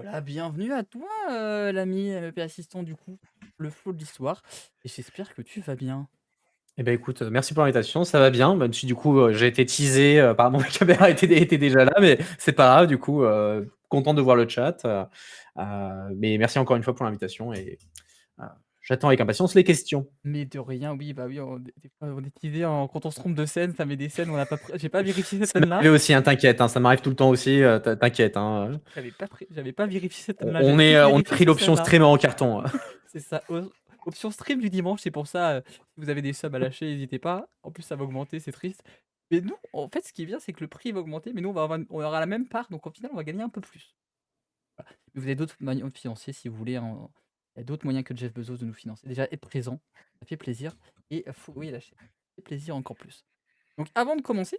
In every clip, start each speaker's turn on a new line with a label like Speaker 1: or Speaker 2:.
Speaker 1: Voilà, bienvenue à toi, l'ami MEP assistant du coup, le flow de l'histoire et j'espère que tu vas bien.
Speaker 2: Eh ben, écoute, merci pour l'invitation, ça va bien, même si du coup, j'ai été teasé, apparemment ma caméra était déjà là, mais c'est pas grave du coup, content de voir le chat, mais merci encore une fois pour l'invitation et heu, j'attends avec impatience les questions.
Speaker 1: Mais de rien, oui, bah, oui, on des fois on est teasé en quand on se trompe de scène, ça met des scènes, on n'a pas pré j'ai pas vérifié cette
Speaker 2: Ça m'est
Speaker 1: scène-là,
Speaker 2: arrivé aussi, hein, t'inquiète, hein, ça m'arrive tout le temps aussi, t'inquiète, hein,
Speaker 1: j'avais pas vérifié cette
Speaker 2: on
Speaker 1: scène-là,
Speaker 2: on
Speaker 1: j'avais
Speaker 2: est,
Speaker 1: juste
Speaker 2: on a
Speaker 1: vérifié
Speaker 2: pris
Speaker 1: cette
Speaker 2: l'option
Speaker 1: scène-là.
Speaker 2: stream en carton.
Speaker 1: C'est ça, option stream du dimanche, c'est pour ça, si vous avez des subs à lâcher, n'hésitez pas. En plus, ça va augmenter, c'est triste. Mais nous, en fait, ce qui est bien, c'est que le prix va augmenter, mais nous, on aura la même part, donc au final, on va gagner un peu plus. Voilà. Mais vous avez d'autres moyens de financer si vous voulez, hein. Il y a d'autres moyens que Jeff Bezos de nous financer. Déjà, être présent, ça fait plaisir et faut oui, lâcher, ça fait plaisir encore plus. Donc avant de commencer,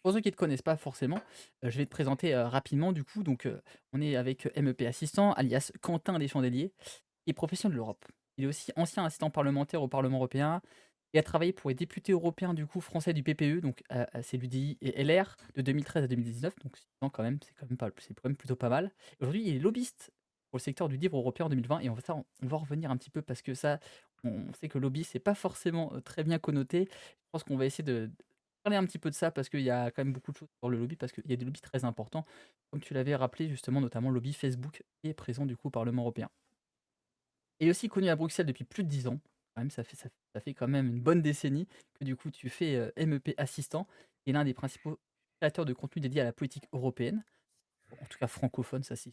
Speaker 1: pour ceux qui ne te connaissent pas forcément, je vais te présenter, rapidement du coup. Donc, on est avec, MEP assistant alias Quentin Deschandelier, qui est professionnel de l'Europe. Il est aussi ancien assistant parlementaire au Parlement européen et a travaillé pour les députés européens du coup français du PPE, donc c'est l'UDI et LR de 2013 à 2019, donc 6 ans quand même, c'est quand même plutôt pas mal. Aujourd'hui, il est lobbyiste pour le secteur du livre européen en 2020 et on va en revenir un petit peu parce que ça, on sait que lobby, c'est pas forcément, très bien connoté. Je pense qu'on va essayer de parler un petit peu de ça parce qu'il y a quand même beaucoup de choses sur le lobby, parce qu'il y a des lobbies très importants, comme tu l'avais rappelé justement, notamment le lobby Facebook qui est présent du coup au Parlement européen. Et aussi connu à Bruxelles depuis plus de 10 ans. Quand même, ça fait quand même une bonne décennie que du coup tu fais MEP assistant et l'un des principaux créateurs de contenu dédié à la politique européenne, en tout cas francophone, ça si.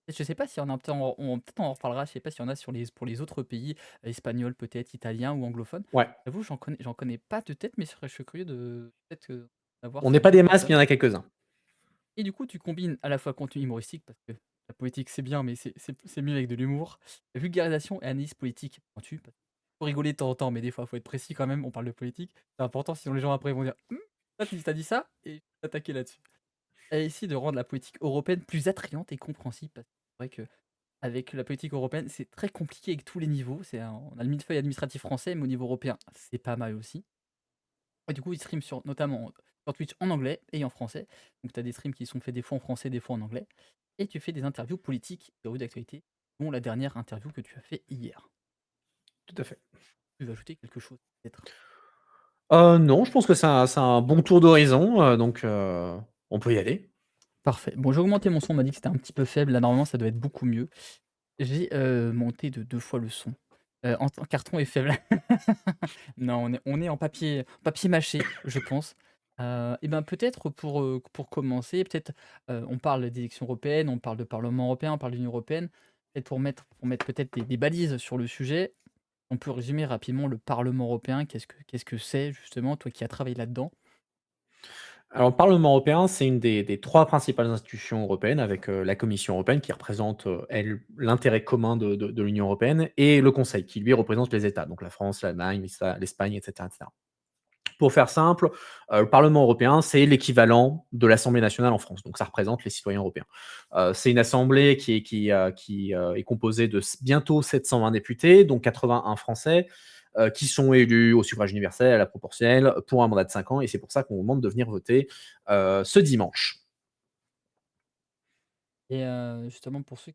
Speaker 1: Je sais pas si on a peut-être on en reparlera, je sais pas s'il y en a pour les autres pays, espagnols peut-être, italiens ou anglophones.
Speaker 2: Ouais,
Speaker 1: J'avoue, j'en connais pas de tête, mais je suis curieux de peut-être savoir
Speaker 2: on n'est
Speaker 1: s'il y a
Speaker 2: pas des
Speaker 1: d'autres
Speaker 2: masses, mais il
Speaker 1: personnes.
Speaker 2: y en a quelques-uns.
Speaker 1: Et du coup, tu combines à la fois contenu humoristique, parce que la politique c'est bien, mais c'est mieux avec de l'humour, vulgarisation et analyse politique pointue. Faut rigoler de temps en temps, mais des fois, faut être précis quand même, on parle de politique. C'est important, sinon les gens après vont dire ça, tu as dit ça, et t'attaquer là-dessus. Et ici, de rendre la politique européenne plus attrayante et compréhensible, parce que c'est vrai que avec la politique européenne, c'est très compliqué avec tous les niveaux. On a le millefeuille administratif français, mais au niveau européen, c'est pas mal aussi. Et du coup, ils streament notamment sur Twitch en anglais et en français. Donc, tu as des streams qui sont faits des fois en français, des fois en anglais. Et tu fais des interviews politiques et d'actualité, dont la dernière interview que tu as fait hier.
Speaker 2: Tout à fait.
Speaker 1: Tu veux ajouter quelque chose, peut-être?
Speaker 2: Non, je pense que c'est un bon tour d'horizon, donc on peut y aller.
Speaker 1: Parfait. Bon, j'ai augmenté mon son, on m'a dit que c'était un petit peu faible. Là, normalement, ça doit être beaucoup mieux. J'ai monté de 2 fois le son. En carton est faible. Non, on est en papier mâché, je pense. Et ben, peut-être pour commencer, peut-être, on parle des élections européennes, on parle de Parlement européen, on parle de l'Union européenne. Peut-être pour mettre peut-être des balises sur le sujet, on peut résumer rapidement le Parlement européen. Qu'est-ce que c'est justement, toi qui as travaillé là-dedans?
Speaker 2: Alors, le Parlement européen, c'est une des 3 principales institutions européennes avec, la Commission européenne qui représente, elle, l'intérêt commun de l'Union européenne et le Conseil qui, lui, représente les États, donc la France, l'Allemagne, l'Espagne et cetera. Pour faire simple, le Parlement européen, c'est l'équivalent de l'Assemblée nationale en France, donc ça représente les citoyens européens. C'est une assemblée qui est composée de bientôt 720 députés, dont 81 français, qui sont élus au suffrage universel, à la proportionnelle, pour un mandat de 5 ans et c'est pour ça qu'on vous demande de venir voter, ce dimanche.
Speaker 1: Et justement pour ceux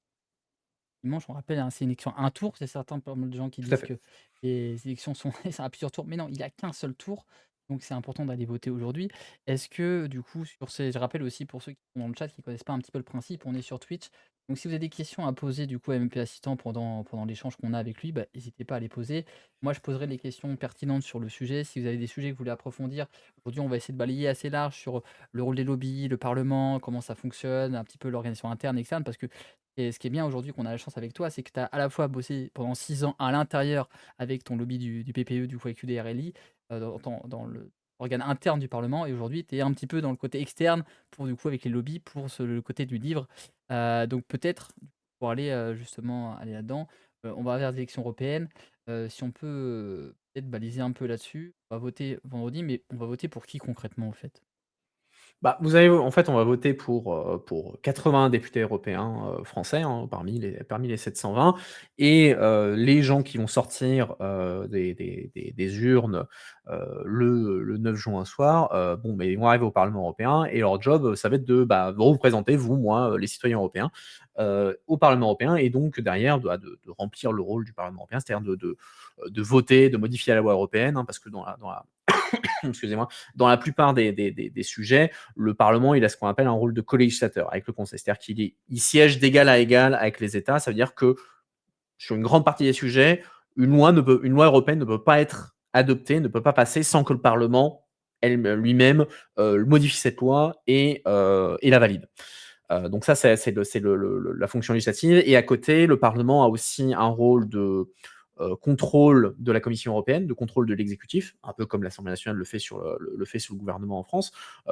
Speaker 1: dimanche, on rappelle, hein, c'est une élection à un tour. C'est certains, pas mal de gens qui
Speaker 2: Tout à
Speaker 1: disent
Speaker 2: fait.
Speaker 1: que les élections sont c'est à plusieurs tours, mais non, il y a qu'un seul tour, donc c'est important d'aller voter aujourd'hui. Est-ce que du coup sur ces je rappelle aussi pour ceux qui sont dans le chat, qui connaissent pas un petit peu le principe, on est sur Twitch, donc si vous avez des questions à poser du coup à MP Assistant pendant l'échange qu'on a avec lui, bah, n'hésitez pas à les poser. Moi, je poserai les questions pertinentes sur le sujet. Si vous avez des sujets que vous voulez approfondir, aujourd'hui, on va essayer de balayer assez large sur le rôle des lobbies, le parlement, comment ça fonctionne, un petit peu l'organisation interne, externe, parce que et ce qui est bien aujourd'hui qu'on a la chance avec toi, c'est que tu as à la fois bossé pendant 6 ans à l'intérieur avec ton lobby du PPE, du coup avec UDRLI, dans l'organe interne du Parlement, et aujourd'hui tu es un petit peu dans le côté externe pour du coup avec les lobbies, pour le côté du livre. Donc peut-être, pour aller justement aller là-dedans, on va vers les élections européennes. Si on peut peut-être baliser un peu là-dessus, on va voter vendredi, mais on va voter pour qui concrètement en fait?
Speaker 2: Bah, vous avez en fait, on va voter pour 80 députés européens, français, hein, parmi les 720 et les gens qui vont sortir, des urnes, le 9 juin soir, bon, mais ils vont arriver au Parlement européen et leur job, ça va être de, bah, vous représenter, vous, moi, les citoyens européens, au Parlement européen et donc derrière de remplir le rôle du Parlement européen, c'est-à-dire de voter, de modifier la loi européenne, hein, parce que dans la excusez-moi, dans la plupart des sujets, le Parlement, il a ce qu'on appelle un rôle de co-législateur avec le Conseil. C'est-à-dire il siège d'égal à égal avec les États. Ça veut dire que sur une grande partie des sujets, une loi européenne ne peut pas être adoptée, ne peut pas passer sans que le Parlement lui-même modifie cette loi et la valide. Donc ça, c'est la fonction législative. Et à côté, le Parlement a aussi un rôle de contrôle de la Commission européenne, de contrôle de l'exécutif, un peu comme l'Assemblée nationale le fait sur le gouvernement en France,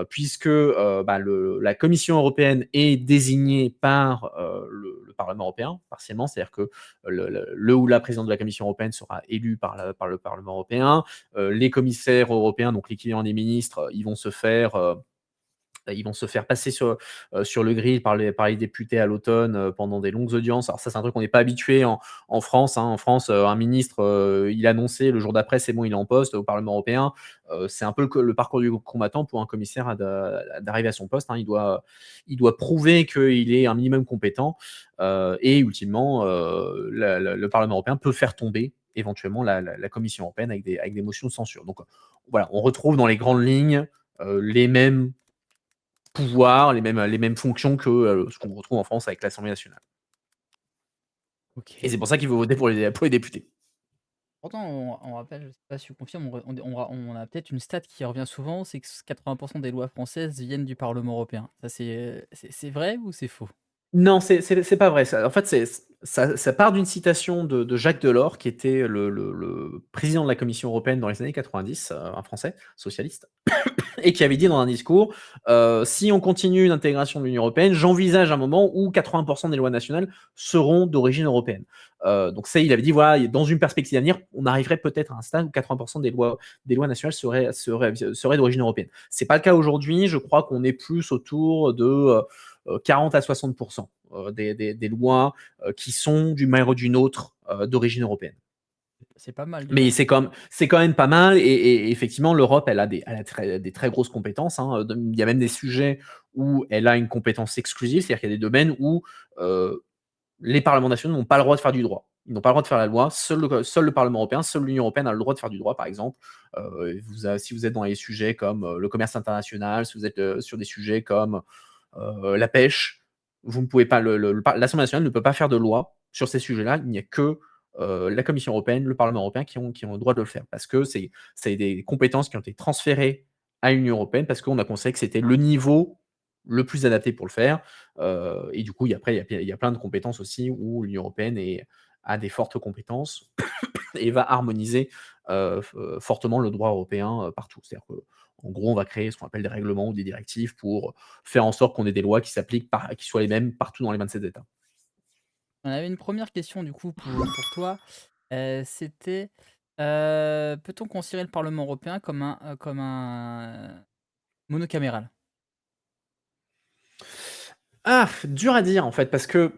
Speaker 2: puisque bah, la Commission européenne est désignée par le Parlement européen, partiellement, c'est-à-dire que le ou la présidente de la Commission européenne sera élu par le Parlement européen, les commissaires européens, donc l'équivalent des ministres, ils vont se faire passer sur le grill par les députés à l'automne pendant des longues audiences. Alors ça, c'est un truc qu'on n'est pas habitué en France, hein. En France, un ministre, il annonçait le jour d'après, c'est bon, il est en poste au Parlement européen. C'est un peu le parcours du combattant pour un commissaire d'arriver à son poste, hein. Il doit prouver qu'il est un minimum compétent et ultimement, le Parlement européen peut faire tomber éventuellement la Commission européenne avec des motions de censure. Donc voilà, on retrouve dans les grandes lignes les mêmes pouvoirs, les mêmes fonctions que ce qu'on retrouve en France avec l'Assemblée nationale. Et c'est
Speaker 1: OK.
Speaker 2: pour ça qu'il faut voter pour les députés.
Speaker 1: Pourtant, on rappelle, je sais pas si tu confirmes, on a peut-être une stat qui revient souvent, c'est que 80 des lois françaises viennent du Parlement européen. Ça, c'est vrai ou c'est faux?
Speaker 2: Non, c'est pas vrai. En fait, ça part d'une citation de Jacques Delors, qui était le président de la Commission européenne dans les années 90, un Français socialiste. Et qui avait dit dans un discours si on continue l'intégration de l'Union européenne, j'envisage un moment où 80% des lois nationales seront d'origine européenne. Donc ça, il avait dit voilà, dans une perspective à venir, on arriverait peut-être à un stade où 80% des lois nationales seraient d'origine européenne. C'est pas le cas aujourd'hui. Je crois qu'on est plus autour de 40 à 60% des lois qui sont d'une manière ou d'une autre d'origine européenne.
Speaker 1: C'est pas mal
Speaker 2: Mais
Speaker 1: déjà.
Speaker 2: c'est quand même pas mal et effectivement l'Europe elle a des très grosses compétences, hein, il y a même des sujets où elle a une compétence exclusive, c'est-à-dire qu'il y a des domaines où, les parlements nationaux n'ont pas le droit de faire du droit. Ils n'ont pas le droit de faire la loi, seul le Parlement européen, seule l'Union européenne a le droit de faire du droit, par exemple. Si vous êtes dans les sujets comme, le commerce international, si vous êtes, sur des sujets comme, la pêche, vous ne pouvez pas l'Assemblée nationale ne peut pas faire de loi sur ces sujets-là. Il n'y a que, la Commission européenne, le Parlement européen qui ont le droit de le faire. Parce que c'est des compétences qui ont été transférées à l'Union européenne parce qu'on a considéré que c'était le niveau le plus adapté pour le faire. Et du coup, il y a plein de compétences aussi où l'Union européenne a des fortes compétences et va harmoniser fortement le droit européen partout. C'est-à-dire qu'en gros, on va créer ce qu'on appelle des règlements ou des directives pour faire en sorte qu'on ait des lois qui s'appliquent, qui soient les mêmes partout dans les 27 États.
Speaker 1: On avait une première question du coup pour toi, c'était, peut-on considérer le Parlement européen comme un monocaméral?
Speaker 2: Ah, dur à dire en fait, parce que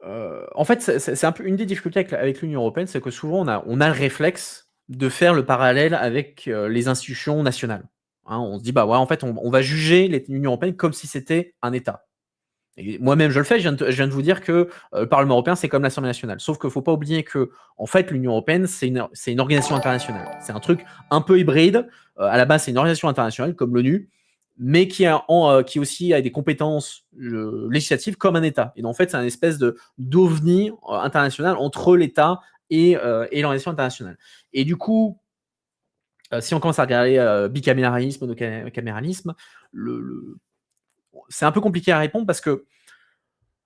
Speaker 2: en fait, c'est un peu une des difficultés avec l'Union européenne, c'est que souvent on a le réflexe de faire le parallèle avec les institutions nationales. Hein, on se dit bah ouais, en fait, on va juger l'Union européenne comme si c'était un État. Et moi-même, je le fais. Je viens de vous dire que le Parlement européen, c'est comme l'Assemblée nationale. Sauf qu'il ne faut pas oublier que, en fait, l'Union européenne, c'est une organisation internationale. C'est un truc un peu hybride. À la base, c'est une organisation internationale comme l'ONU, mais qui aussi a des compétences législatives comme un État. Et donc, en fait, c'est un espèce d'ovni international entre l'État et l'organisation internationale. Et du coup, si on commence à regarder bicaméralisme, monocaméralisme, c'est un peu compliqué à répondre parce que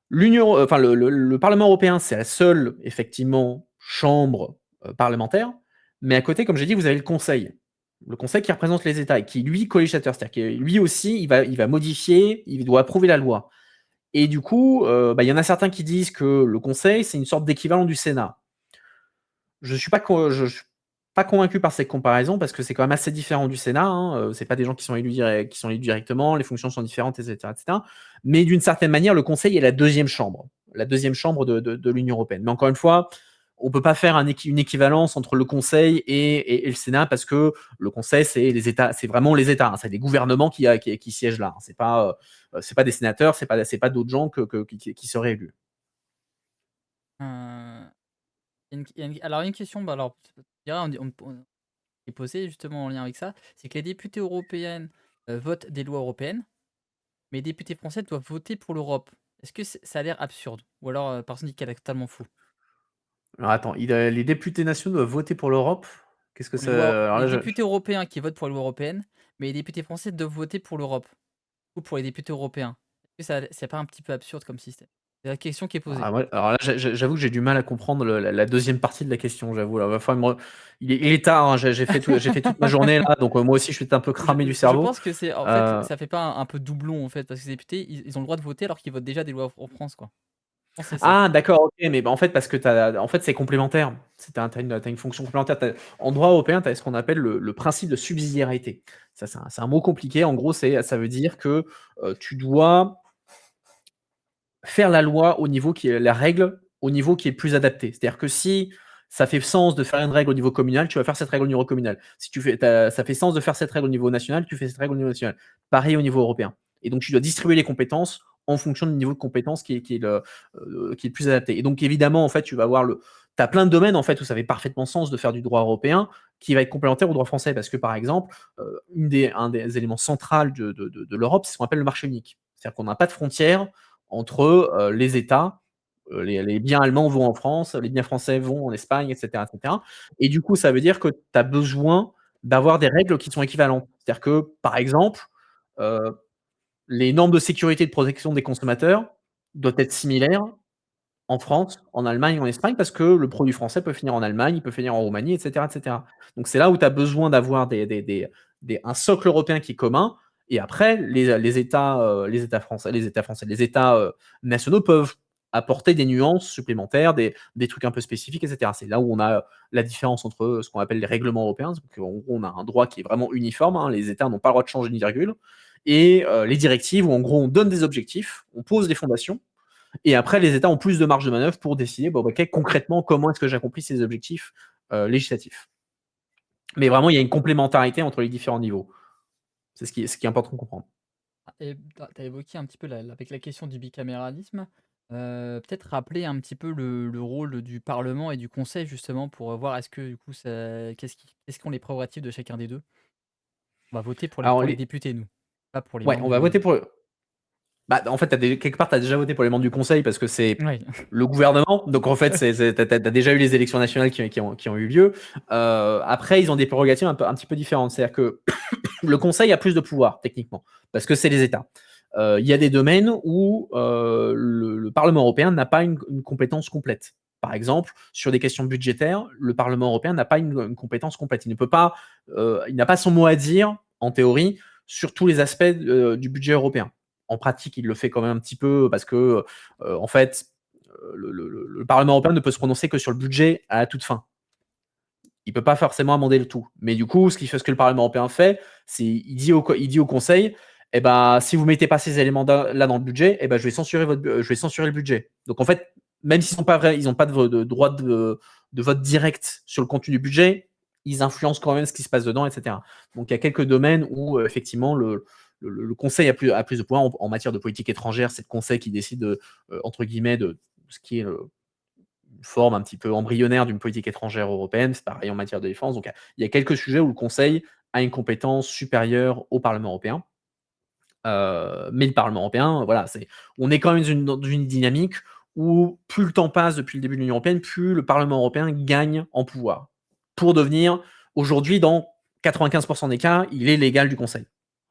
Speaker 2: le Parlement européen, c'est la seule, effectivement, chambre parlementaire. Mais à côté, comme j'ai dit, vous avez le Conseil. Le Conseil qui représente les États et qui, lui, co-législateur. C'est-à-dire que lui aussi, il va modifier, il doit approuver la loi. Et du coup, il y en a certains qui disent que le Conseil, c'est une sorte d'équivalent du Sénat. Je suis pas, pas convaincu par cette comparaison parce que c'est quand même assez différent du Sénat, hein, c'est pas des gens qui sont élus directement, les fonctions sont différentes et cetera. Mais d'une certaine manière, le Conseil est la deuxième chambre de l'Union européenne. Mais encore une fois, on peut pas faire une équivalence entre le Conseil et le Sénat parce que le Conseil, c'est les États, c'est vraiment les États, hein, c'est des gouvernements qui siègent là, hein. C'est pas des sénateurs, c'est pas d'autres gens qui seraient élus.
Speaker 1: Heu, il y a une alors une question, bah, alors, je dirais on est posée justement en lien avec ça, c'est que les députés européennes, votent des lois européennes, mais les députés français doivent voter pour l'Europe. Est-ce que ça a l'air absurde? Ou alors, personne dit qu'elle est totalement fou?
Speaker 2: Alors attends, les députés nationaux doivent voter pour l'Europe? Qu'est-ce que
Speaker 1: Pour les
Speaker 2: ça
Speaker 1: lois
Speaker 2: alors
Speaker 1: les
Speaker 2: là,
Speaker 1: députés européens qui votent pour les lois européennes, mais les députés français doivent voter pour l'Europe ou pour les députés européens. Est-ce que ça c'est pas un petit peu absurde comme système? C'est la question qui est posée.
Speaker 2: alors là, j'avoue que j'ai du mal à comprendre la 2e partie de la question, j'avoue là, va falloir me re il est tard, hein, j'ai fait toute ma journée là, donc moi aussi je suis un peu
Speaker 1: Je
Speaker 2: cramé du
Speaker 1: je
Speaker 2: cerveau.
Speaker 1: pense que c'est en fait,
Speaker 2: Heu,
Speaker 1: ça fait pas un peu doublon, en fait, parce que les députés, ils ont le droit de voter alors qu'ils votent déjà des lois en France, quoi. Je pense que c'est ça.
Speaker 2: ah d'accord, OK, mais bah, en fait, parce que en fait, c'est complémentaire. Tu une fonction complémentaire. En droit européen, tu as ce qu'on appelle le principe de subsidiarité. Ça, c'est un mot compliqué. En gros, ça veut dire que, tu dois faire la loi au niveau qui est la règle au niveau qui est le plus adapté. C'est-à-dire que si ça fait sens de faire une règle au niveau communal, tu vas faire cette règle au niveau communal. Si ça fait sens de faire cette règle au niveau national, tu fais cette règle au niveau national. Pareil au niveau européen. Et donc tu dois distribuer les compétences en fonction du niveau de compétence qui est le plus adapté. Et donc évidemment, en fait, tu as plein de domaines en fait où ça fait parfaitement sens de faire du droit européen qui va être complémentaire au droit français. Parce que par exemple, un des éléments centraux de l'Europe, c'est ce qu'on appelle le marché unique. C'est-à-dire qu'on n'a pas de frontières entre les États. Les biens allemands vont en France, les biens français vont en Espagne, et cetera et du coup, ça veut dire que tu as besoin d'avoir des règles qui sont équivalentes. C'est-à-dire que, par exemple, heu, les normes de sécurité et de protection des consommateurs doivent être similaires en France, en Allemagne, en Espagne, parce que le produit français peut finir en Allemagne, il peut finir en Roumanie, et cetera. Donc c'est là où tu as besoin d'avoir un socle européen qui est commun et après les États, nationaux peuvent apporter des nuances supplémentaires, des trucs un peu spécifiques et cetera. C'est là où on a la différence entre ce qu'on appelle les règlements européens, donc en gros, on a un droit qui est vraiment uniforme, hein, les États n'ont pas le droit de changer une virgule et les directives où en gros on donne des objectifs, on pose des fondations et après, les États ont plus de marge de manœuvre pour décider, bon, bah, OK, concrètement, comment est-ce que j'accomplis ces objectifs, législatifs? Mais vraiment, il y a une complémentarité entre les différents niveaux. C'est ce qui est important de comprendre.
Speaker 1: Ah et tu as évoqué un petit peu avec la question du bicaméralisme, peut-être rappeler un petit peu le rôle du parlement et du conseil justement pour, voir est-ce que du coup ça qu'est-ce qu'ont les prérogatives de chacun des 2. On va voter
Speaker 2: Alors
Speaker 1: pour les
Speaker 2: les
Speaker 1: députés nous, pas pour les
Speaker 2: Ouais,
Speaker 1: membres
Speaker 2: on va
Speaker 1: du
Speaker 2: voter pour bah, en fait, quelque part, tu as déjà voté pour les membres du conseil parce que c'est
Speaker 1: oui.
Speaker 2: le gouvernement, donc en fait, tu as déjà eu les élections nationales qui ont eu lieu. Après, ils ont des prérogatives un petit peu différentes. C'est-à-dire que le conseil a plus de pouvoir techniquement, parce que c'est les États. Il y a des domaines où le Parlement européen n'a pas une compétence complète. Par exemple, sur des questions budgétaires, le Parlement européen n'a pas une compétence complète. Il n'a pas son mot à dire, en théorie, sur tous les aspects du budget européen. En pratique, il le fait quand même un petit peu parce que, en fait, le Parlement européen ne peut se prononcer que sur le budget à la toute fin. Il peut pas forcément amender le tout. Mais du coup, ce que le Parlement européen fait, c'est il dit au Conseil, eh ben, si vous mettez pas ces éléments là dans le budget, eh ben, je vais censurer le budget. Donc en fait, même s'ils sont pas vrais, ils n'ont pas de droit de vote direct sur le contenu du budget, ils influencent quand même ce qui se passe dedans, etc. Donc il y a quelques domaines où effectivement le Conseil a plus de pouvoir en matière de politique étrangère. C'est le Conseil qui décide entre guillemets de ce qui est une forme un petit peu embryonnaire d'une politique étrangère européenne. C'est pareil en matière de défense. Donc, il y a quelques sujets où le Conseil a une compétence supérieure au Parlement européen. Mais le Parlement européen, voilà, on est quand même dans une dynamique où plus le temps passe depuis le début de l'Union européenne, plus le Parlement européen gagne en pouvoir. Pour devenir, aujourd'hui, dans 95% des cas, il est l'égal du Conseil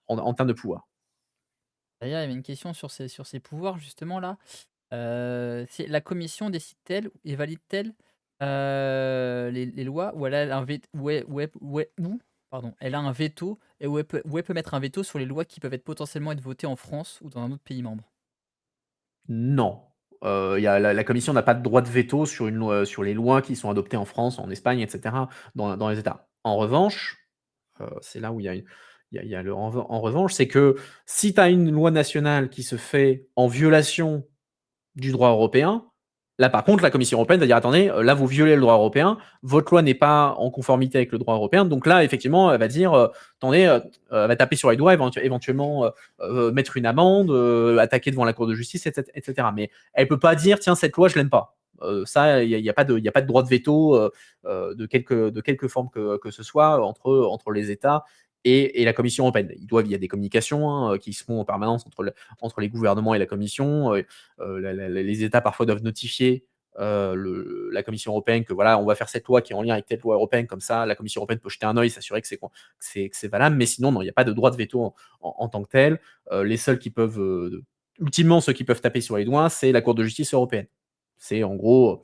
Speaker 2: en termes de pouvoir.
Speaker 1: D'ailleurs, il y avait une question sur ces pouvoirs justement là. C'est la commission décide-t-elle et valide-t-elle, les lois ou elle a un vét ou pardon, elle a un veto et où elle peut mettre un veto sur les lois qui peuvent être potentiellement être votées en France ou dans un autre pays membre?
Speaker 2: Non. y a la commission n'a pas de droit de veto sur une loi sur les lois qui sont adoptées en France, en Espagne et cetera, dans les États. En revanche, c'est là où il y a le en revanche, c'est que si tu as une loi nationale qui se fait en violation du droit européen. Là, par contre, la Commission européenne va dire: «Attendez, là, vous violez le droit européen, votre loi n'est pas en conformité avec le droit européen». Donc là, effectivement, elle va dire, «Attendez», elle va taper sur les doigts, éventuellement, mettre une amende, attaquer devant la Cour de justice et cetera. Mais elle peut pas dire: «Tiens, cette loi, je l'aime pas». Ça, il y a pas de droit de veto, de quelque forme que ce soit, entre les États et la Commission européenne. Il y a des communications, hein, qui se font en permanence entre les gouvernements et la Commission, les États parfois doivent notifier la Commission européenne que voilà, on va faire cette loi qui est en lien avec telle loi européenne, comme ça la Commission européenne peut jeter un œil, s'assurer que c'est valable, mais sinon, non, il n'y a pas de droit de veto en tant que tel. Les seuls qui peuvent, ultimement, ceux qui peuvent taper sur les doigts, c'est la Cour de justice européenne. C'est en gros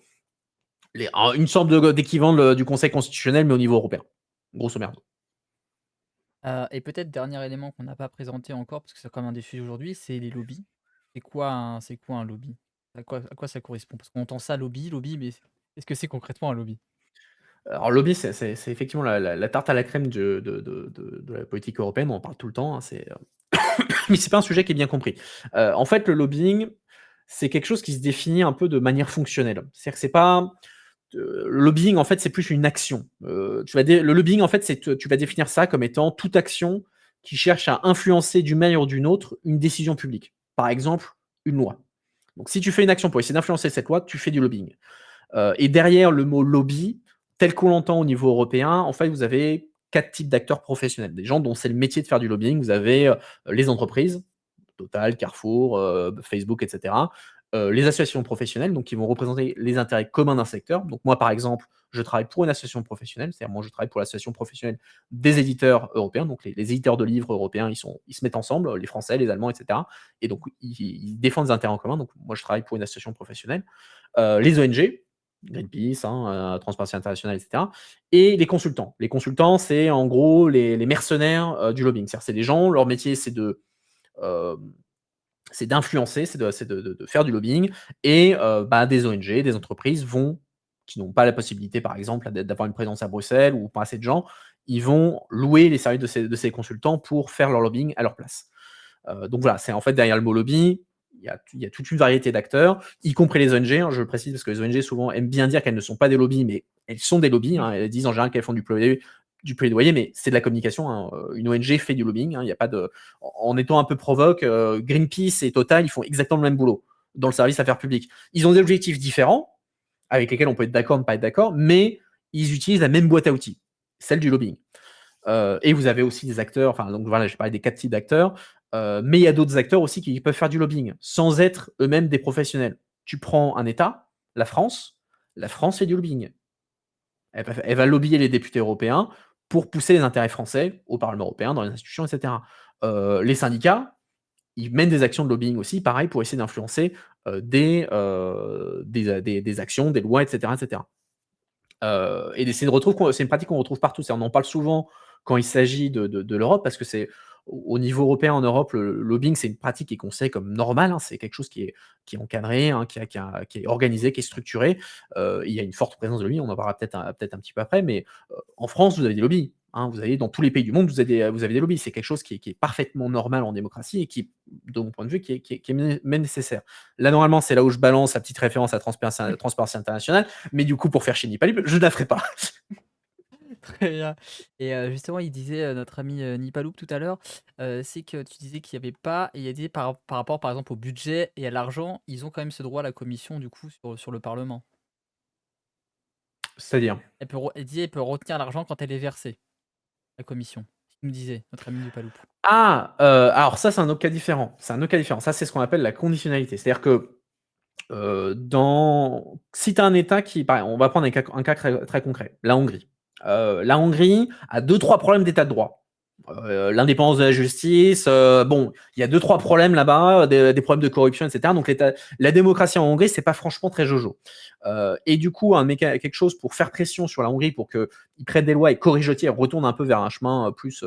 Speaker 2: une sorte d'équivalent du Conseil constitutionnel, mais au niveau européen, grosso merdo.
Speaker 1: Et peut-être dernier élément qu'on n'a pas présenté encore, parce que c'est quand même un des sujets aujourd'hui, c'est les lobbies. C'est quoi un lobby? À quoi ça correspond? Parce qu'on entend ça lobby, mais qu'est-ce que c'est concrètement un lobby?
Speaker 2: Alors, lobby, c'est effectivement la tarte à la crème de la politique européenne, on en parle tout le temps, hein, mais c'est pas un sujet qui est bien compris. En fait, le lobbying, c'est quelque chose qui se définit un peu de manière fonctionnelle. C'est-à-dire que c'est pas, le lobbying, en fait, c'est plus une action. Le lobbying, en fait, tu vas définir ça comme étant toute action qui cherche à influencer d'une manière ou d'une autre une décision publique. Par exemple, une loi. Donc si tu fais une action pour essayer d'influencer cette loi, tu fais du lobbying. Et derrière le mot lobby, tel qu'on l'entend au niveau européen, en fait, vous avez 4 types d'acteurs professionnels. Des gens dont c'est le métier de faire du lobbying. Vous avez les entreprises, Total, Carrefour, Facebook, etc. Les associations professionnelles, donc qui vont représenter les intérêts communs d'un secteur. Donc moi, par exemple, je travaille pour une association professionnelle, c'est-à-dire moi je travaille pour l'association professionnelle des éditeurs européens, donc les éditeurs de livres européens, ils se mettent ensemble, les Français, les Allemands, etc. Et donc ils défendent des intérêts en commun. Donc moi je travaille pour une association professionnelle. Les ONG, Greenpeace, hein, Transparency International, etc. Et les consultants. Les consultants, c'est en gros les mercenaires du lobbying. C'est-à-dire c'est des gens, leur métier euh, c'est d'influencer, c'est de faire du lobbying. Et des ONG, des entreprises qui n'ont pas la possibilité, par exemple, d'avoir une présence à Bruxelles ou pas assez de gens, ils vont louer les services de ces consultants pour faire leur lobbying à leur place. Donc voilà, c'est en fait derrière le mot lobby, il y a toute une variété d'acteurs, y compris les ONG, hein, je le précise parce que les ONG souvent aiment bien dire qu'elles ne sont pas des lobbies, mais elles sont des lobbies, hein, elles disent en général qu'elles font du plaidoyer, mais c'est de la communication, hein. Une ONG fait du lobbying, hein, il y a pas de... En étant un peu provoque, Greenpeace et Total, ils font exactement le même boulot dans le service affaires publiques. Ils ont des objectifs différents, avec lesquels on peut être d'accord, ne pas être d'accord, mais ils utilisent la même boîte à outils, celle du lobbying. Et vous avez aussi des acteurs, enfin donc voilà, j'ai parlé des 4 types d'acteurs, mais il y a d'autres acteurs aussi qui peuvent faire du lobbying, sans être eux-mêmes des professionnels. Tu prends un État, la France fait du lobbying. Elle va lobbyer les députés européens pour pousser les intérêts français au Parlement européen, dans les institutions, et cetera. Les syndicats, ils mènent des actions de lobbying aussi, pareil, pour essayer d'influencer, des actions, des lois, et cetera, et cetera. Et c'est une pratique qu'on retrouve partout. On en parle souvent quand il s'agit de l'Europe, parce que c'est au niveau européen, en Europe, le lobbying, c'est une pratique qui est considérée comme normale, hein. C'est quelque chose qui est encadré, hein, qui est organisé, qui est structuré. Il y a une forte présence de lobby, on en parlera peut-être un petit peu après, mais en France, vous avez des lobbies, hein. Vous avez dans tous les pays du monde, vous avez des lobbies. C'est quelque chose qui est parfaitement normal en démocratie et qui, de mon point de vue, qui est même nécessaire. Là, normalement, c'est là où je balance la petite référence à Transparency International, mais du coup, pour faire chier Nipalip, je ne la ferai pas.
Speaker 1: Très bien. Et justement, il disait, notre ami, Nipalouk tout à l'heure, c'est que tu disais qu'il y avait pas, et il a dit par rapport, par exemple, au budget et à l'argent, ils ont quand même ce droit, la commission, du coup, sur le parlement.
Speaker 2: C'est-à-dire?
Speaker 1: Il disait: «Elle peut retenir l'argent quand elle est versée», la commission. C'est ce qu'il me disait, notre ami Nipalouk.
Speaker 2: Ah, alors ça, c'est un autre cas différent. C'est un autre cas différent. Ça, c'est ce qu'on appelle la conditionnalité. C'est-à-dire que, si tu as un État on va prendre un cas très, très concret, la Hongrie. La Hongrie a deux trois problèmes d'état de droit. L'indépendance de la justice, bon, il y a deux trois problèmes là-bas, des problèmes de corruption, et cetera. Donc la démocratie en Hongrie, c'est pas franchement très jojo. Et du coup, quelque chose pour faire pression sur la Hongrie pour qu'ils prennent des lois et corrigent le tir, retournent un peu vers un chemin plus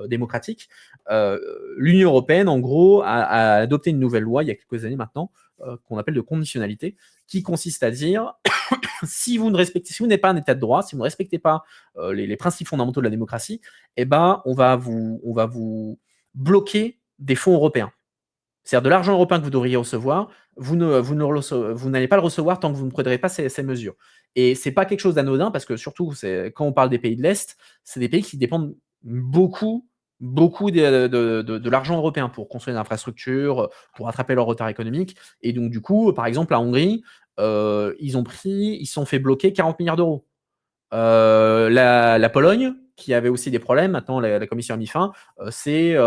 Speaker 2: démocratique. L'Union européenne, en gros, a adopté une nouvelle loi il y a quelques années maintenant, qu'on appelle de conditionnalité, qui consiste à dire si vous n'êtes pas un État de droit, si vous ne respectez pas les principes fondamentaux de la démocratie, eh ben, on va vous bloquer des fonds européens. C'est-à-dire de l'argent européen que vous devriez recevoir, vous n'allez pas le recevoir tant que vous ne prendrez pas ces mesures. Et c'est pas quelque chose d'anodin parce que surtout, quand on parle des pays de l'Est, c'est des pays qui dépendent beaucoup, beaucoup de l'argent européen pour construire des infrastructures, pour rattraper leur retard économique. Et donc, du coup, par exemple, la Hongrie, ils se sont fait bloquer 40 milliards d'euros. La Pologne, qui avait aussi des problèmes, maintenant la Commission a mis fin, c'est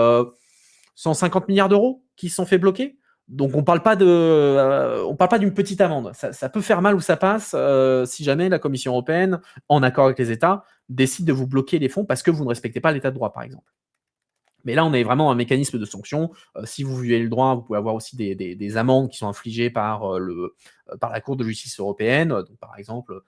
Speaker 2: 150 milliards d'euros qui se sont fait bloquer. Donc on parle pas d'une petite amende. Ça peut faire mal où ça passe si jamais la Commission européenne, en accord avec les États, décide de vous bloquer les fonds parce que vous ne respectez pas l'État de droit, par exemple. Mais là, on a vraiment un mécanisme de sanction. Si vous violez le droit, vous pouvez avoir aussi des amendes qui sont infligées par la Cour de justice européenne. Donc, par exemple,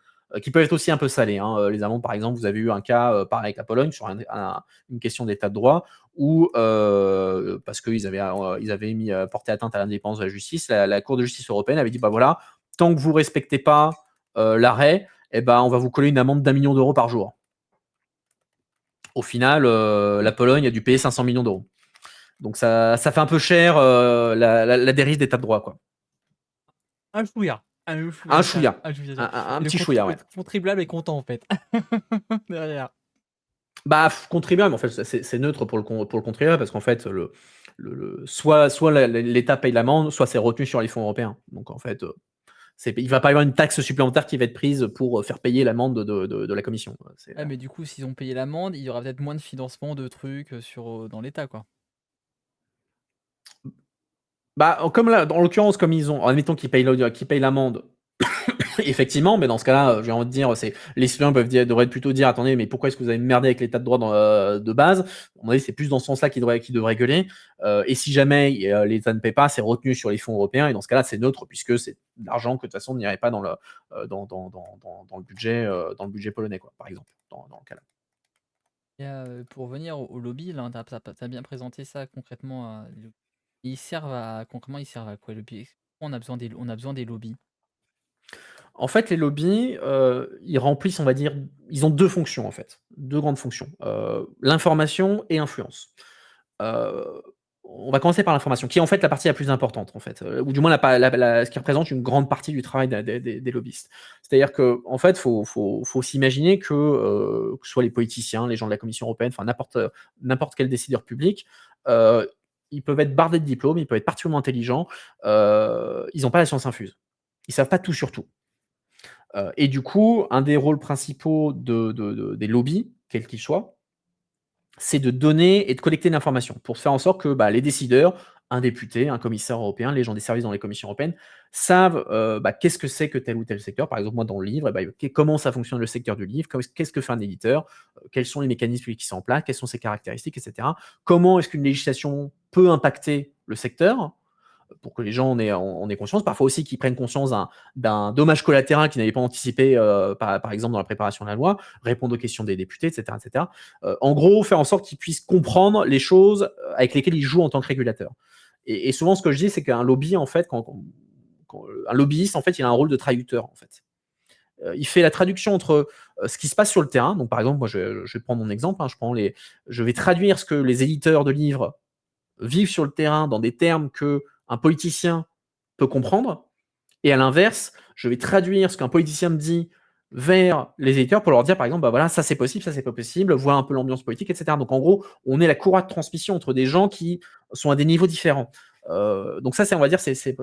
Speaker 2: qui peuvent être aussi un peu salées. Hein. Les amendes, par exemple, vous avez eu un cas pareil avec la Pologne sur une question d'état de droit où, parce qu'ils avaient porté atteinte à l'indépendance de la justice, la Cour de justice européenne avait dit bah voilà, tant que vous ne respectez pas l'arrêt, eh ben, on va vous coller une amende d'1 million d'euros par jour. Au final, la Pologne a dû payer 500 millions d'euros. Donc ça fait un peu cher la dérive d'état de droit, quoi.
Speaker 1: Un chouïa. Un
Speaker 2: Un
Speaker 1: chouïa quand même.
Speaker 2: chouïa.
Speaker 1: Un chouïa.
Speaker 2: Un
Speaker 1: Et
Speaker 2: petit chouïa,
Speaker 1: le
Speaker 2: ouais.
Speaker 1: contribuable est content en fait. Derrière.
Speaker 2: Bah, contribuable, en fait, c'est neutre pour le contribuable parce qu'en fait, soit l'État paye l'amende, soit c'est retenu sur les fonds européens. Donc en fait, il va pas y avoir une taxe supplémentaire qui va être prise pour faire payer l'amende de la commission.
Speaker 1: Ouais, mais du coup, s'ils ont payé l'amende, il y aura peut-être moins de financement de trucs dans l'État, quoi.
Speaker 2: Bah, comme là, en l'occurrence, comme ils ont, admettons qu'ils payent l'amende, effectivement, mais dans ce cas-là, j'ai envie de dire, les citoyens devraient plutôt dire, attendez, mais pourquoi est-ce que vous avez merdé avec l'état de droit de base? À mon avis, c'est plus dans ce sens-là qu'ils devraient gueuler. Et si jamais l'État ne paie pas, c'est retenu sur les fonds européens. Et dans ce cas-là, c'est neutre puisque c'est de l'argent que de toute façon n'irait pas dans le budget polonais, quoi, par exemple, dans le cas-là.
Speaker 1: Et pour revenir au lobby, là, t'as bien présenté ça concrètement. Concrètement, ils servent à quoi, les lobbies? On a besoin des lobbies.
Speaker 2: En fait, les lobbies, ils remplissent, on va dire, ils ont deux fonctions en fait, deux grandes fonctions, l'information et influence. Heu, on va commencer par l'information, qui est en fait la partie la plus importante en fait, ou du moins ce qui représente une grande partie du travail des lobbyistes. C'est-à-dire qu'en fait, faut s'imaginer que ce soit les politiciens, les gens de la Commission européenne, enfin n'importe quel décideur public, ils peuvent être bardés de diplômes, ils peuvent être particulièrement intelligents, ils n'ont pas la science infuse. Ils savent pas tout sur tout. Et du coup, un des rôles principaux des lobbies, quels qu'ils soient, c'est de donner et de collecter de l'information pour faire en sorte que les décideurs, un député, un commissaire européen, les gens des services dans les commissions européennes, savent qu'est-ce que c'est que tel ou tel secteur. Par exemple, moi, dans le livre, comment ça fonctionne le secteur du livre, qu'est-ce que fait un éditeur, quels sont les mécanismes qui sont en place, quelles sont ses caractéristiques, etc. Comment est-ce qu'une législation peut impacter le secteur pour que les gens en aient conscience. Parfois aussi qu'ils prennent conscience d'un dommage collatéral qu'ils n'avaient pas anticipé, par exemple dans la préparation de la loi, répondre aux questions des députés, etc. etc. En gros, faire en sorte qu'ils puissent comprendre les choses avec lesquelles ils jouent en tant que régulateurs. Et souvent, ce que je dis, c'est qu'un lobby, en fait, un lobbyiste, en fait, il a un rôle de traducteur, en fait. Il fait la traduction entre ce qui se passe sur le terrain. Donc, par exemple, moi, je vais prendre mon exemple. Hein, je vais traduire ce que les éditeurs de livres vivent sur le terrain dans des termes qu'un politicien peut comprendre. Et à l'inverse, je vais traduire ce qu'un politicien me dit vers les éditeurs pour leur dire, par exemple, voilà, ça c'est possible, ça c'est pas possible, voir un peu l'ambiance politique, etc. Donc en gros, on est la courroie de transmission entre des gens qui sont à des niveaux différents. Donc ça, on va dire, c'est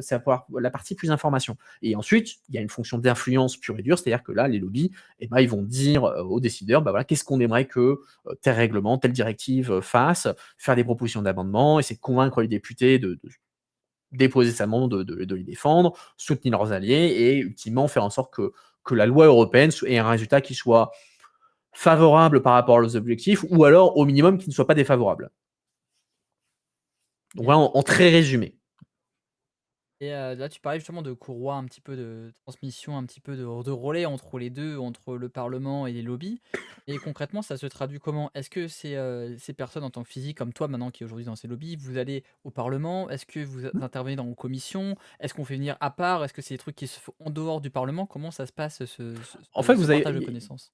Speaker 2: la partie plus information. Et ensuite, il y a une fonction d'influence pure et dure, c'est-à-dire que là, les lobbies, ils vont dire aux décideurs, voilà, qu'est-ce qu'on aimerait que tel règlement, telle directive fasse, faire des propositions d'amendement, essayer de convaincre les députés de déposer sa amende, de les défendre, soutenir leurs alliés et ultimement faire en sorte que la loi européenne ait un résultat qui soit favorable par rapport à leurs objectifs ou alors au minimum qui ne soit pas défavorable. Donc
Speaker 1: Et
Speaker 2: voilà, en très résumé.
Speaker 1: Et là, tu parlais justement de courroie, un petit peu de transmission, un petit peu de relais entre les 2, entre le parlement et les lobbies. Et concrètement, ça se traduit comment? Est-ce que ces personnes en tant que physique, comme toi maintenant qui est aujourd'hui dans ces lobbies, vous allez au parlement? Est-ce que vous intervenez dans vos commissions? Est-ce qu'on fait venir à part? Est-ce que c'est des trucs qui se font en dehors du parlement? Comment ça se passe
Speaker 2: En fait,
Speaker 1: ce
Speaker 2: vous avez
Speaker 1: partage de connaissances?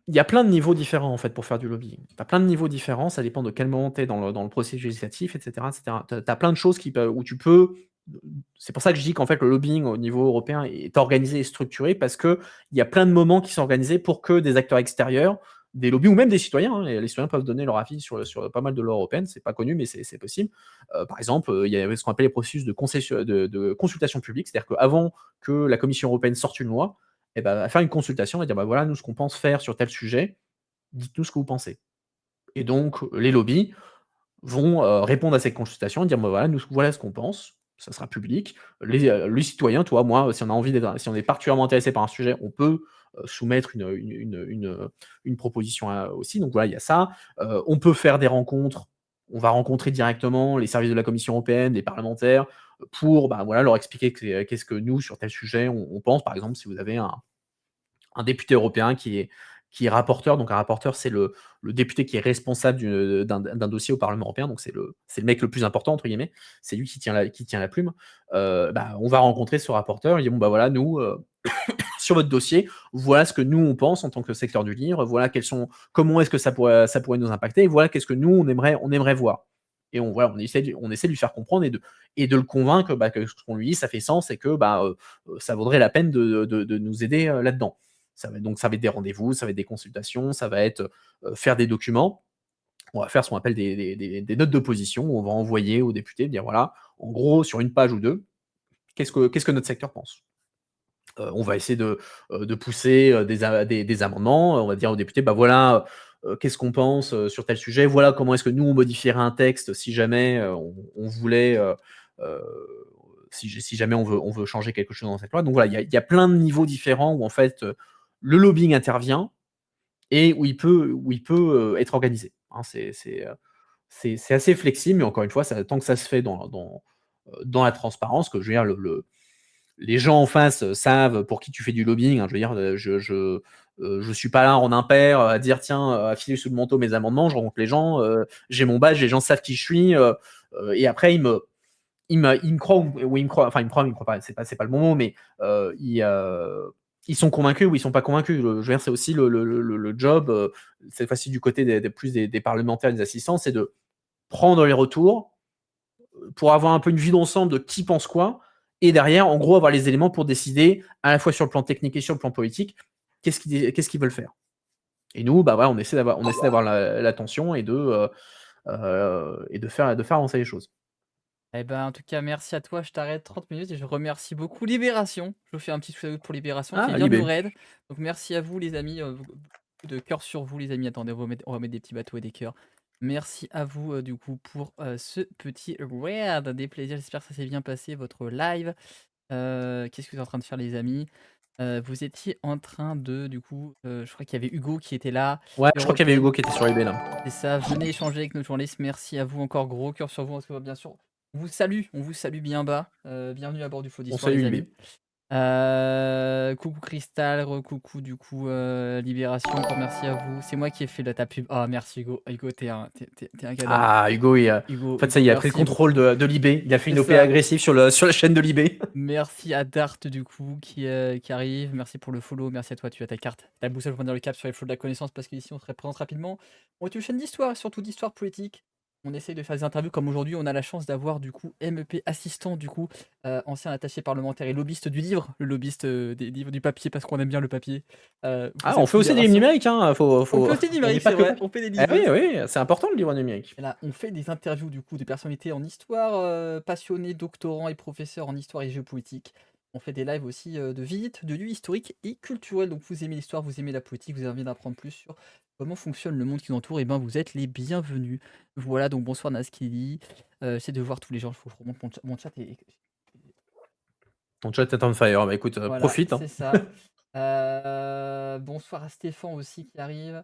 Speaker 2: il y a plein de niveaux différents, en fait, pour faire du lobbying. Tu as plein de niveaux différents, ça dépend de quel moment tu es dans le processus législatif, et cetera, et cetera. Tu as plein de choses où tu peux c'est pour ça que je dis qu'en fait, le lobbying au niveau européen est organisé et structuré parce qu'il y a plein de moments qui sont organisés pour que des acteurs extérieurs, des lobbies ou même des citoyens, et les citoyens peuvent donner leur avis sur pas mal de lois européennes, c'est pas connu, mais c'est possible. Par exemple, il y a ce qu'on appelle les processus de consultation publique, c'est-à-dire qu'avant que la Commission européenne sorte une loi, et ben, faire une consultation et dire bah, voilà, nous, ce qu'on pense faire sur tel sujet, dites-nous ce que vous pensez. Et donc, les lobbies vont répondre à cette consultation et dire bah, voilà, nous, voilà ce qu'on pense. Ça sera public. Les citoyens, toi, moi, si on est particulièrement intéressé par un sujet, on peut soumettre une proposition aussi. Donc voilà, il y a ça. On peut faire des rencontres. On va rencontrer directement les services de la Commission européenne, les parlementaires, pour bah, voilà, leur expliquer qu'est-ce que nous, sur tel sujet, on pense. Par exemple, si vous avez un député européen qui est rapporteur. Donc un rapporteur, c'est le député qui est responsable d'un dossier au Parlement européen. Donc c'est le mec le plus important, entre guillemets. C'est lui qui tient la plume. Bah, on va rencontrer ce rapporteur. Il dit, bon, bah voilà, nous, sur votre dossier, voilà ce que nous, on pense en tant que secteur du livre. Voilà comment est-ce que ça pourrait nous impacter. Et voilà qu'est-ce que nous, on aimerait voir. Et voilà, on essaie de lui faire comprendre et de le convaincre bah, que ce qu'on lui dit, ça fait sens et que bah, ça vaudrait la peine de nous aider là-dedans. Ça va être des rendez-vous, ça va être des consultations, ça va être faire des documents. On va faire ce qu'on appelle des notes d'opposition où on va envoyer aux députés, dire voilà, en gros, sur une page ou deux, qu'est-ce que notre secteur pense. On va essayer de pousser des amendements. On va dire aux députés, bah voilà, qu'est-ce qu'on pense sur tel sujet. Voilà comment est-ce que nous, on modifierait un texte si jamais on voulait, euh, si jamais on veut changer quelque chose dans cette loi. Donc voilà, il y a plein de niveaux différents où en fait le lobbying intervient et où il peut être organisé. Hein. C'est assez flexible, mais encore une fois, tant que ça se fait dans la transparence, que je veux dire, les gens en face savent pour qui tu fais du lobbying. Hein. Je veux dire, je suis pas là en impair à dire tiens, à filer sous le manteau mes amendements. Je rencontre les gens, j'ai mon badge, les gens savent qui je suis, et après ils me croient ou ils me croient, enfin ils me croient pas. C'est pas le bon mot, mais ils sont convaincus ou ils sont pas convaincus. Je veux dire, c'est aussi le job, cette fois-ci du côté des parlementaires et des assistants, c'est de prendre les retours pour avoir un peu une vue d'ensemble de qui pense quoi, et derrière, en gros, avoir les éléments pour décider, à la fois sur le plan technique et sur le plan politique, qu'est-ce qu'ils veulent faire. Et nous, bah voilà, on essaie d'avoir l'attention et de faire avancer les choses.
Speaker 1: Eh ben, en tout cas, merci à toi. Je t'arrête 30 minutes et je remercie beaucoup Libération. Je vous fais un petit shout-out pour Libération qui
Speaker 2: Ah,
Speaker 1: vient nous
Speaker 2: Libé.
Speaker 1: raid. Donc merci à vous les amis, beaucoup de cœurs sur vous les amis. Attendez, on va mettre des petits bateaux et des cœurs. Merci à vous du coup pour ce petit raid. Des plaisirs, j'espère que ça s'est bien passé votre live. Qu'est-ce que vous êtes en train de faire les amis? Vous étiez en train de du coup, je crois qu'il y avait Hugo qui était là,
Speaker 2: Ouais, je crois qu'il y avait
Speaker 1: Européenne.
Speaker 2: Hugo qui était sur Libé là.
Speaker 1: C'est ça, venez échanger avec nos journalistes. Merci à vous encore, gros cœur sur vous. En tout cas, bien sûr, on vous salue bien bas. Bienvenue à bord du Faux
Speaker 2: On
Speaker 1: d'Histoire,
Speaker 2: salue
Speaker 1: les amis.
Speaker 2: Libé.
Speaker 1: Coucou Cristal, coucou du coup Libération, encore merci à vous. C'est moi qui ai fait ta pub. Ah merci Hugo, Hugo t'es un cadeau.
Speaker 2: Ah, Hugo, en fait, ça,
Speaker 1: Hugo,
Speaker 2: il a pris le
Speaker 1: merci
Speaker 2: contrôle
Speaker 1: beaucoup.
Speaker 2: de Libé. Il a fait
Speaker 1: C'est
Speaker 2: une OP
Speaker 1: ça.
Speaker 2: agressive sur la chaîne de Libé.
Speaker 1: Merci à Dart du coup qui arrive. Merci pour le follow. Merci à toi, tu as ta carte, ta boussole pour dire le cap sur les flots de la connaissance parce qu'ici on se représente rapidement. On est une chaîne d'histoire, surtout d'histoire politique. On essaye de faire des interviews comme aujourd'hui. On a la chance d'avoir du coup MEP assistant du coup, ancien attaché parlementaire et lobbyiste du livre, le lobbyiste des livres du papier parce qu'on aime bien le papier.
Speaker 2: Ah,
Speaker 1: Vous
Speaker 2: on
Speaker 1: êtes
Speaker 2: fait aussi des livres
Speaker 1: Libération.
Speaker 2: numériques, hein.
Speaker 1: On fait aussi du
Speaker 2: On n'est
Speaker 1: numérique,
Speaker 2: pas
Speaker 1: c'est
Speaker 2: que
Speaker 1: vrai.
Speaker 2: papier.
Speaker 1: On fait des
Speaker 2: Eh oui,
Speaker 1: livres.
Speaker 2: oui, c'est important le livre numérique.
Speaker 1: Et là, on fait des interviews du coup de personnalités en histoire, passionnés, doctorants et professeurs en histoire et géopolitique. On fait des lives aussi de visites de lieux historiques et culturels. Donc vous aimez l'histoire, vous aimez la politique, vous avez envie d'apprendre plus sur comment fonctionne le monde qui nous entoure, et ben vous êtes les bienvenus. Voilà, donc bonsoir Naskili. J'essaie de voir tous les gens, il faut que je remonte mon chat et
Speaker 2: Ton chat est on fire. Bah écoute,
Speaker 1: voilà,
Speaker 2: profite. Hein.
Speaker 1: c'est ça. Bonsoir à Stéphane aussi qui arrive.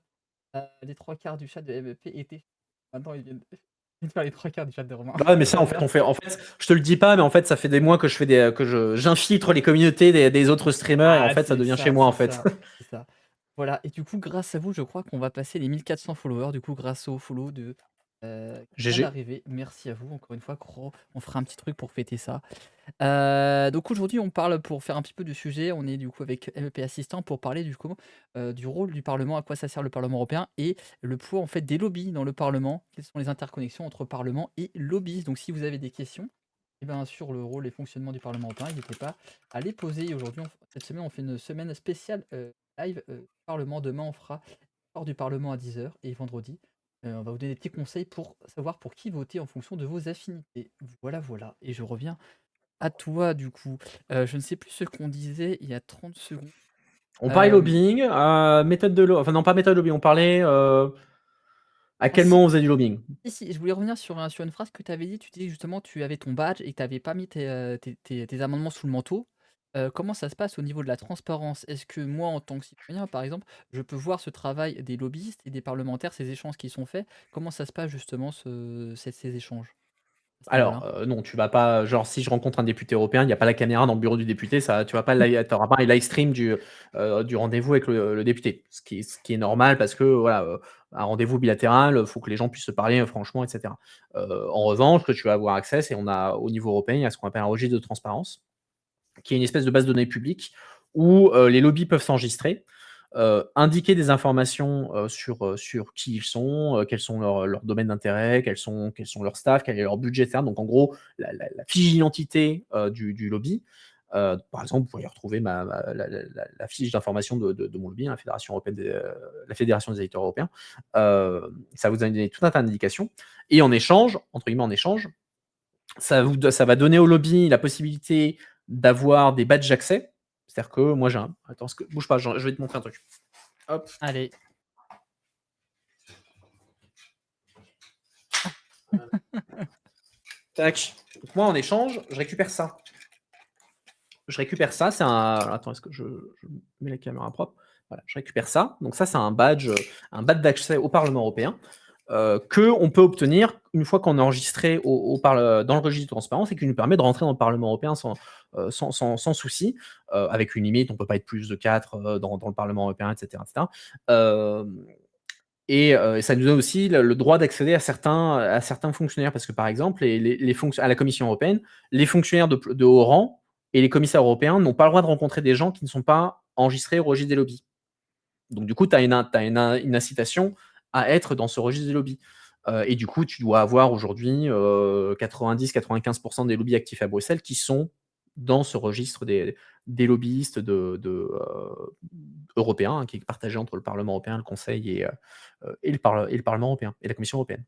Speaker 1: Les trois quarts du chat de MVP étaient. Maintenant ils viennent. Je viens de faire les 3 quarts du chat de Romain.
Speaker 2: Ouais, mais ça, en fait, je te le dis pas, mais en fait, ça fait des mois que j'infiltre les communautés des autres streamers et en
Speaker 1: Ah,
Speaker 2: fait, ça
Speaker 1: c'est
Speaker 2: devient chez
Speaker 1: ça,
Speaker 2: moi, en
Speaker 1: c'est
Speaker 2: fait.
Speaker 1: ça, c'est ça. Voilà, et du coup, grâce à vous, je crois qu'on va passer les 1400 followers, du coup, grâce au follow qui vient
Speaker 2: GG.
Speaker 1: d'arriver. Merci à vous, encore une fois, on fera un petit truc pour fêter ça. Donc aujourd'hui, on parle pour faire un petit peu de sujet, on est du coup avec MEP Assistant pour parler du coup, du rôle du parlement, à quoi ça sert le parlement européen et le poids en fait des lobbies dans le parlement. Quelles sont les interconnexions entre parlement et lobbies? Donc si vous avez des questions, eh ben, sur le rôle et fonctionnement du parlement européen, n'hésitez pas à les poser. Et aujourd'hui, cette semaine, on fait une semaine spéciale live parlement. Demain, on fera hors du parlement à 10 h et vendredi, on va vous donner des petits conseils pour savoir pour qui voter en fonction de vos affinités. Voilà, voilà. Et je reviens à toi, du coup. Je ne sais plus ce qu'on disait il y a 30 secondes.
Speaker 2: On parlait
Speaker 1: Hem,
Speaker 2: lobbying, méthode de enfin non, pas méthode de lobbying, on parlait, à
Speaker 1: ah
Speaker 2: quel
Speaker 1: si,
Speaker 2: moment on faisait du lobbying?
Speaker 1: si, je voulais revenir sur une phrase que tu avais dit. Tu disais que justement tu avais ton badge et que tu avais pas mis tes amendements sous le manteau. Comment ça se passe au niveau de la transparence? Est-ce que moi, en tant que citoyen, par exemple, je peux voir ce travail des lobbyistes et des parlementaires, ces échanges qui sont faits? Comment ça se passe justement ces échanges à ce
Speaker 2: Alors,
Speaker 1: niveau-là?
Speaker 2: non, tu vas pas genre si je rencontre un député européen, il y a pas la caméra dans le bureau du député, ça tu vas pas tu auras pas un live stream du rendez-vous avec le député. Ce qui est normal parce que voilà, un rendez-vous bilatéral, faut que les gens puissent se parler, franchement et cetera. En revanche, ce que tu vas avoir accès, c'est on a au niveau européen, il y a ce qu'on appelle un registre de transparence, qui est une espèce de base de données publique où, les lobbies peuvent s'enregistrer, indiquer des informations, sur qui ils sont, quels sont leurs domaines d'intérêt, quels sont leurs staffs, quel est leur budget et cetera. Donc en gros, la fiche d'identité, du lobby. Par exemple, vous pourriez retrouver la fiche d'information de mon lobby, hein, la Fédération des éditeurs européens. Ça vous donne tout un tas d'indications et en échange, entre guillemets, en échange, ça va donner au lobby la possibilité d'avoir des badges d'accès. C'est-à-dire que moi j'ai un attends, bouge pas, je vais te montrer un truc. Hop,
Speaker 1: Allez.
Speaker 2: tac. Donc moi en échange, je récupère ça. C'est un attends, est-ce que je mets la caméra propre? Voilà, je récupère ça. Donc ça, c'est un badge d'accès au Parlement européen, qu'on peut obtenir une fois qu'on est enregistré dans le registre de transparence et qui nous permet de rentrer dans le Parlement européen sans souci, avec une limite, on ne peut pas être plus de 4 dans le Parlement européen, et cetera, et cetera. Et ça nous donne aussi le droit d'accéder à certains fonctionnaires parce que, par exemple, à la Commission européenne, les fonctionnaires de haut rang et les commissaires européens n'ont pas le droit de rencontrer des gens qui ne sont pas enregistrés au registre des lobbies. Donc du coup, tu as une incitation à être dans ce registre des lobbies. Et du coup, tu dois avoir aujourd'hui 90-95 des lobbies actifs à Bruxelles qui sont dans ce registre des lobbyistes européens, hein, qui est partagé entre le Parlement européen, le Conseil et le Parlement européen et la Commission européenne.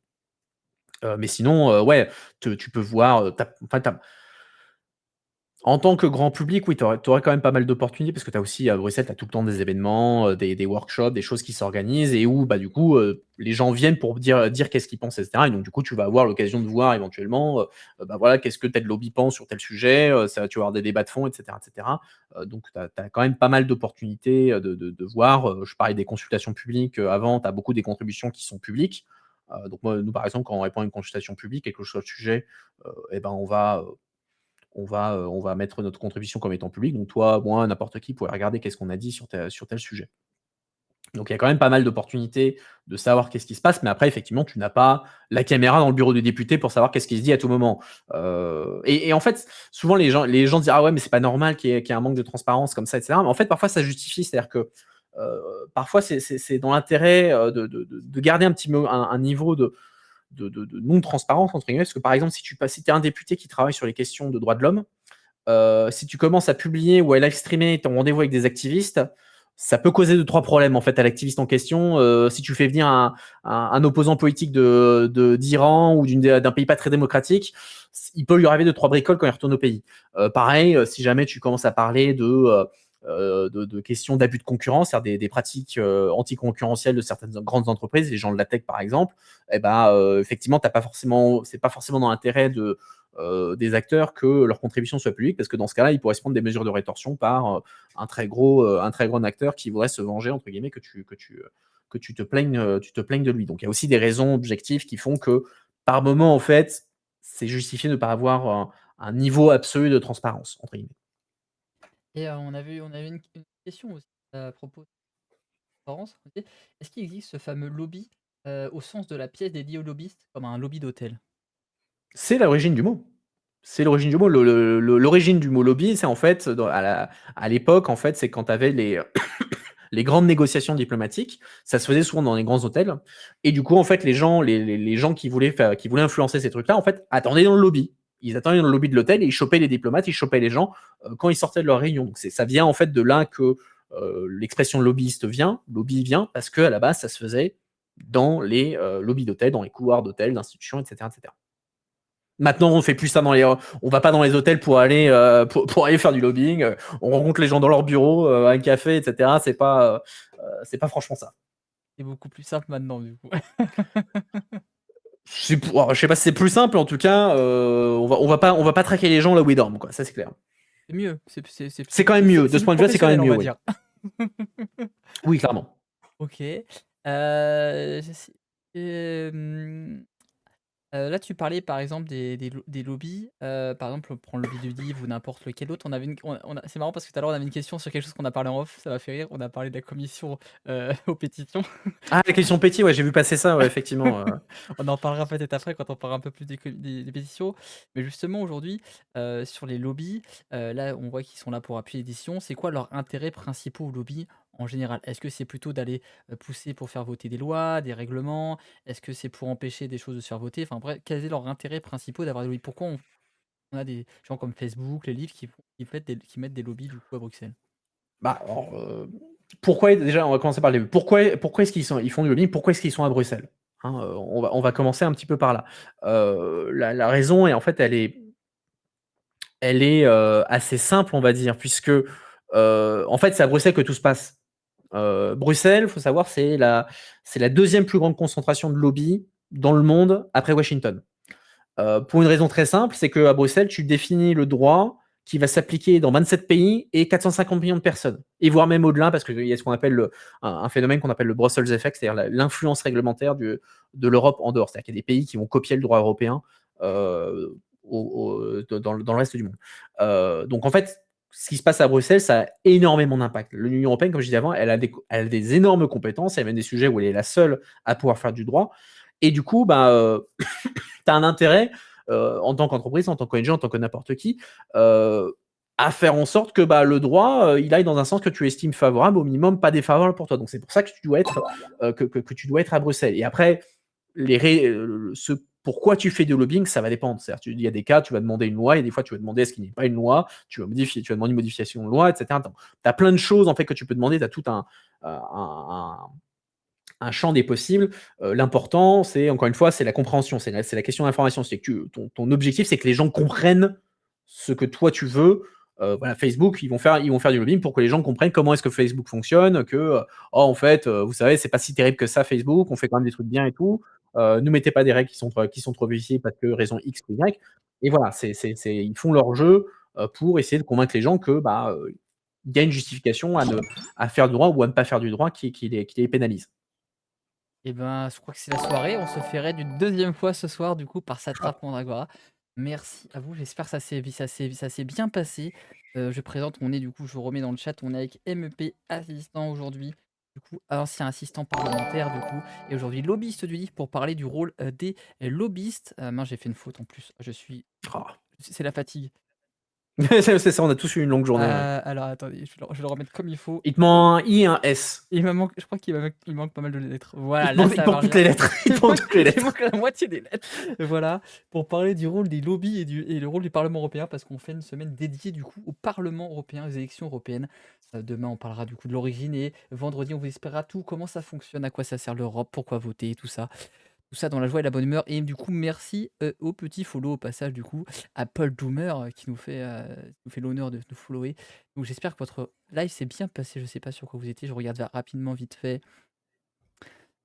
Speaker 2: Mais sinon, ouais, tu peux voir, en tant que grand public, oui, tu aurais quand même pas mal d'opportunités parce que tu as aussi à Bruxelles, tu as tout le temps des événements, des workshops, des choses qui s'organisent et où, bah, du coup, les gens viennent pour dire qu'est-ce qu'ils pensent et cetera et donc du coup, tu vas avoir l'occasion de voir éventuellement, bah, voilà, qu'est-ce que tel lobby pense sur tel sujet, tu vas avoir des débats de fond et cetera et cetera. Donc tu as quand même pas mal d'opportunités, de voir, je parlais des consultations publiques, avant, tu as beaucoup des contributions qui sont publiques. Donc moi, nous, par exemple, quand on répond à une consultation publique, quel que soit le sujet, et ben, on va mettre notre contribution comme étant publique. Donc toi, moi, n'importe qui pourrait regarder qu'est-ce qu'on a dit sur tel sujet. Donc il y a quand même pas mal d'opportunités de savoir qu'est-ce qui se passe, mais après, effectivement, tu n'as pas la caméra dans le bureau du député pour savoir qu'est-ce qui se dit à tout moment. Et en fait, souvent les gens disent ah ouais, mais c'est pas normal qu'il y ait un manque de transparence comme ça, etc. Mais en fait, parfois ça justifie, c'est-à-dire que parfois c'est dans l'intérêt de garder un niveau de non-transparence, entre guillemets, parce que par exemple, si tu es un député qui travaille sur les questions de droits de l'homme, si tu commences à publier ou à live streamer ton rendez-vous avec des activistes, ça peut causer 2-3 problèmes en fait à l'activiste en question. Si tu fais venir un opposant politique d'Iran ou d'un pays pas très démocratique, il peut lui arriver 2-3 bricoles quand il retourne au pays. Pareil, si jamais tu commences à parler de questions d'abus de concurrence, c'est-à-dire des pratiques anticoncurrentielles de certaines grandes entreprises, les gens de la tech par exemple, eh ben, effectivement, c'est pas forcément dans l'intérêt des acteurs que leur contribution soit publique, parce que dans ce cas-là, ils pourraient se prendre des mesures de rétorsion par un très gros acteur qui voudrait se venger, entre guillemets, que tu te plaignes de lui. Donc il y a aussi des raisons objectives qui font que par moment, en fait, c'est justifié de ne pas avoir un niveau absolu de «transparence» entre guillemets.
Speaker 1: Et on avait une question aussi à propos de transparence. OK. Est-ce qu'il existe ce fameux lobby, au sens de la pièce dédiée aux lobbyistes, comme un lobby d'hôtel?
Speaker 2: C'est l'origine du mot. C'est l'origine du mot. L'origine du mot lobby, c'est en fait à l'époque, en fait, c'est quand tu avais les grandes négociations diplomatiques, ça se faisait souvent dans les grands hôtels et du coup, en fait, les gens qui voulaient influencer ces trucs-là, en fait, attendaient dans le lobby. Ils attendaient dans le lobby de l'hôtel et ils chopaient les diplomates, ils chopaient les gens, quand ils sortaient de leur réunion. Donc ça vient, en fait, de là que, l'expression lobby vient parce qu'à la base, ça se faisait dans les, lobbies d'hôtels, dans les couloirs d'hôtels, d'institutions et cetera et cetera. Maintenant, on fait plus ça on va pas dans les hôtels pour aller, pour aller faire du lobbying, on rencontre les gens dans leur bureau, à un café et cetera. C'est pas franchement ça.
Speaker 1: C'est beaucoup plus simple maintenant, du coup.
Speaker 2: Je sais pas si c'est plus simple, en tout cas, on va pas traquer les gens là où ils dorment, quoi, ça c'est clair.
Speaker 1: C'est mieux,
Speaker 2: C'est quand même mieux, de
Speaker 1: c'est
Speaker 2: ce
Speaker 1: plus
Speaker 2: point de vue-là, c'est quand même
Speaker 1: professionnel, on
Speaker 2: mieux,
Speaker 1: va
Speaker 2: oui.
Speaker 1: dire.
Speaker 2: Oui, clairement.
Speaker 1: OK. Je sais hem là, tu parlais par exemple des lobbies, par exemple, prends le lobby du livre ou n'importe lequel autre. On avait une on a c'est marrant parce que tout à l'heure, on avait une question sur quelque chose qu'on a parlé en off, ça m'a fait rire. On a parlé de la commission, aux pétitions.
Speaker 2: Ah, la question Petit, ouais, j'ai vu passer ça, ouais, effectivement,
Speaker 1: On en parlera peut-être après quand on parlera un peu plus des pétitions. Mais justement aujourd'hui, sur les lobbies, là on voit qu'ils sont là pour appuyer l'édition. C'est quoi leurs intérêts principaux aux lobbies en général? Est-ce que c'est plutôt d'aller, pousser pour faire voter des lois, des règlements? Est-ce que c'est pour empêcher des choses de se faire voter? Enfin bref, quels est leurs intérêts principaux d'avoir des lobbies? Pourquoi on a des gens comme Facebook, les livres qui mettent des lobbies du coup à Bruxelles?
Speaker 2: bah, alors, pourquoi déjà, on va commencer par le début. Pourquoi est-ce ils font du lobbying? Pourquoi est-ce qu'ils sont à Bruxelles? Hein, on va commencer un petit peu par là. La raison est en fait, elle est, assez simple, on va dire, puisque, en fait, c'est à Bruxelles que tout se passe. Bruxelles, faut savoir, c'est la 2e plus grande concentration de lobby dans le monde après Washington. Pour une raison très simple, c'est qu'à Bruxelles, tu définis le droit qui va s'appliquer dans 27 pays et 450 millions de personnes. Et voire même au-delà, parce qu'il y a ce qu'on appelle un phénomène qu'on appelle le Brussels Effect, c'est-à-dire l'influence réglementaire de l'Europe en dehors. C'est-à-dire qu'il y a des pays qui vont copier le droit européen dans le reste du monde. Donc en fait, ce qui se passe à Bruxelles, ça a énormément d'impact. L'Union européenne, comme je disais avant, elle a des énormes compétences, il y a même des sujets où elle est la seule à pouvoir faire du droit. Et du coup, bah, tu as un intérêt, en tant qu'entreprise, en tant qu'ONG, en tant que n'importe qui, à faire en sorte que bah, le droit, il aille dans un sens que tu estimes favorable, au minimum pas défavorable pour toi. Donc c'est pour ça que tu dois être, que tu dois être à Bruxelles. Et après, pourquoi tu fais du lobbying, ça va dépendre. C'est-à-dire, il y a des cas, tu vas demander une loi, et des fois, tu vas demander ce qui n'est pas une loi, tu vas demander une modification de loi, etc. Tu as plein de choses en fait que tu peux demander, tu as tout un champ des possibles. L'important, c'est encore une fois, c'est la compréhension, c'est la question d'information. C'est que ton objectif, c'est que les gens comprennent ce que toi tu veux. Voilà, Facebook, ils vont faire du lobbying pour que les gens comprennent comment est-ce que Facebook fonctionne, que oh, en fait, vous savez, c'est pas si terrible que ça Facebook, on fait quand même des trucs bien et tout. Ne mettez pas des règles qui sont trop viciées parce que raison X ou Y. Et voilà, ils font leur jeu pour essayer de convaincre les gens que bah il y a une justification à faire du droit ou à ne pas faire du droit qui les pénalise.
Speaker 1: Et ben, je crois que c'est la soirée. On se fait raid une deuxième fois ce soir, du coup, par Satrap Mandragora. Merci à vous. J'espère que ça s'est bien passé. Je présente, on est du coup, je vous remets dans le chat, on est avec MEP assistant aujourd'hui, du coup, ancien assistant parlementaire, du coup, et aujourd'hui lobbyiste du livre pour parler du rôle des lobbyistes. Mince, j'ai fait une faute en plus.
Speaker 2: Ah.
Speaker 1: C'est la fatigue.
Speaker 2: C'est ça, on a tous eu une longue journée, ouais.
Speaker 1: Alors attendez, je vais le remettre comme il faut.
Speaker 2: Il te manque un I et un S.
Speaker 1: Il me manque, je crois il manque pas mal de lettres.
Speaker 2: Il
Speaker 1: Voilà,
Speaker 2: te
Speaker 1: là
Speaker 2: manque, il
Speaker 1: ça
Speaker 2: te manque
Speaker 1: marche
Speaker 2: toutes
Speaker 1: bien.
Speaker 2: les lettres. Il te manque toutes les
Speaker 1: Il
Speaker 2: lettres.
Speaker 1: manque la moitié des lettres. Voilà, pour parler du rôle des lobbies et le rôle du Parlement européen, parce qu'on fait une semaine dédiée du coup au Parlement européen, aux élections européennes. Demain, on parlera du coup de l'origine et vendredi, on vous expliquera tout, comment ça fonctionne, à quoi ça sert l'Europe, pourquoi voter, tout ça. Tout ça dans la joie et la bonne humeur. Et du coup, merci au petit follow au passage, du coup, à Paul Doomer qui nous fait l'honneur de nous follower. Donc j'espère que votre live s'est bien passé. Je sais pas sur quoi vous étiez, je regarde rapidement vite fait.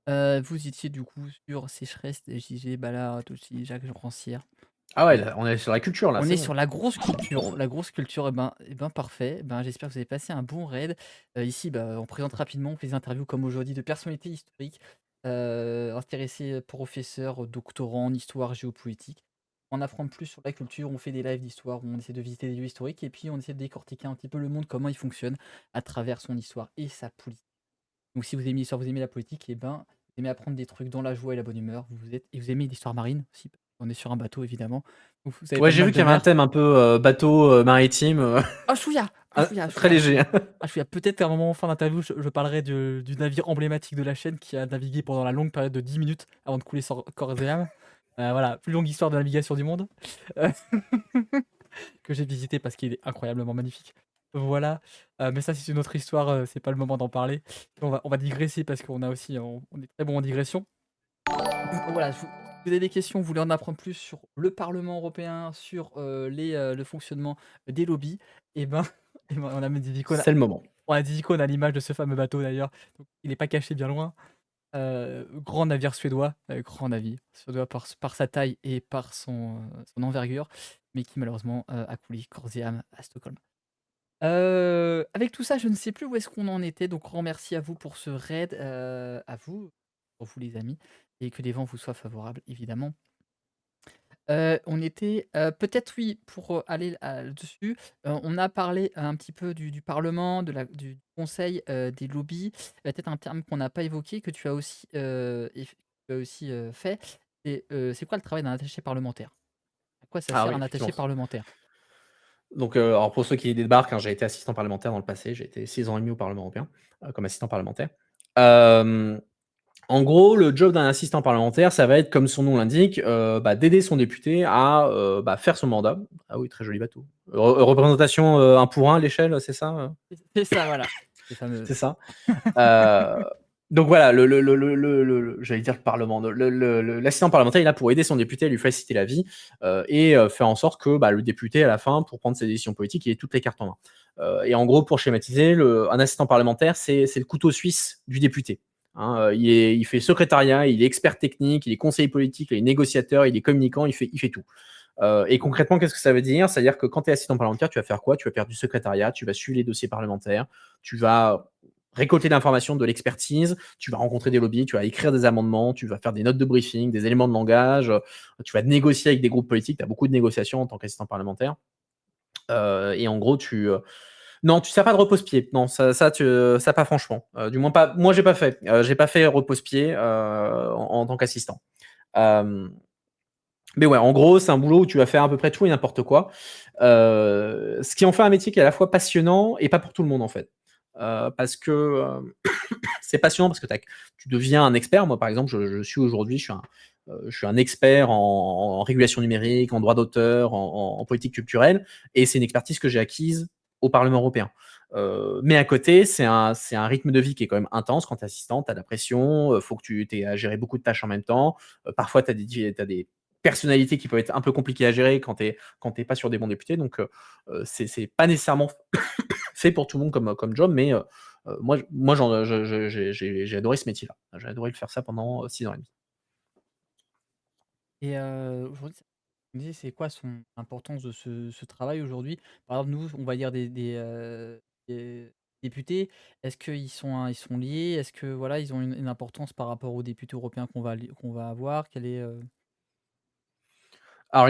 Speaker 1: Vous étiez du coup sur Sécheresse, JG, Ballard, Toshi, Jacques Rancière.
Speaker 2: Ah ouais, là, on est sur la culture, là,
Speaker 1: On
Speaker 2: c'est
Speaker 1: est
Speaker 2: bon.
Speaker 1: sur la grosse culture. La grosse culture, et ben parfait. Ben, j'espère que vous avez passé un bon raid. Ici, bah, on présente rapidement, on fait des interviews comme aujourd'hui de personnalités historiques. intéressé, professeur, doctorant en histoire géopolitique. En apprendre plus sur la culture, on fait des lives d'histoire où on essaie de visiter des lieux historiques et puis on essaie de décortiquer un petit peu le monde, comment il fonctionne à travers son histoire et sa politique. Donc si vous aimez l'histoire, vous aimez la politique, et ben, vous aimez apprendre des trucs dans la joie et la bonne humeur, vous aimez l'histoire marine aussi, on est sur un bateau évidemment, donc vous avez
Speaker 2: Ouais,
Speaker 1: pas de
Speaker 2: j'ai
Speaker 1: mal
Speaker 2: vu
Speaker 1: de
Speaker 2: qu'il y avait un
Speaker 1: mer.
Speaker 2: thème un peu, bateau, maritime,
Speaker 1: Ah chouïa! Ah
Speaker 2: ah,
Speaker 1: chouïa, ah
Speaker 2: très
Speaker 1: chouïa!
Speaker 2: léger.
Speaker 1: Ah chouïa, peut-être qu'à un moment en fin d'interview, je parlerai du navire emblématique de la chaîne qui a navigué pendant la longue période de 10 minutes avant de couler sans corps et âme. Voilà, plus longue histoire de navigation du monde, heu, que j'ai visité parce qu'il est incroyablement magnifique. Voilà, mais ça c'est une autre histoire, c'est pas le moment d'en parler. On va digresser parce qu'on a aussi on est très bon en digression. Voilà, si vous avez des questions, vous voulez en apprendre plus sur le Parlement européen, sur, le fonctionnement des lobbies, et ben et ben,
Speaker 2: C'est le moment.
Speaker 1: on a des icônes à l'image de ce fameux bateau d'ailleurs, donc il est pas caché bien loin. Grand navire suédois, grand navire suédois par sa taille et par son envergure, mais qui malheureusement, a coulé corps et âme à Stockholm. Avec tout ça, je ne sais plus où est-ce qu'on en était, donc grand merci à vous pour ce raid, à vous, pour vous les amis, et que les vents vous soient favorables évidemment. On était, peut-être oui, pour, aller à dessus, on a parlé un petit peu du parlement, du conseil, des lobbies. Peut-être un terme qu'on n'a pas évoqué, que tu as aussi, fait, c'est quoi le travail d'un attaché parlementaire? À quoi ça
Speaker 2: Ah
Speaker 1: sert
Speaker 2: oui,
Speaker 1: un
Speaker 2: effectivement.
Speaker 1: attaché parlementaire?
Speaker 2: Donc, alors pour ceux qui débarquent, hein, j'ai été assistant parlementaire dans le passé, j'ai été 6 ans et demi au Parlement européen, comme assistant parlementaire. Hem, En gros, le job d'un assistant parlementaire, ça va être, comme son nom l'indique, d'aider son député à, faire son mandat. Ah oui, très joli bateau. Représentation, 1 pour 1 à l'échelle, c'est ça,
Speaker 1: C'est ça, voilà, les fameux.
Speaker 2: C'est ça? Heu, donc voilà, j'allais dire le parlement, l'assistant parlementaire, il est là pour aider son député, à lui faciliter la vie, faire en sorte que, le député, à la fin, pour prendre ses décisions politiques, il ait toutes les cartes en main. Et en gros, pour schématiser, un assistant parlementaire, c'est le couteau suisse du député, hein. Il fait secrétariat, il est expert technique, il est conseiller politique, il est négociateur, il est communicant, il fait tout. Et concrètement, qu'est-ce que ça veut dire? C'est-à-dire que quand tu es assistant parlementaire, tu vas faire quoi? Tu vas faire du secrétariat, tu vas suivre les dossiers parlementaires, tu vas récolter l'information, de l'expertise, tu vas rencontrer des lobbies, tu vas écrire des amendements, tu vas faire des notes de briefing, des éléments de langage, tu vas négocier avec des groupes politiques, tu as beaucoup de négociations en tant qu'assistant parlementaire. Et en gros, non, tu sers pas de repose-pied. Non, ça pas franchement. Du moins pas moi, j'ai pas fait repose-pied, en tant qu'assistant. Hem Mais ouais, en gros, c'est un boulot où tu vas faire à peu près tout et n'importe quoi. Ce qui en fait un métier qui est à la fois passionnant et pas pour tout le monde, en fait. Parce que, c'est passionnant parce que tu deviens un expert. Moi, par exemple, je suis aujourd'hui, je suis un expert en régulation numérique, en droit d'auteur, en politique culturelle, et c'est une expertise que j'ai acquise au Parlement européen. Mais à côté, c'est un rythme de vie qui est quand même intense quand tu es assistant, tu as la pression, faut que tu aies à gérer beaucoup de tâches en même temps. Parfois, tu as des personnalités qui peuvent être un peu compliquées à gérer quand tu es pas sur des bons députés, donc c'est pas nécessairement fait pour tout le monde comme job, mais moi j'ai adoré ce métier-là. J'ai adoré le faire ça pendant, 6 ans et demi.
Speaker 1: Et aujourd'hui, me disais, c'est quoi son l'importance de ce travail aujourd'hui? Par exemple, nous, on va dire des députés, est-ce qu'ils sont liés? Est-ce que voilà, ils ont une importance par rapport aux députés européens qu'on va avoir? Quelle est,
Speaker 2: Alors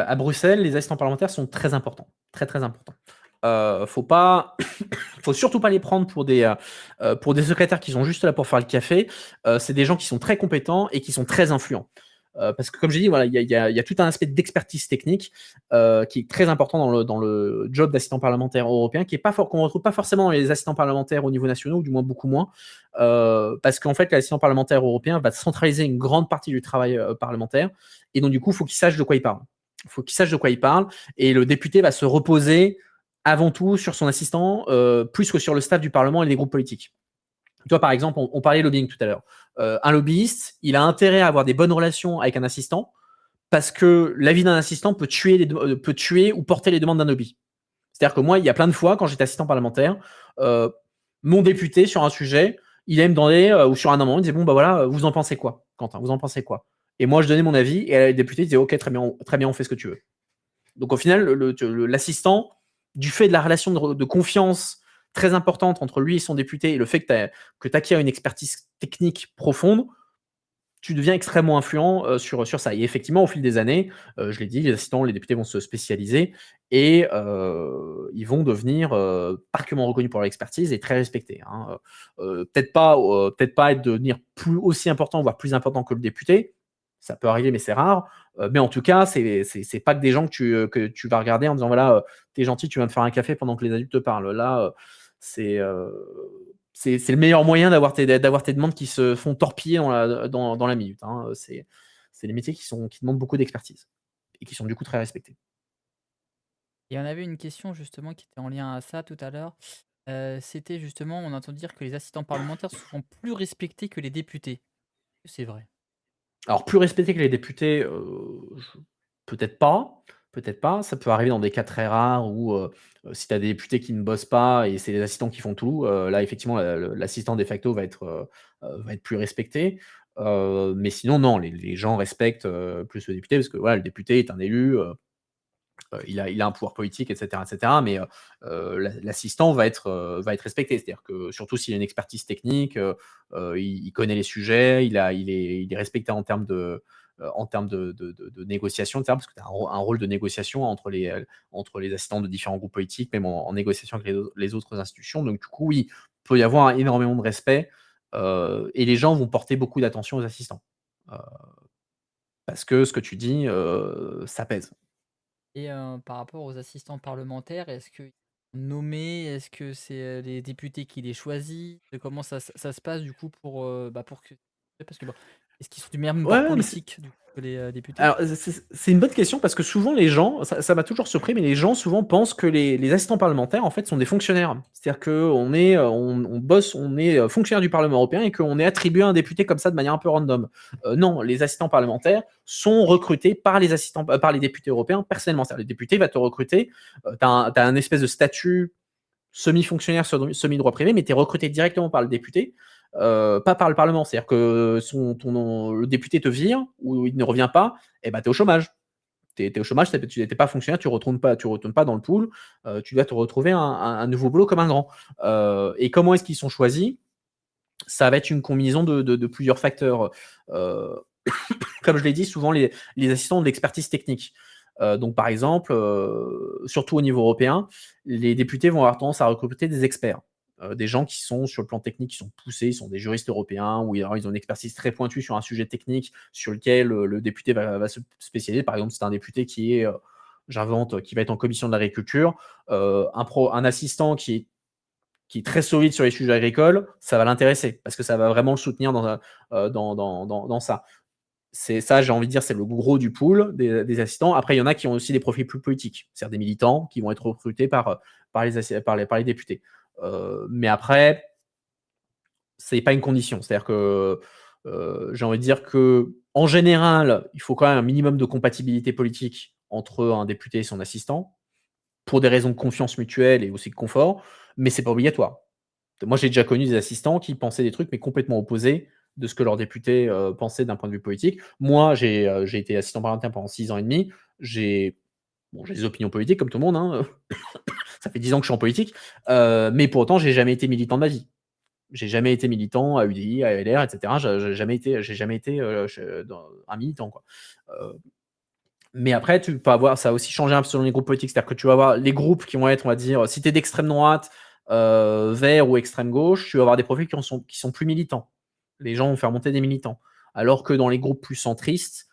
Speaker 2: à Bruxelles, les assistants parlementaires sont très importants, très, très importants. Faut pas faut surtout pas les prendre pour des secrétaires qui sont juste là pour faire le café. C'est des gens qui sont très compétents et qui sont très influents. Parce que comme j'ai dit, voilà, il y a tout un aspect d'expertise technique, qui est très important dans le job d'assistant parlementaire européen, qui est pas qu'on retrouve pas forcément dans les assistants parlementaires au niveau national, ou du moins beaucoup moins. Parce qu'en fait, l'assistant parlementaire européen va centraliser une grande partie du travail, parlementaire, et donc du coup, il faut qu'il sache de quoi il parle. Il faut qu'il sache de quoi il parle, et le député va se reposer avant tout sur son assistant, plus que sur le staff du Parlement et les groupes politiques. Toi, par exemple, on parlait lobbying tout à l'heure. Un lobbyiste, il a intérêt à avoir des bonnes relations avec un assistant, parce que l'avis d'un assistant peut tuer ou porter les demandes d'un lobby. C'est-à-dire que moi, il y a plein de fois, quand j'étais assistant parlementaire, euh, mon député sur un sujet, il allait me demander, ou sur un amendement, il disait bon, bah voilà, vous en pensez quoi, Quentin, vous en pensez quoi? Et moi, je donnais mon avis, et le député disait ok, très bien, on fait ce que tu veux. Donc au final, l'assistant, du fait de la relation de confiance très importante entre lui et son député, et le fait que tu acquiers une expertise technique profonde, tu deviens extrêmement influent, sur ça et effectivement, au fil des années, je l'ai dit, les assistants, les députés vont se spécialiser et ils vont devenir, parfaitement reconnus pour leur expertise et très respectés, hein, peut-être pas être devenir plus aussi important, voire plus important que le député. Ça peut arriver, mais c'est rare, mais en tout cas, c'est pas que des gens que tu vas regarder en disant: «Voilà, tu gentil, tu vas me faire un café pendant que les adultes te parlent». Là, c'est, c'est le meilleur moyen d'avoir tes demandes qui se font torpiller dans la minute, hein, c'est des métiers qui demandent beaucoup d'expertise et qui sont du coup très respectés.
Speaker 1: Et on avait une question justement qui était en lien à ça tout à l'heure. C'était justement, on entend dire que les assistants parlementaires sont plus respectés que les députés. Est-ce que c'est vrai?
Speaker 2: Alors plus respectés que les députés, je peut-être pas, ça peut arriver dans des cas très rares où, si tu as des députés qui ne bossent pas et c'est les assistants qui font tout, là effectivement l'assistant de facto va être plus respecté. Mais sinon non, les gens respectent, plus le député parce que voilà, le député est un élu, il a un pouvoir politique et cetera, mais l'assistant va être respecté. C'est-à-dire que surtout s'il a une expertise technique, il connaît les sujets, il est respecté en termes de négociation et cetera, parce que tu as un rôle de négociation entre les assistants de différents groupes politiques, même en négociation avec les autres institutions. Donc du coup, oui, il peut y avoir énormément de respect, et les gens vont porter beaucoup d'attention aux assistants, heu, parce que ce que tu dis, ça pèse.
Speaker 1: Et par rapport aux assistants parlementaires, est-ce qu'ils sont nommés? Est-ce que c'est, les députés qui les choisissent? Comment ça se passe du coup pour que parce que bon, est-ce qu'ils sont du même
Speaker 2: Ouais,
Speaker 1: bord
Speaker 2: ouais, mais
Speaker 1: politique du coup que les, députés?
Speaker 2: alors, c'est une bonne question parce que souvent les gens, ça m'a toujours surpris, mais les gens souvent pensent que les assistants parlementaires, en fait, sont des fonctionnaires. C'est-à-dire qu'on est, on bosse, on est, fonctionnaire du Parlement européen et qu'on est attribué à un député comme ça de manière un peu random. Non, les assistants parlementaires sont recrutés par les députés européens personnellement. C'est-à-dire le député va te recruter, tu as un espèce de statut semi-fonctionnaire, semi-droit privé, mais tu es recruté directement par le député, pas par le Parlement. C'est-à-dire que le député te vire ou il ne revient pas, et ben, tu es au chômage. Tu es au chômage, tu n'étais pas fonctionnaire, tu retournes pas dans le pool, tu dois te retrouver un nouveau boulot comme un grand. Et comment est-ce qu'ils sont choisis? Ça va être une combinaison de plusieurs facteurs. Euh, Comme je l'ai dit, souvent les assistants ont de l'expertise technique. Donc par exemple, surtout au niveau européen, les députés vont avoir tendance à recruter des experts. Des gens qui sont sur le plan technique, qui sont poussés, ils sont des juristes européens, ou alors ils ont une expertise très pointue sur un sujet technique sur lequel le député va se spécialiser. Par exemple, c'est un député qui est, j'invente, qui va être en commission de l'agriculture, un assistant qui est très solide sur les sujets agricoles, ça va l'intéresser, parce que ça va vraiment le soutenir dans ça. C'est ça, j'ai envie de dire, c'est le gros du pool des assistants. Après, il y en a qui ont aussi des profils plus politiques, c'est-à-dire des militants qui vont être recrutés par les députés. Mais après, c'est pas une condition. C'est-à-dire que, j'ai envie de dire que en général, il faut quand même un minimum de compatibilité politique entre un député et son assistant, pour des raisons de confiance mutuelle et aussi de confort, mais c'est pas obligatoire. Moi, j'ai déjà connu des assistants qui pensaient des trucs, mais complètement opposés de ce que leurs députés, pensaient d'un point de vue politique. Moi, j'ai été assistant parlementaire pendant 6 ans et demi. J'ai des opinions politiques comme tout le monde, hein, ça fait 10 ans que je suis en politique, mais pour autant, j'ai jamais été militant de ma vie. J'ai jamais été militant à UDI, à LR et cetera. J'ai jamais été, un militant, quoi. Heu, mais après, tu peux avoir ça a aussi changé un peu selon les groupes politiques. C'est-à-dire que tu vas avoir les groupes qui vont être, on va dire, si tu es d'extrême droite, vert ou extrême gauche, tu vas avoir des profils qui sont plus militants. Les gens vont faire monter des militants. Alors que dans les groupes plus centristes,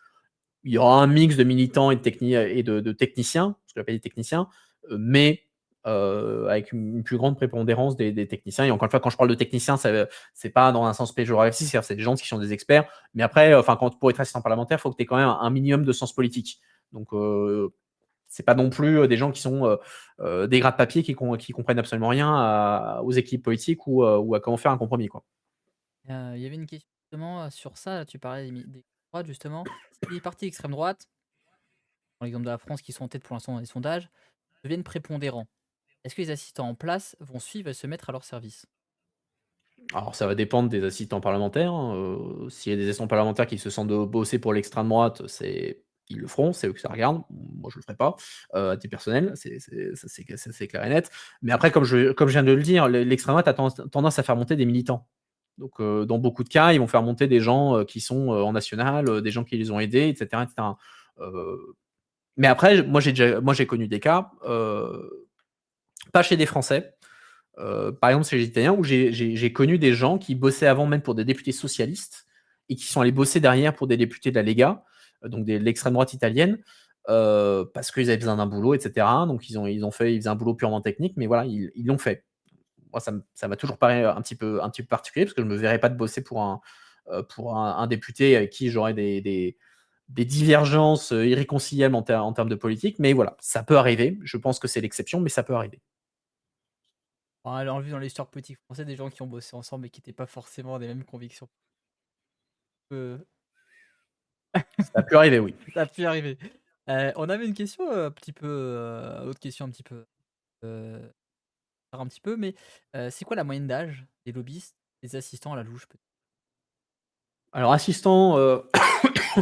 Speaker 2: il y aura un mix de militants et de techniciens, ce qu'on appelle des techniciens, mais avec une plus grande prépondérance des techniciens. Et encore une fois, quand je parle de techniciens, c'est pas dans un sens péjoratif, c'est des gens qui sont des experts. Mais après, enfin, pour être assistant parlementaire, il faut que tu aies quand même un minimum de sens politique. Donc, c'est pas non plus des gens qui sont des gras de papier qui comprennent absolument rien aux équipes politiques ou à comment faire un compromis, quoi.
Speaker 1: Il y avait une question justement, sur ça, là, tu parlais des droites justement. Si les partis d'extrême droite, dans l'exemple de la France qui sont en tête pour l'instant dans les sondages, deviennent prépondérants, est-ce que les assistants en place vont suivre et se mettre à leur service?
Speaker 2: Alors ça va dépendre des assistants parlementaires, hein, s'il y a des assistants parlementaires qui se sentent de bosser pour l'extrême droite, ils le feront, c'est eux que ça regarde. Moi, je le ferai pas, à titre personnel, ça c'est clair et net. Mais après, comme je viens de le dire, l'extrême droite a tendance à faire monter des militants. Donc, dans beaucoup de cas, ils vont faire monter des gens, qui sont, en national, des gens qui les ont aidés, et cetera, et cetera. Mais après, moi j'ai connu des cas, pas chez des Français, par exemple chez les Italiens, où j'ai connu des gens qui bossaient avant même pour des députés socialistes et qui sont allés bosser derrière pour des députés de la Lega, donc de l'extrême droite italienne, parce qu'ils avaient besoin d'un boulot, et cetera. Donc ils faisaient un boulot purement technique, mais voilà, ils l'ont fait. Moi, ça m'a toujours paru un petit peu particulier, parce que je me verrais pas de bosser pour un député avec qui j'aurais des divergences irréconciliables en termes de politique. Mais voilà, ça peut arriver. Je pense que c'est l'exception, mais ça peut arriver.
Speaker 1: On a vu dans l'histoire politique française des gens qui ont bossé ensemble et qui étaient pas forcément des mêmes convictions. Heu,
Speaker 2: Ça a pu arriver, oui.
Speaker 1: Ça a pu arriver. On avait une question, un petit peu, autre question un petit peu, heu, un petit peu, mais c'est quoi la moyenne d'âge des lobbyistes, des assistants à la louche peut-être?
Speaker 2: Alors assistant,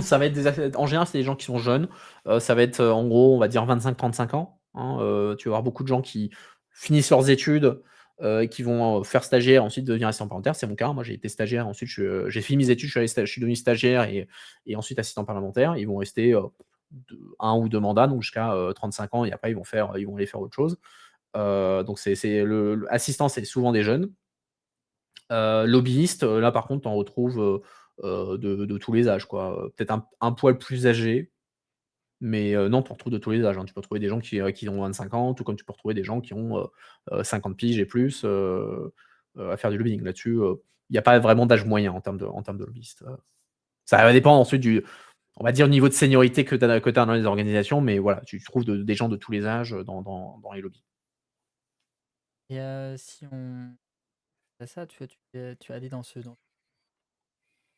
Speaker 2: ça va être en général, c'est des gens qui sont jeunes. Ça va être, en gros, on va dire 25-35 ans, hein. Tu vas avoir beaucoup de gens qui finissent leurs études, et qui vont, faire stagiaire, ensuite devenir assistant parlementaire. C'est mon cas, hein. Moi, j'ai été stagiaire, ensuite j'ai fini mes études, je suis devenu stagiaire, et ensuite assistant parlementaire. Ils vont rester, 1 ou 2 mandats, donc jusqu'à, 35 ans, et après ils vont aller faire autre chose. Donc c'est le assistant, c'est souvent des jeunes. Lobbyiste, là par contre, tu en retrouves, de tous les âges, quoi, peut-être un poil plus âgé, mais non, tu en retrouves de tous les âges, hein. Tu peux retrouver des gens qui ont 25 ans, tout comme tu peux retrouver des gens qui ont, 50 piges et plus, à faire du lobbying. Là-dessus, il y a pas vraiment d'âge moyen en termes de lobbyiste. Ça va dépendre ensuite du, on va dire, niveau de seniorité que tu as dans les organisations, mais voilà, tu trouves des gens de tous les âges, dans les lobbies.
Speaker 1: Et si on fait ça, tu es allé dans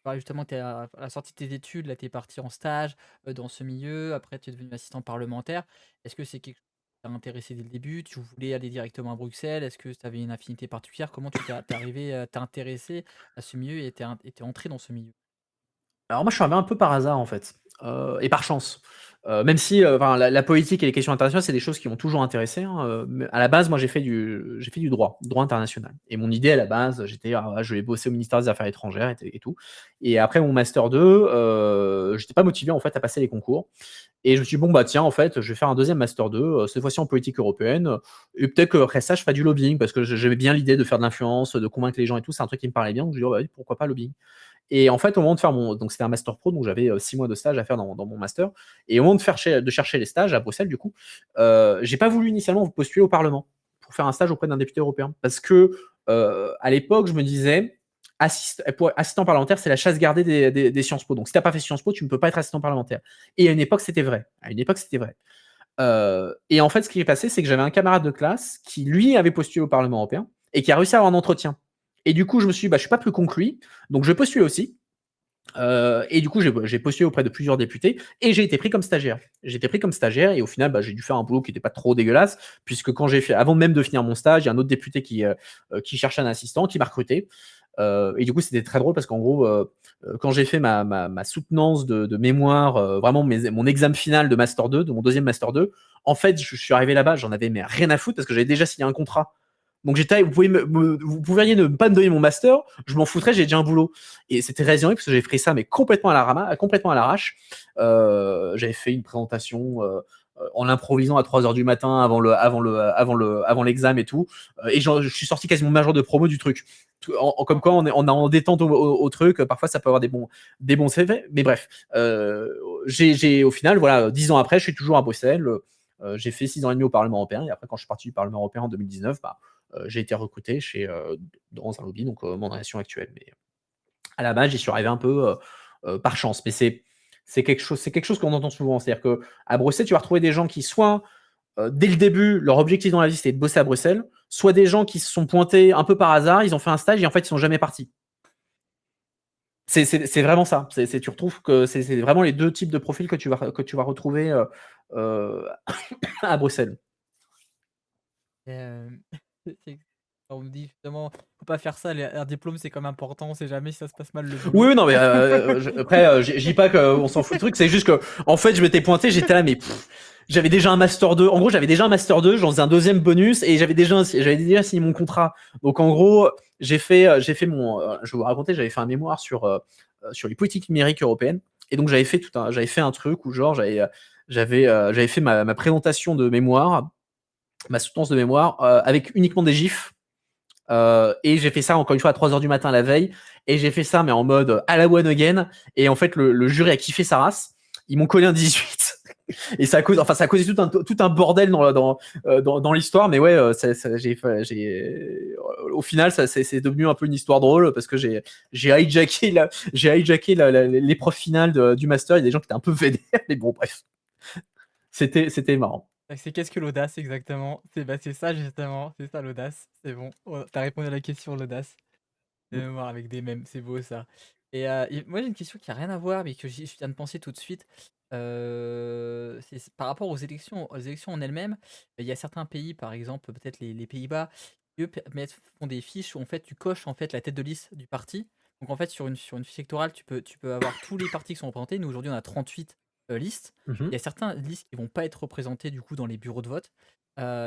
Speaker 1: pareil justement, tu es à la sortie de tes études, là, tu es parti en stage, dans ce milieu, après tu es devenu assistant parlementaire. Est-ce que c'est quelque chose qui t'a intéressé dès le début? Tu voulais aller directement à Bruxelles? Est-ce que tu avais une affinité particulière? Comment tu es arrivé, t'es intéressé à ce milieu et tu entré dans ce milieu?
Speaker 2: Alors moi, je suis arrivé un peu par hasard, en fait, et par chance. Même si, enfin la politique et les questions internationales, c'est des choses qui m'ont toujours intéressé, hein, mais à la base, moi, j'ai fait du droit international, et mon idée à la base, j'étais: «Ah ouais, je vais bosser au ministère des Affaires étrangères», et tout, et après mon master 2, j'étais pas motivé, en fait, à passer les concours, et je me suis dit: «Bon, bah, tiens, en fait, je vais faire un deuxième master 2, cette fois-ci en politique européenne, et peut-être qu'après ça, je ferai du lobbying», parce que j'aimais bien l'idée de faire de l'influence, de convaincre les gens et tout, c'est un truc qui me parlait bien, donc je me dis: «Oh, bah, oui, pourquoi pas lobbying?» Et en fait, au moment de faire donc c'était un master pro, donc j'avais 6 mois de stage à faire dans mon master, et au moment de chercher les stages à Bruxelles, du coup, j'ai pas voulu initialement postuler au Parlement pour faire un stage auprès d'un député européen, parce que, à l'époque, je me disais: pour assistant parlementaire, c'est la chasse gardée des Sciences Po. Donc si tu as pas fait Sciences Po, tu ne peux pas être assistant parlementaire. Et à une époque, c'était vrai. À une époque, c'était vrai. Et en fait, ce qui est passé, c'est que j'avais un camarade de classe qui, lui, avait postulé au Parlement européen et qui a réussi à avoir un entretien. Et du coup, je me suis dit: «Bah, je suis pas plus con que lui, donc je vais postuler aussi». Et du coup, j'ai postulé auprès de plusieurs députés et j'ai été pris comme stagiaire. J'ai été pris comme stagiaire, et au final, bah, j'ai dû faire un boulot qui était pas trop dégueulasse, puisque avant même de finir mon stage, il y a un autre député qui cherchait un assistant, qui m'a recruté. Et du coup, c'était très drôle, parce qu'en gros, quand j'ai fait ma soutenance de mémoire, vraiment mon examen final de master 2, de mon deuxième master 2, en fait, je suis arrivé là-bas, j'en avais mais rien à foutre, parce que j'avais déjà signé un contrat. Donc j'étais: vous pourriez ne pas me donner mon master, je m'en foutrais, j'ai déjà un boulot. Et c'était raisonné, parce que j'ai pris ça, mais complètement à l'arrache. J'avais fait une présentation, en improvisant à 3 heures du matin avant l'examen et tout. Et je suis sorti quasiment major de promo du truc. Comme quoi, on est en détente au truc. Parfois, ça peut avoir des bons effets. Mais bref, au final, voilà, 10 ans après, je suis toujours à Bruxelles. J'ai fait 6 ans et demi au Parlement européen. Et après, quand je suis parti du Parlement européen en 2019, bah, j'ai été recruté dans un lobby, donc mon relation actuelle. Mais à la base, j'y suis arrivé un peu, par chance. Mais c'est quelque chose qu'on entend souvent. C'est-à-dire qu'à Bruxelles, tu vas retrouver des gens qui, soit, dès le début, leur objectif dans la vie, c'était de bosser à Bruxelles, soit des gens qui se sont pointés un peu par hasard, ils ont fait un stage et en fait, ils sont jamais partis. C'est vraiment ça. Tu retrouves que c'est vraiment les 2 types de profils que tu vas retrouver, heu, à Bruxelles.
Speaker 1: Hem, c'est On nous dit justement: «Faut pas faire ça, les un diplôme, c'est comme important, on sait jamais si ça se passe mal le
Speaker 2: Oui,
Speaker 1: boulot».
Speaker 2: oui, non, mais après, je dis pas qu'on s'en fout le truc, c'est juste que, en fait, je m'étais pointé, j'étais là, mais j'avais déjà un master 2. En gros, j'avais déjà un master 2, j'en faisais un deuxième bonus et j'avais déjà signé mon contrat. Donc, en gros, j'ai fait mon, je vais vous raconter, j'avais fait un mémoire sur les politiques numériques européennes. Et donc, j'avais fait un truc où, genre, j'avais fait ma présentation de mémoire, ma soutenance de mémoire, avec uniquement des gifs. Et j'ai fait ça encore une fois à 3h du matin la veille. Et j'ai fait ça, mais en mode à la one again. Et en fait, le jury a kiffé sa race. Ils m'ont collé un 18. Et ça a causé tout un bordel dans l'histoire. Mais ouais, au final, c'est devenu un peu une histoire drôle parce que j'ai hijacké l'épreuve finale du master. Il y a des gens qui étaient un peu vénères. Mais bon, bref. C'était marrant.
Speaker 1: C'est qu'est-ce que l'audace exactement? C'est ça justement, c'est ça l'audace. C'est bon, tu répondu à la question l'audace.
Speaker 2: Mm.
Speaker 1: Voir avec des mèmes, c'est beau ça. Et moi j'ai une question qui a rien à voir, mais que je viens de penser tout de suite. C'est par rapport aux élections en elles-mêmes. Il y a certains pays, par exemple, peut-être les Pays-Bas, qui eux font des fiches où en fait tu coches en fait la tête de liste du parti. Donc en fait sur une fiche électorale, tu peux avoir tous les partis qui sont représentés. Nous aujourd'hui on a 38 listes. Il y a certaines listes qui vont pas être représentées du coup dans les bureaux de vote.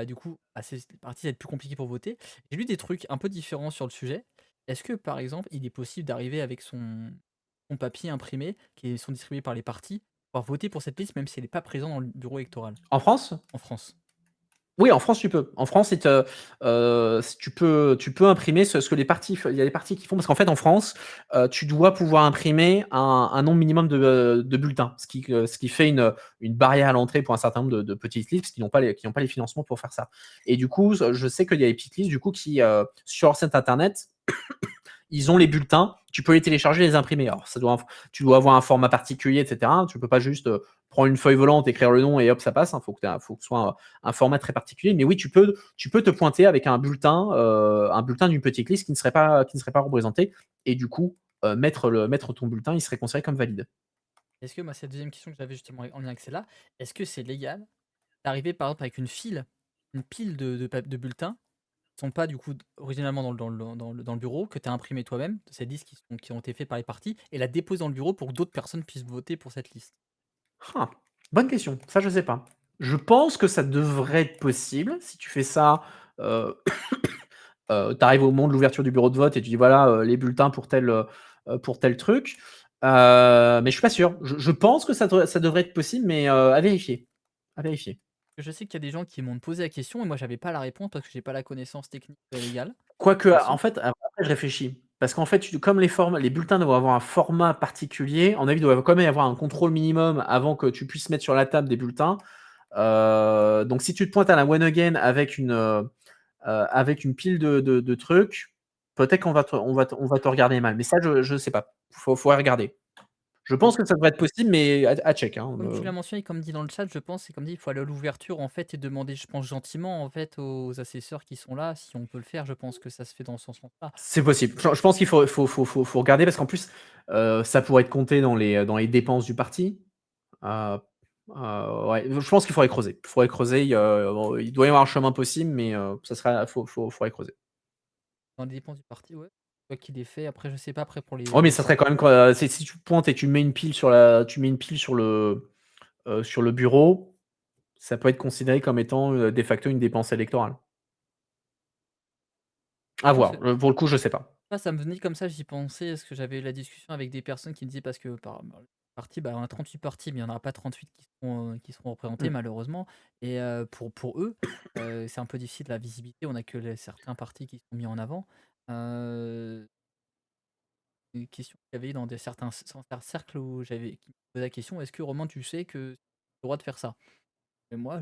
Speaker 1: Du coup, c'est les partis, ça va être plus compliqué pour voter. J'ai lu des trucs un peu différents sur le sujet. Est-ce que, par exemple, il est possible d'arriver avec son papier imprimé, qui sont distribués par les partis, pouvoir voter pour cette liste, même si elle n'est pas présente dans le bureau électoral
Speaker 2: En France?
Speaker 1: en France?
Speaker 2: Oui, en France, tu peux. En France, tu peux imprimer ce que les partis, il y a des partis qui font, parce qu'en fait, en France, tu dois pouvoir imprimer un nombre minimum de bulletins, ce qui fait une barrière à l'entrée pour un certain nombre de petites listes, qui n'ont pas les financements pour faire ça. Et du coup, je sais qu'il y a des petites listes, du coup, qui, sur leur site internet, ils ont les bulletins, tu peux les télécharger et les imprimer. Alors, tu dois avoir un format particulier, etc. Tu peux pas juste prendre une feuille volante, écrire le nom et hop, ça passe. Faut que ce soit un format très particulier. Mais oui, tu peux te pointer avec un bulletin d'une petite liste qui ne serait pas représenté. Et du coup, mettre ton bulletin, il serait considéré comme valide.
Speaker 1: Est-ce que, moi, c'est la deuxième question que j'avais justement en lien avec celle-là, est-ce que c'est légal d'arriver, par exemple, avec une pile de bulletins, qui sont pas, du coup, originalement dans le bureau, que tu as imprimé toi-même, de ces listes qui ont été faits par les partis, et la déposer dans le bureau pour que d'autres personnes puissent voter pour cette liste?
Speaker 2: Ah, bonne question. Ça, je sais pas. Je pense que ça devrait être possible si tu fais ça. Tu arrives au moment de l'ouverture du bureau de vote et tu dis voilà les bulletins pour tel truc. Mais je suis pas sûr. Je pense que ça devrait être possible, mais à vérifier. À vérifier.
Speaker 1: Je sais qu'il y a des gens qui m'ont posé la question et moi j'avais pas la réponse parce que j'ai pas la connaissance technique légale
Speaker 2: Quoique, en
Speaker 1: là-dessus.
Speaker 2: fait, après je réfléchis. Parce qu'en fait, comme les bulletins doivent avoir un format particulier, en avis, il doit quand même y avoir un contrôle minimum avant que tu puisses mettre sur la table des bulletins. Donc si tu te pointes à la one again avec une pile de trucs, peut-être qu'on va te regarder mal. Mais ça, je sais pas. Faut regarder. Je pense
Speaker 1: Et
Speaker 2: que ça devrait être possible, mais à check, hein,
Speaker 1: comme tu l'as mentionné, comme dit dans le chat, je pense, c'est comme dit, il faut aller à l'ouverture en fait et demander, je pense gentiment en fait aux assesseurs qui sont là, si on peut le faire, je pense que ça se fait dans ce sens-là.
Speaker 2: C'est possible. Je pense qu'il faut regarder parce qu'en plus, ça pourrait être compté dans les dépenses du parti. Heu ouais, je pense qu'il faudrait creuser. Il faudrait creuser, il doit y avoir un chemin possible, mais ça sera faudrait creuser.
Speaker 1: Dans les dépenses du parti, ouais. Quoi qu'il ait fait, après je sais pas après pour
Speaker 2: Ouais, mais
Speaker 1: les
Speaker 2: ça serait
Speaker 1: partis.
Speaker 2: quand même quoi, si tu pointes et tu mets une pile sur le bureau, ça peut être considéré comme étant, de facto une dépense électorale. À
Speaker 1: Non,
Speaker 2: voir, pour le coup, je sais pas.
Speaker 1: ça me venait comme ça, j'y pensais, parce que j'avais eu la discussion avec des personnes qui me disaient parce que le parti, bah, on a 38 partis, mais il n'y en aura pas 38 qui seront représentés
Speaker 2: Mmh.
Speaker 1: malheureusement. Et pour eux, c'est un peu difficile la visibilité, on a que certains partis qui sont mis en avant. Euh, une question qu'il y avait dans certains cercles où qui me posaient la question, est-ce que Romain, tu sais que tu as le droit de faire ça? Et moi,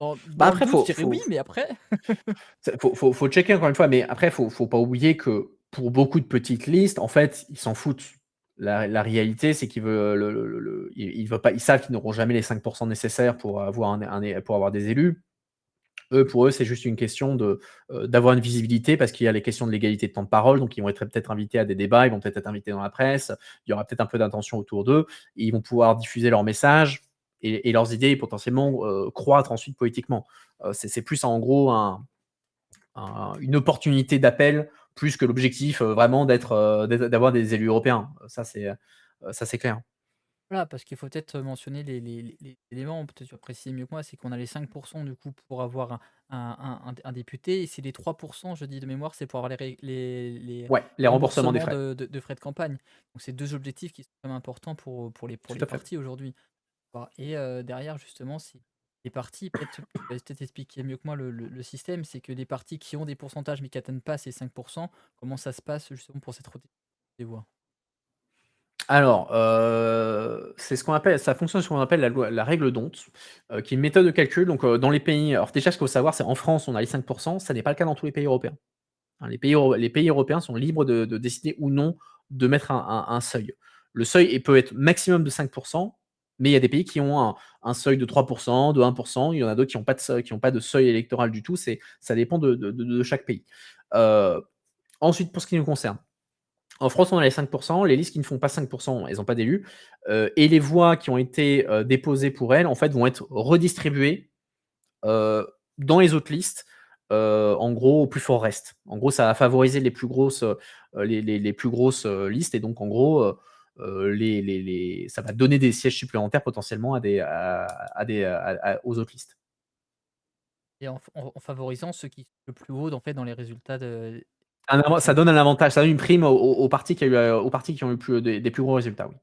Speaker 2: Bah,
Speaker 1: dans le
Speaker 2: après,
Speaker 1: doute, je
Speaker 2: faut
Speaker 1: dirais oui,
Speaker 2: faut
Speaker 1: mais après.
Speaker 2: faut checker encore une fois, mais après, faut pas oublier que pour beaucoup de petites listes, en fait, ils s'en foutent. La réalité, c'est qu'ils veulent ils veulent pas, ils savent qu'ils n'auront jamais les 5 nécessaires pour avoir pour avoir des élus. Pour eux, c'est juste une question d'avoir une visibilité parce qu'il y a les questions de l'égalité de temps de parole, donc ils vont être peut-être invités à des débats, ils vont peut-être être invités dans la presse, il y aura peut-être un peu d'attention autour d'eux, et ils vont pouvoir diffuser leurs messages et leurs idées et potentiellement, croître ensuite politiquement. C'est plus en gros une opportunité d'appel plus que l'objectif, vraiment d'avoir des élus européens. Ça c'est clair.
Speaker 1: Voilà, parce qu'il faut peut-être mentionner les éléments, peut-être tu vas préciser mieux que moi, c'est qu'on a les 5 du coup pour avoir un député et c'est les 3 je dis de mémoire, c'est pour avoir les
Speaker 2: Ouais, les remboursements des
Speaker 1: remboursements
Speaker 2: frais.
Speaker 1: de frais de campagne. Donc c'est 2 objectifs qui sont quand même importants pour
Speaker 2: Tout
Speaker 1: les
Speaker 2: à fait.
Speaker 1: partis aujourd'hui. Voilà et derrière justement, si les partis, peut-être tu vas peut-être expliquer mieux que moi le système, c'est que les partis qui ont des pourcentages mais qui atteignent pas ces 5 comment ça se passe justement pour cette rotation des voix?
Speaker 2: Alors, c'est ce qu'on appelle ça fonctionne sur ce qu'on appelle la règle d'Hondt, qui est une méthode de calcul. Donc, dans les pays alors déjà, ce qu'il faut savoir, c'est en France, on a les 5 ça n'est pas le cas dans tous les pays européens. Hein, les pays européens sont libres de décider ou non de mettre un seuil. Le seuil peut être maximum de 5 mais il y a des pays qui ont un seuil de 3 de 1 il y en a d'autres qui n'ont pas de seuil qui ont pas de seuil électoral du tout, ça dépend de chaque pays. Heu, Ensuite, pour ce qui nous concerne, en France, on a les 5 les listes qui ne font pas 5 elles n'ont pas d'élus, et les voix qui ont été, déposées pour elles, en fait, vont être redistribuées, heu, dans les autres listes, en gros, au plus fort reste. En gros, ça va favoriser les plus grosses, les plus grosses, listes et donc en gros, les ça va donner des sièges supplémentaires potentiellement à des aux autres listes.
Speaker 1: Et en favorisant ceux qui sont le plus haut en fait dans les résultats de
Speaker 2: Ça
Speaker 1: élections.
Speaker 2: donne un avantage, ça donne une prime aux partis aux partis qui ont eu des plus gros résultats, oui.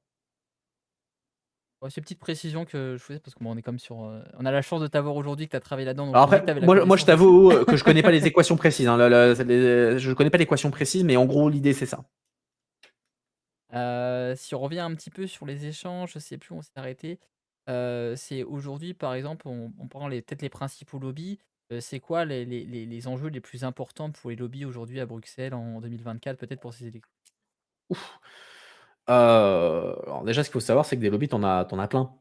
Speaker 1: Ouais, c'est une petite précision que je faisais parce qu'on est comme sur, on a la chance de t'avoir aujourd'hui, que tu as travaillé là-dedans, donc je
Speaker 2: Alors
Speaker 1: me dis que
Speaker 2: après,
Speaker 1: tu avais la
Speaker 2: moi je
Speaker 1: connaissance aussi.
Speaker 2: t'avoue, que je connais pas les équations précises, hein. Je connais pas l'équation précise, mais en gros l'idée c'est ça.
Speaker 1: Si on revient un petit peu sur les échanges, je sais plus où on s'est arrêté. C'est aujourd'hui, par exemple, on prend peut-être les principaux lobbies. C'est quoi les enjeux les plus importants pour les lobbies aujourd'hui à Bruxelles en 2024, peut-être pour ces élections?
Speaker 2: Ouf. Alors déjà ce qu'il faut savoir, c'est que des lobbies, tu en as plein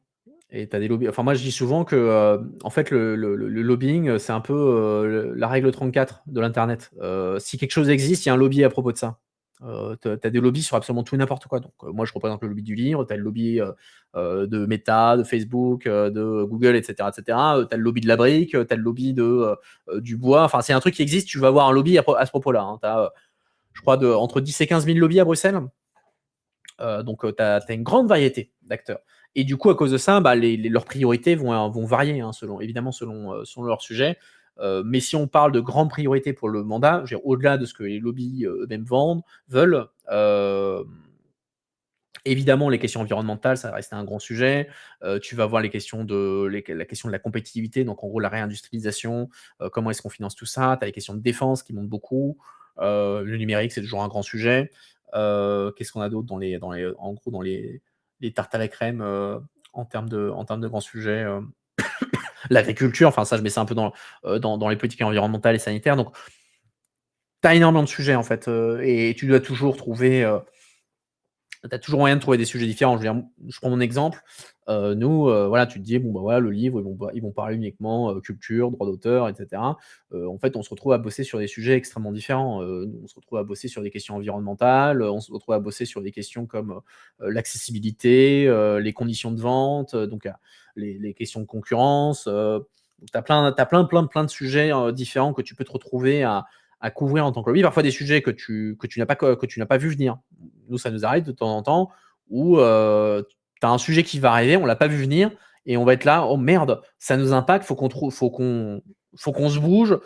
Speaker 2: et tu as des lobbies enfin moi je dis souvent que, en fait le lobbying, c'est un peu, la règle 34 de l'internet. Si quelque chose existe, il y a un lobby à propos de ça. Tu as des lobbies sur absolument tout et n'importe quoi. Donc, moi je représente le lobby du livre, tu as le lobby, de Meta, de Facebook, de Google et cetera. Tu as le lobby de la brique, tu as le lobby du bois. Enfin, c'est un truc qui existe, tu vas avoir un lobby à ce propos-là, hein. Tu as, je crois entre 10 et 15 000 lobbies à Bruxelles. Donc, tu as une grande variété d'acteurs. Et du coup, à cause de ça, bah, leurs priorités vont varier, hein, évidemment selon leur sujet. Mais si on parle de grandes priorités pour le mandat, je veux dire, au-delà de ce que les lobbies eux-mêmes veulent, évidemment, les questions environnementales, ça va rester un grand sujet. Tu vas voir la question de la compétitivité, donc en gros la réindustrialisation, comment est-ce qu'on finance tout ça. Tu as les questions de défense qui montent beaucoup. Le numérique, c'est toujours un grand sujet. Qu'est-ce qu'on a d'autre en gros, dans les tartes à la crème, en termes de grands sujets, l'agriculture, enfin ça, je mets ça un peu dans les politiques environnementales et sanitaires. Donc, tu as énormément de sujets, en fait, et tu dois toujours trouver, tu as toujours moyen de trouver des sujets différents. Je veux dire, je prends mon exemple. Nous, voilà, tu te dis: «Bon, bah, voilà, le livre, ils vont parler uniquement, culture, droit d'auteur et cetera». En fait, on se retrouve à bosser sur des sujets extrêmement différents. On se retrouve à bosser sur des questions environnementales, on se retrouve à bosser sur des questions comme, l'accessibilité, les conditions de vente, donc les questions de concurrence, tu as plein de sujets, différents que tu peux te retrouver à couvrir en tant que lobby. Parfois des sujets que tu n'as pas vu venir. Nous, ça nous arrive de temps en temps où, tu as un sujet qui va arriver, on l'a pas vu venir et on va être là: «Oh merde, ça nous impacte, faut qu'on se bouge,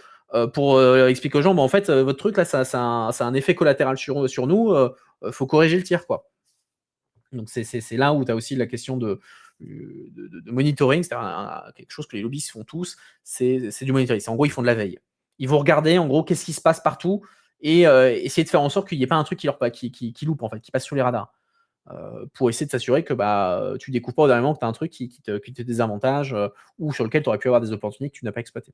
Speaker 2: pour, expliquer aux gens: "Bah, en fait, votre truc là, ça a un effet collatéral sur nous, faut corriger le tir, quoi"». Donc c'est là où tu as aussi la question de monitoring, c'est-à-dire quelque chose que les lobbyistes font tous, c'est du monitoring. C'est en gros, ils font de la veille. Ils vont regarder en gros qu'est-ce qui se passe partout et essayer de faire en sorte qu'il y ait pas un truc qui loupe en fait, qui passe sous les radars. Pour essayer de s'assurer que, bah, tu découvres pas au dernier moment que tu as un truc qui te désavantage, ou sur lequel tu aurais pu avoir des opportunités que tu n'as pas exploitées.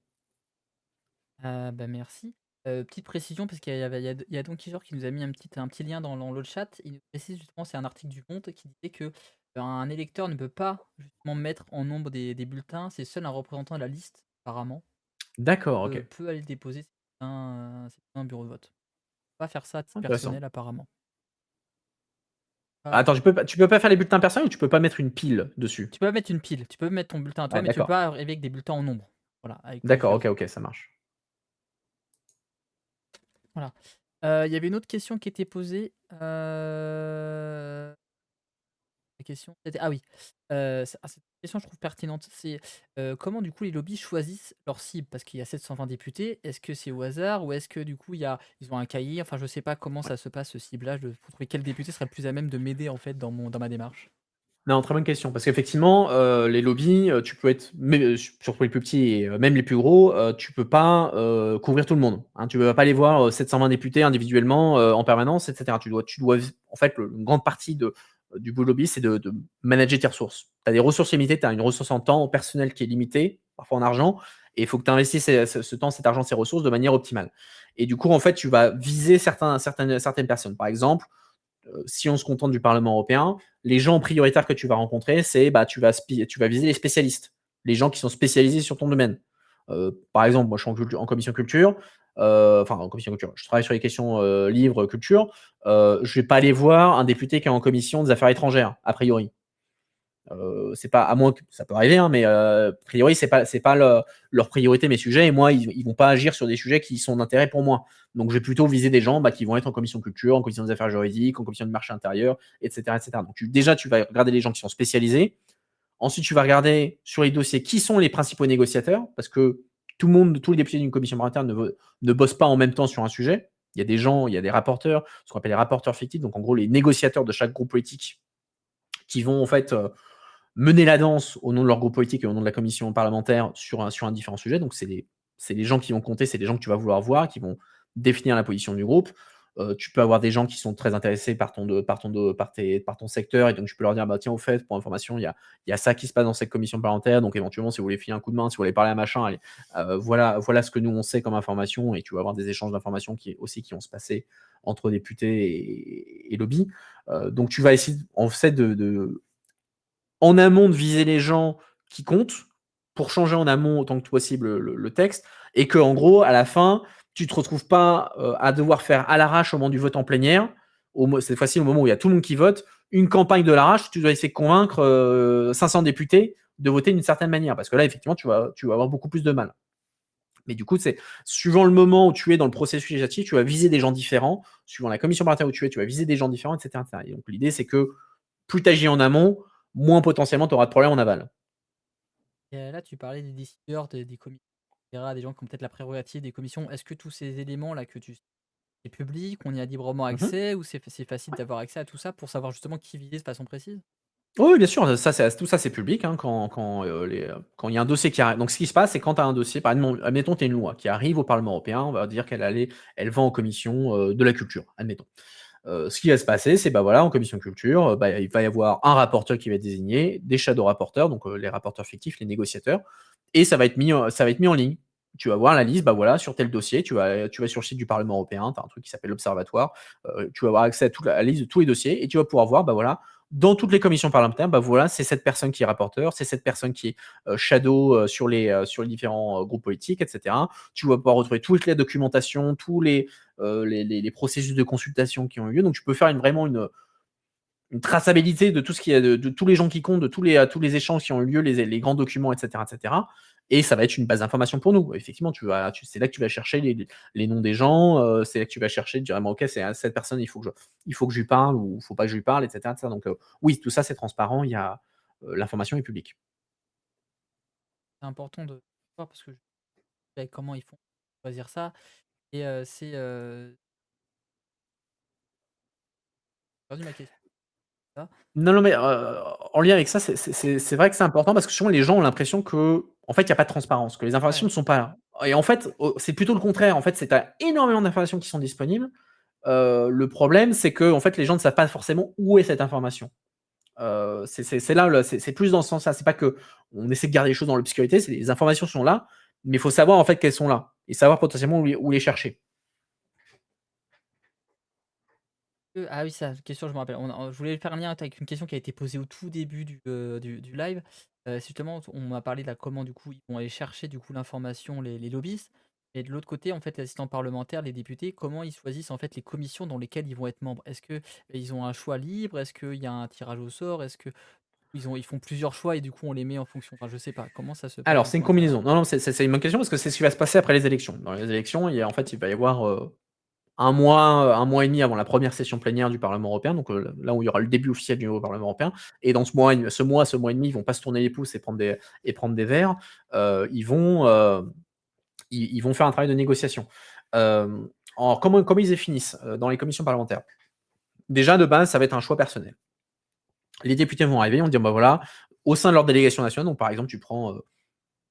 Speaker 1: Bah, merci. Petite précision parce qu'il y avait il y a Don Quijote qui nous a mis un petit lien dans le chat. Il nous précise justement, c'est un article du Monde qui disait que, un électeur ne peut pas justement mettre en nombre des bulletins, c'est seul un représentant de la liste apparemment,
Speaker 2: D'accord, OK.
Speaker 1: peut aller déposer ses bulletins au bureau de vote. Pas faire ça à titre
Speaker 2: Intéressant.
Speaker 1: personnel apparemment. Pas
Speaker 2: Attends, tu peux pas faire les bulletins personnels ou tu peux pas mettre une pile dessus?
Speaker 1: tu peux pas mettre une pile, tu peux mettre ton bulletin à toi,
Speaker 2: Ouais,
Speaker 1: mais tu peux
Speaker 2: d'accord.
Speaker 1: pas arriver avec des bulletins en nombre. Voilà, avec
Speaker 2: D'accord,
Speaker 1: plusieurs.
Speaker 2: OK, OK, ça marche.
Speaker 1: Voilà. Il y avait une autre question qui était posée, la question c'était ah oui, cette question je trouve pertinente. C'est, comment du coup les lobbies choisissent leurs cibles? Parce qu'il y a 720 députés. Est-ce que c'est au hasard ou est-ce que du coup ils ont un cahier? Enfin je sais pas comment ça se passe ce ciblage de pour trouver quel député serait le plus à même de m'aider en fait dans ma démarche?
Speaker 2: Non, très bonne question parce qu'effectivement, les lobbies, tu peux être mais surtout les plus petits et même les plus gros, tu peux pas, couvrir tout le monde, hein. Tu vas pas aller voir, 720 députés individuellement, en permanence et cetera. Tu dois en fait, une grande partie du boulot lobby, c'est de manager tes ressources. Tu as des ressources limitées, tu as une ressource en temps, en personnel qui est limitée, parfois en argent et il faut que tu investisses ce temps, cet argent, ces ressources de manière optimale et du coup, en fait, tu vas viser certaines personnes. Par exemple, si on se contente du Parlement européen, les gens prioritaires que tu vas rencontrer, c'est bah, tu vas viser les spécialistes, les gens qui sont spécialisés sur ton domaine. Par exemple, moi je suis en commission culture, enfin en commission culture, je travaille sur les questions livres, culture. Je ne vais pas aller voir un député qui est en commission des affaires étrangères, a priori. C'est pas à moins que ça peut arriver, hein, mais a priori, c'est pas leur priorité, mes sujets. Et moi, ils vont pas agir sur des sujets qui sont d'intérêt pour moi. Donc, je vais plutôt viser des gens bah, qui vont être en commission culture, en commission des affaires juridiques, en commission du marché intérieur, etc. etc. Donc, déjà, tu vas regarder les gens qui sont spécialisés. Ensuite, tu vas regarder sur les dossiers qui sont les principaux négociateurs, parce que tout le monde, tous les députés d'une commission paritaire ne bossent pas en même temps sur un sujet. Il y a des gens, il y a des rapporteurs, ce qu'on appelle les rapporteurs fictifs, donc en gros les négociateurs de chaque groupe politique qui vont en fait mener la danse au nom de leur groupe politique et au nom de la commission parlementaire sur un différent sujet. Donc, c'est les gens qui vont compter, c'est les gens que tu vas vouloir voir, qui vont définir la position du groupe. Tu peux avoir des gens qui sont très intéressés par ton secteur et donc tu peux leur dire bah, tiens, au fait, pour information, il y a ça qui se passe dans cette commission parlementaire. Donc, éventuellement, si vous voulez filer un coup de main, si vous voulez parler à machin, allez, voilà ce que nous on sait comme information et tu vas avoir des échanges d'informations qui vont se passer entre députés et lobby. Donc, tu vas essayer en fait en amont de viser les gens qui comptent, pour changer en amont autant que possible le texte, et que en gros, à la fin, tu te retrouves pas à devoir faire à l'arrache au moment du vote en plénière, cette fois-ci au moment où il y a tout le monde qui vote, une campagne de l'arrache, tu dois essayer de convaincre 500 députés de voter d'une certaine manière, parce que là, effectivement, tu vas avoir beaucoup plus de mal. Mais du coup, c'est suivant le moment où tu es dans le processus législatif, tu vas viser des gens différents. Suivant la commission paritaire où tu vas viser des gens différents, etc. etc. Et donc, l'idée, c'est que plus tu agis en amont, moins potentiellement tu auras de problèmes en aval.
Speaker 1: Et là tu parlais des décideurs, des comités et cetera, des gens qui ont peut-être la prérogative des commissions. Est-ce que tous ces éléments là que tu c'est public, on y a librement
Speaker 2: Mmh.
Speaker 1: accès ou c'est facile d'avoir accès à tout ça pour savoir justement qui viser de façon précise?
Speaker 2: Oui, bien sûr, tout ça, c'est public, hein, quand il y a un dossier qui arrive. Donc ce qui se passe, c'est quand tu as un dossier, par exemple, admettons, tu as une loi qui arrive au Parlement européen, on va dire elle va en commission, de la culture, admettons. Ce qui va se passer, c'est, bah, voilà, en commission culture, bah, il va y avoir un rapporteur qui va être désigné, des shadow rapporteurs, donc les rapporteurs fictifs, les négociateurs et ça va être mis en ligne. Tu vas voir la liste, bah, voilà, sur tel dossier, tu vas sur le site du Parlement européen, tu as un truc qui s'appelle l'observatoire, tu vas avoir accès à toute la liste de tous les dossiers et tu vas pouvoir voir, bah, voilà, dans toutes les commissions parlementaires, bah, voilà, c'est cette personne qui est rapporteur, c'est cette personne qui est, shadow, sur les différents, groupes politiques et cetera. Tu vas pouvoir retrouver toute la documentation, tous les processus de consultation qui ont eu lieu. Donc, tu peux faire vraiment une traçabilité de tout ce qui est de tous les gens qui comptent, de tous les échanges qui ont eu lieu, les grands documents, etc., etc. Et ça va être une base d'information pour nous. Effectivement, c'est là que tu vas chercher les noms des gens, c'est là que tu vas chercher, de dire vraiment, ok, c'est cette personne, il faut que je lui parle ou il ne faut pas que je lui parle, etc. etc. Donc, oui, tout ça, c'est transparent, l'information est publique.
Speaker 1: C'est important de voir parce que je sais comment ils font pour choisir ça et j'ai perdu ma question, ça.
Speaker 2: Non, non, mais en lien avec ça, c'est vrai que c'est important parce que souvent les gens ont l'impression que en fait, il y a pas de transparence, que les informations
Speaker 1: Ouais.
Speaker 2: ne sont pas là et en fait, c'est plutôt le contraire. En fait, c'est tu as énormément d'informations qui sont disponibles. Le problème, c'est que en fait, les gens ne savent pas forcément où est cette information. C'est là le c'est plus dans ce sens-là. C'est pas qu'on essaie de garder les choses dans l'obscurité, c'est les informations sont là, mais il faut savoir en fait qu'elles sont là et savoir potentiellement où les chercher.
Speaker 1: Ah oui, ça, question, je me rappelle. Je voulais faire un lien avec une question qui a été posée au tout début du live. C'est justement, on m'a parlé de la comment du coup ils vont aller chercher du coup l'information, les lobbyistes. Et de l'autre côté, en fait, les assistants parlementaires, les députés, comment ils choisissent en fait les commissions dans lesquelles ils vont être membres? Est-ce que ils ont un choix libre? Est-ce qu'il y a un tirage au sort? Est-ce que ils font plusieurs choix et du coup on les met en fonction? Enfin, je sais pas. Comment ça se passe
Speaker 2: Alors,
Speaker 1: du
Speaker 2: c'est
Speaker 1: coup
Speaker 2: une
Speaker 1: à l'intérieur?
Speaker 2: combinaison. Non, non, c'est une bonne question parce que c'est ce qui va se passer après les élections. Dans les élections, il va y avoir, un mois et demi avant la première session plénière du Parlement européen, donc là où il y aura le début officiel du nouveau Parlement européen. Et dans ce mois et demi, ils vont pas se tourner les pouces et prendre des verres. Ils vont faire un travail de négociation. Alors comment ils définissent dans les commissions parlementaires? Déjà, de base, ça va être un choix personnel. Les députés vont arriver, on dire, bah voilà, au sein de leur délégation nationale, donc par exemple, tu prends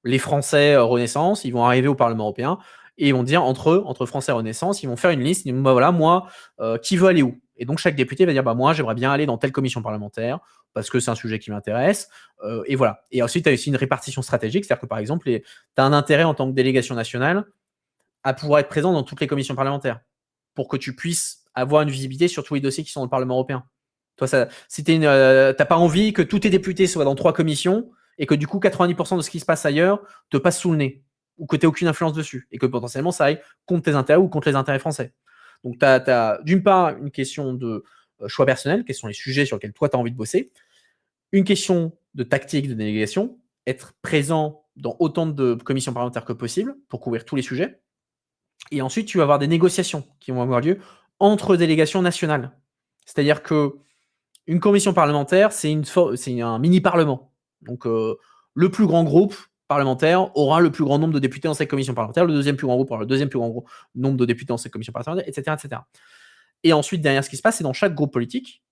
Speaker 2: les Français Renaissance, ils vont arriver au Parlement européen et ils vont dire entre eux, entre Français Renaissance, ils vont faire une liste, ils disent, bah voilà, moi, qui veut aller où? Et donc chaque député va dire, bah moi, j'aimerais bien aller dans telle commission parlementaire parce que c'est un sujet qui m'intéresse. Et voilà. Et ensuite, tu as aussi une répartition stratégique, c'est-à-dire que par exemple, tu as un intérêt en tant que délégation nationale à pouvoir être présent dans toutes les commissions parlementaires pour que tu puisses avoir une visibilité sur tous les dossiers qui sont dans le Parlement européen. Toi, si tu n'as pas envie que tous tes députés soient dans 3 commissions et que du coup 90% de ce qui se passe ailleurs te passe sous le nez ou que tu n'aies aucune influence dessus et que potentiellement ça aille contre tes intérêts ou contre les intérêts français. Donc tu as d'une part une question de choix personnel, quels sont les sujets sur lesquels toi tu as envie de bosser, une question de tactique de délégation, être présent dans autant de commissions parlementaires que possible pour couvrir tous les sujets. Et ensuite, tu vas avoir des négociations qui vont avoir lieu entre délégations nationales. C'est-à-dire que une commission parlementaire, c'est un mini-parlement. Donc, le plus grand groupe parlementaire aura le plus grand nombre de députés dans cette commission parlementaire, le deuxième plus grand groupe aura le deuxième plus grand nombre de députés dans cette commission parlementaire, etc., etc. Et ensuite, derrière, ce qui se passe, c'est dans chaque groupe politique,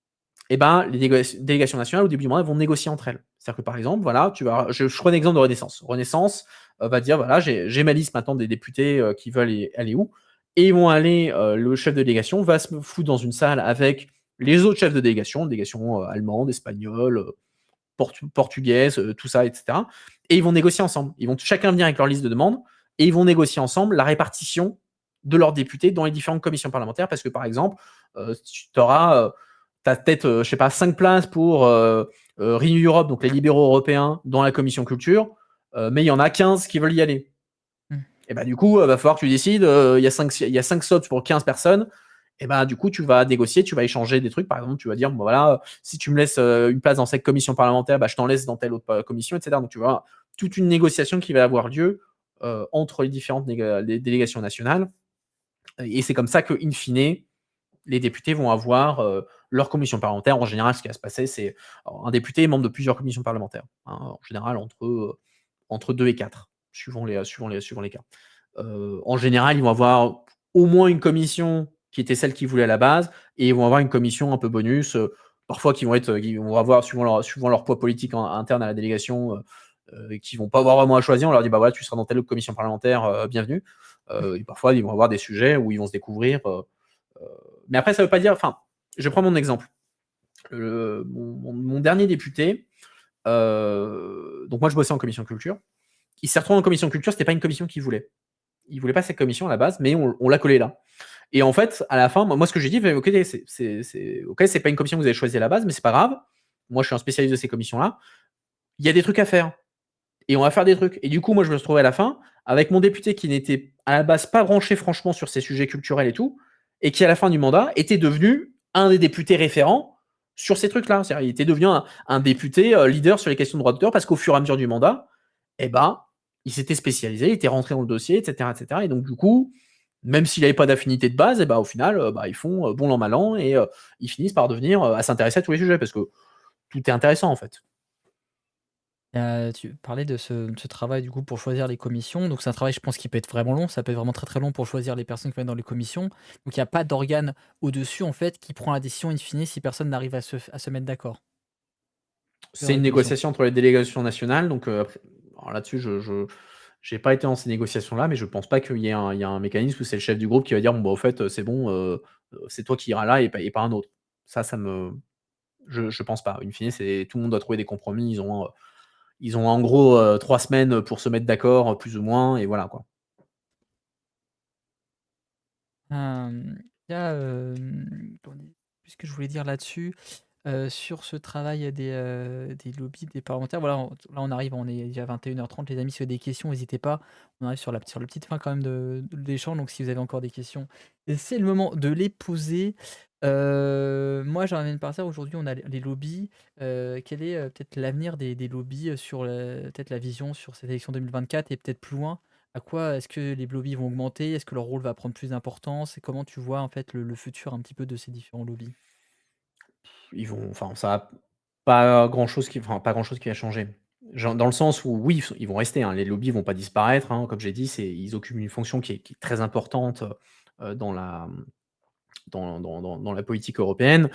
Speaker 2: eh ben, les délégations nationales, au début du mandat, vont négocier entre elles. C'est-à-dire que, par exemple, voilà, je prends un exemple de Renaissance. Renaissance va dire, voilà, j'ai ma liste maintenant des députés qui veulent aller où. Et ils vont aller, le chef de délégation va se foutre dans une salle avec les autres chefs de délégation allemandes, espagnoles, portugaises, tout ça, etc. Et ils vont négocier ensemble. Ils vont chacun venir avec leur liste de demandes et ils vont négocier ensemble la répartition de leurs députés dans les différentes commissions parlementaires. Parce que, par exemple, tu auras peut-être, je sais pas, 5 places pour Renew Europe, donc les libéraux européens, dans la commission culture, mais il y en a 15 qui veulent y aller.
Speaker 1: Mmh.
Speaker 2: Et bah, du coup, va falloir que tu décides, il y a 5 slots pour 15 personnes. Et bah, du coup, tu vas négocier, tu vas échanger des trucs. Par exemple, tu vas dire, bon, voilà, si tu me laisses une place dans cette commission parlementaire, bah, je t'en laisse dans telle autre commission, etc. Donc, tu vois, toute une négociation qui va avoir lieu entre les différentes les délégations nationales. Et c'est comme ça que, in fine, les députés vont avoir leur commission parlementaire. En général, ce qui va se passer, c'est un député est membre de plusieurs commissions parlementaires. Hein, en général, entre 2 et 4, suivant les cas. En général, ils vont avoir au moins une commission qui était celle qu'ils voulaient à la base, et ils vont avoir une commission un peu bonus, parfois qui vont avoir, suivant leur poids politique interne à la délégation, qui vont pas avoir vraiment à choisir. On leur dit, bah voilà, tu seras dans telle autre commission parlementaire, bienvenue. Et parfois, ils vont avoir des sujets où ils vont se découvrir. Mais après, ça veut pas dire. Enfin, je prends mon exemple. Mon dernier député, donc moi je bossais en commission culture. Il s'est retrouvé en commission culture, c'était pas une commission qu'il voulait. Il voulait pas cette commission à la base, mais on l'a collé là. Et en fait, à la fin, moi ce que j'ai dit, ok, c'est pas une commission que vous avez choisie à la base, mais c'est pas grave. Moi, je suis un spécialiste de ces commissions-là. Il y a des trucs à faire. Et on va faire des trucs. Et du coup, moi, je me suis retrouvé à la fin avec mon député qui n'était à la base pas branché franchement sur ces sujets culturels et tout, et qui à la fin du mandat était devenu un des députés référents sur ces trucs-là. C'est-à-dire, il était devenu un député leader sur les questions de droit d'auteur parce qu'au fur et à mesure du mandat, eh ben, il s'était spécialisé, il était rentré dans le dossier, etc., etc. Et donc, du coup, même s'il n'avait pas d'affinité de base, eh ben, au final, ils font bon an, mal an, et ils finissent par devenir à s'intéresser à tous les sujets parce que tout est intéressant en fait.
Speaker 1: Tu parlais de ce travail du coup pour choisir les commissions, donc c'est un travail je pense qui peut être vraiment long, ça peut être vraiment très, très long pour choisir les personnes qui vont être dans les commissions. Donc il y a pas d'organe au-dessus en fait qui prend la décision in fine si personne n'arrive à se mettre d'accord dans
Speaker 2: C'est
Speaker 1: les
Speaker 2: une
Speaker 1: commissions?
Speaker 2: négociation entre les délégations nationales, donc alors là-dessus, je j'ai pas été dans ces négociations-là, mais je pense pas qu'il y a un mécanisme où c'est le chef du groupe qui va dire: «Bon, bah, au fait, c'est bon, c'est toi qui iras là et pas un autre». Ça me je pense pas. In fine, c'est tout le monde doit trouver des compromis. Ils ont en gros, 3 semaines pour se mettre d'accord, plus ou moins, et voilà, quoi.
Speaker 1: Il y a, comment dire? Qu'est-ce que je voulais dire là-dessus? Sur ce travail des lobbies des parlementaires, voilà, on arrive, on est déjà 21h30 les amis, si vous avez des questions, n'hésitez pas. On arrive sur la petite fin quand même de l'échange, donc si vous avez encore des questions, c'est le moment de les poser. Moi, j'aimerais bien partir aujourd'hui, on a les lobbies, quel est, peut-être l'avenir des lobbies, sur le peut-être la vision sur cette élection 2024 et peut-être plus loin? À quoi est-ce que les lobbies vont augmenter? Est-ce que leur rôle va prendre plus d'importance? Et comment tu vois, en fait, le futur un petit peu de ces différents lobbies?
Speaker 2: Ils vont enfin, ça va pas grand-chose qui enfin, pas grand-chose qui va changer. Genre dans le sens où oui, ils vont rester, hein, les lobbies vont pas disparaître, hein, comme j'ai dit, ils occupent une fonction qui est très importante, dans la, dans la politique européenne.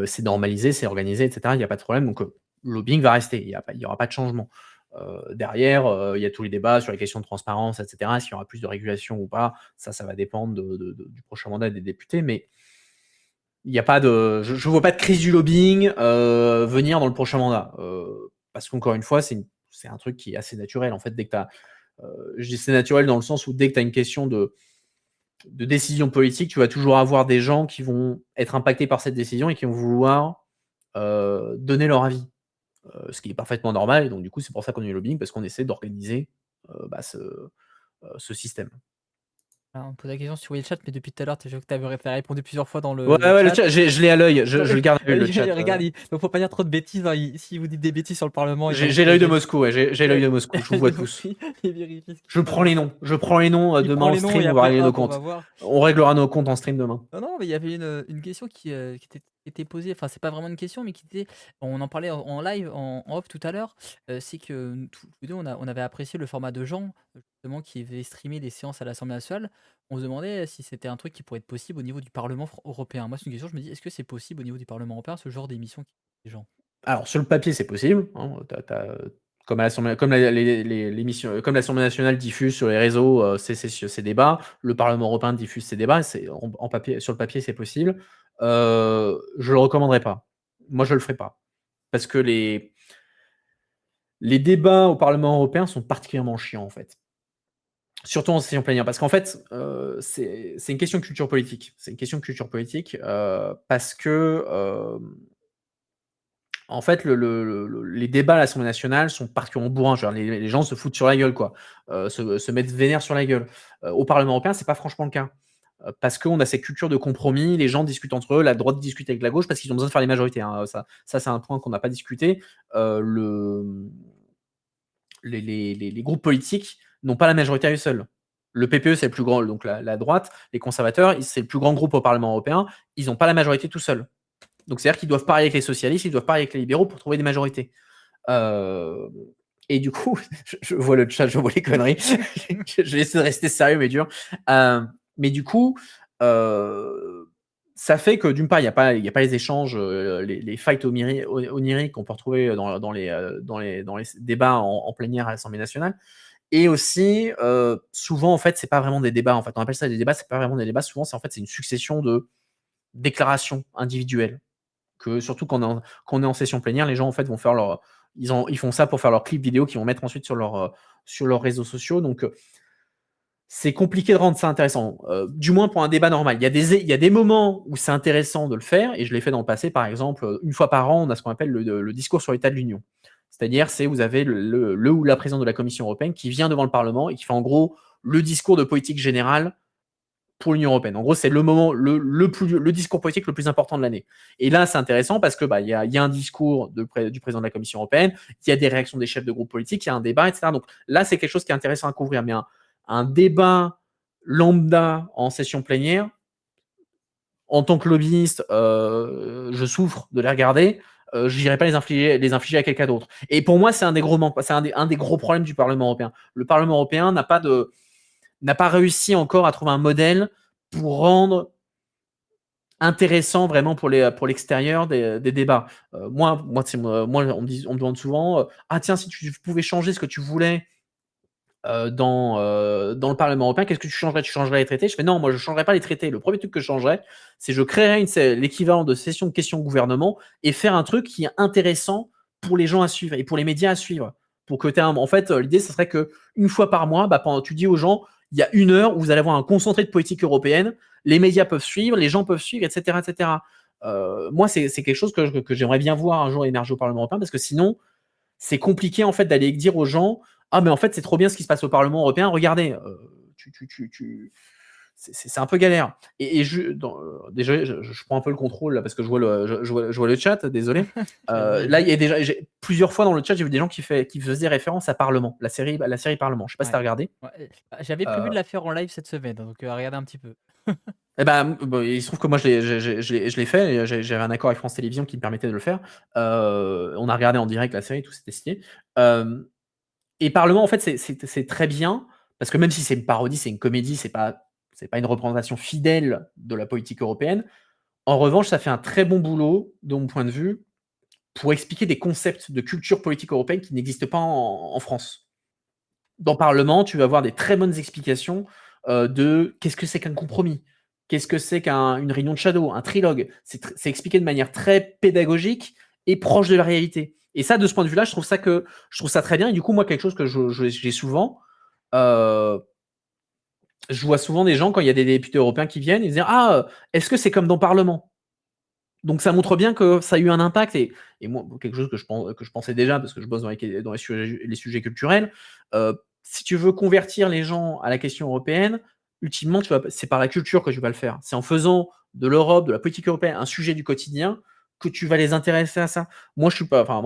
Speaker 2: C'est normalisé, c'est organisé et cetera, il y a pas de problème donc le lobbying va rester, il y aura pas de changement. Derrière, il y a tous les débats sur les questions de transparence et cetera. Est-ce qu'il y aura plus de régulation ou pas? Ça va dépendre du prochain mandat des députés mais il y a pas de je vois pas de crise du lobbying, venir dans le prochain mandat, parce qu'encore une fois, c'est un truc qui est assez naturel, en fait, dès que tu as, je dis c'est naturel dans le sens où dès que tu as une question de décision politique, tu vas toujours avoir des gens qui vont être impactés par cette décision et qui vont vouloir, donner leur avis, ce qui est parfaitement normal et donc du coup, c'est pour ça qu'on est au lobbying parce qu'on essaie d'organiser, ce système.
Speaker 1: Alors, on me pose la question si tu voyais le chat, mais depuis tout à l'heure, tu avais répondu plusieurs fois dans
Speaker 2: Ouais,
Speaker 1: le
Speaker 2: ouais, le
Speaker 1: chat.
Speaker 2: chat, je l'ai à l'œil,
Speaker 1: Non,
Speaker 2: je le garde à l'œil, le chat,
Speaker 1: regarde, donc faut pas dire trop de bêtises, hein, si vous dites des bêtises sur le parlement, il va vous
Speaker 2: j'ai l'œil de
Speaker 1: corriger.
Speaker 2: Moscou, ouais, j'ai l'œil
Speaker 1: Ouais,
Speaker 2: de Moscou, je vous vois tous.
Speaker 1: il vérifie ce qui
Speaker 2: Je
Speaker 1: se passe.
Speaker 2: prends les noms,
Speaker 1: Il
Speaker 2: demain
Speaker 1: prend
Speaker 2: en
Speaker 1: les noms et
Speaker 2: stream, on va
Speaker 1: après
Speaker 2: régler nos
Speaker 1: hop, on va
Speaker 2: comptes.
Speaker 1: voir.
Speaker 2: On réglera nos comptes en stream demain.
Speaker 1: Non, non, mais il y avait une question qui était posée, enfin, c'est pas vraiment une question, mais qui était on en parlait en live, en off tout à l'heure, c'est que tous les 2 on avait apprécié le format de Jean, justement qui avait streamé les séances à l'Assemblée nationale. On se demandait si c'était un truc qui pourrait être possible au niveau du Parlement européen. Moi, c'est une question, je me dis: «Est-ce que c'est possible au niveau du Parlement européen, ce genre d'émission qui des gens?»
Speaker 2: Alors sur le papier, c'est possible, hein, comme à l'Assemblée comme la les l'émission comme l'Assemblée nationale diffuse sur les réseaux, ses débats, le Parlement européen diffuse ses débats, c'est en papier sur le papier, c'est possible. Je le recommanderais pas. Moi, je le ferai pas. Parce que les débats au Parlement européen sont particulièrement chiants, en fait. Surtout en session plénière, parce qu'en fait, c'est une question de culture politique. C'est une question de culture politique, parce que, en fait, les débats à l'Assemblée nationale sont particulièrement bourrins. Genre les gens se foutent sur la gueule, quoi, se mettent vénère sur la gueule. Au Parlement européen, c'est pas franchement le cas, parce qu'on a cette culture de compromis, les gens discutent entre eux, la droite discute avec la gauche parce qu'ils ont besoin de faire les majorités, hein, ça c'est un point qu'on n'a pas discuté. Les groupes politiques n'ont pas la majorité à eux seuls. Le PPE, c'est le plus grand, donc la droite, les conservateurs, c'est le plus grand groupe au Parlement européen, ils n'ont pas la majorité tout seuls. Donc c'est-à-dire qu'ils doivent parler avec les socialistes, ils doivent parler avec les libéraux pour trouver des majorités. Et du coup, je vois le chat, je vois les conneries. Je vais essayer de rester sérieux mais dur. Mais du coup, ça fait que d'une part, il y a pas les échanges, les fights oniriques qu'on peut retrouver dans les débats en plénière à l'Assemblée nationale. Et aussi, souvent, en fait, c'est pas vraiment des débats. En fait, on appelle ça des débats, c'est pas vraiment des débats. Souvent, c'est une succession de déclarations individuelles. Que surtout quand on est en session plénière, les gens en fait vont faire ils font ça pour faire leur clip vidéo qu'ils vont mettre ensuite sur leurs réseaux sociaux. Donc c'est compliqué de rendre ça intéressant, du moins pour un débat normal. Il y a des moments où c'est intéressant de le faire et je l'ai fait dans le passé, par exemple, une fois par an, on a ce qu'on appelle le discours sur l'état de l'Union. C'est-à-dire, vous avez le ou la présidente de la Commission européenne qui vient devant le Parlement et qui fait en gros le discours de politique générale pour l'Union européenne. En gros, c'est le moment, le discours politique le plus important de l'année. Et là, c'est intéressant parce que y a un discours du président de la Commission européenne, il y a des réactions des chefs de groupe politiques, il y a un débat, etc. Donc là, c'est quelque chose qui est intéressant à couvrir. Mais un débat lambda en session plénière, en tant que lobbyiste, je souffre de les regarder. Je n'irai pas les infliger à quelqu'un d'autre. Et pour moi, c'est un des gros manques, c'est un des gros problèmes du Parlement européen. Le Parlement européen n'a pas réussi encore à trouver un modèle pour rendre intéressant vraiment pour l'extérieur des débats. Moi, on me demande souvent, ah tiens, si tu pouvais changer ce que tu voulais dans le Parlement européen, qu'est-ce que tu changerais? Tu changerais les traités? Je fais non, moi je ne changerais pas les traités. Le premier truc que je changerais, c'est je créerais l'équivalent de session de questions au gouvernement et faire un truc qui est intéressant pour les gens à suivre et pour les médias à suivre. Pour que en fait, l'idée, ce serait que une fois par mois, tu dis aux gens, il y a 1 heure où vous allez avoir un concentré de politique européenne, les médias peuvent suivre, les gens peuvent suivre, etc. etc. Moi, c'est quelque chose que j'aimerais bien voir un jour émerger au Parlement européen parce que sinon, c'est compliqué en fait d'aller dire aux gens ah mais en fait c'est trop bien ce qui se passe au Parlement européen, regardez, tu c'est un peu galère. Et déjà, je prends un peu le contrôle là parce que je vois le chat, désolé. Là, il y a déjà plusieurs fois dans le chat, j'ai vu des gens qui faisaient référence à Parlement, la série Parlement. Je sais pas si tu as regardé.
Speaker 1: Ouais, j'avais prévu de la faire en live cette semaine, donc regardez un petit peu.
Speaker 2: Et ben, il se trouve que moi, je l'ai fait. Et j'avais un accord avec France Télévisions qui me permettait de le faire. On a regardé en direct la série, tout c'était stylé. Et Parlement, en fait, c'est très bien parce que même si c'est une parodie, c'est une comédie, c'est pas une représentation fidèle de la politique européenne. En revanche, ça fait un très bon boulot, de mon point de vue, pour expliquer des concepts de culture politique européenne qui n'existent pas en France. Dans Parlement, tu vas avoir des très bonnes explications de qu'est-ce que c'est qu'un compromis, qu'est-ce que c'est qu'une réunion de shadow, un trilogue. C'est expliqué de manière très pédagogique et proche de la réalité. Et ça, de ce point de vue-là, je trouve ça très bien. Et du coup, moi, quelque chose que j'ai souvent, je vois souvent des gens, quand il y a des députés européens qui viennent, ils disent ah, est-ce que c'est comme dans Parlement? Donc ça montre bien que ça a eu un impact. Et moi, quelque chose que je pensais déjà, parce que je bosse dans les sujets culturels, si tu veux convertir les gens à la question européenne, ultimement, c'est par la culture que tu vas le faire. C'est en faisant de l'Europe, de la politique européenne, un sujet du quotidien, que tu vas les intéresser à ça. Moi, je suis pas, enfin,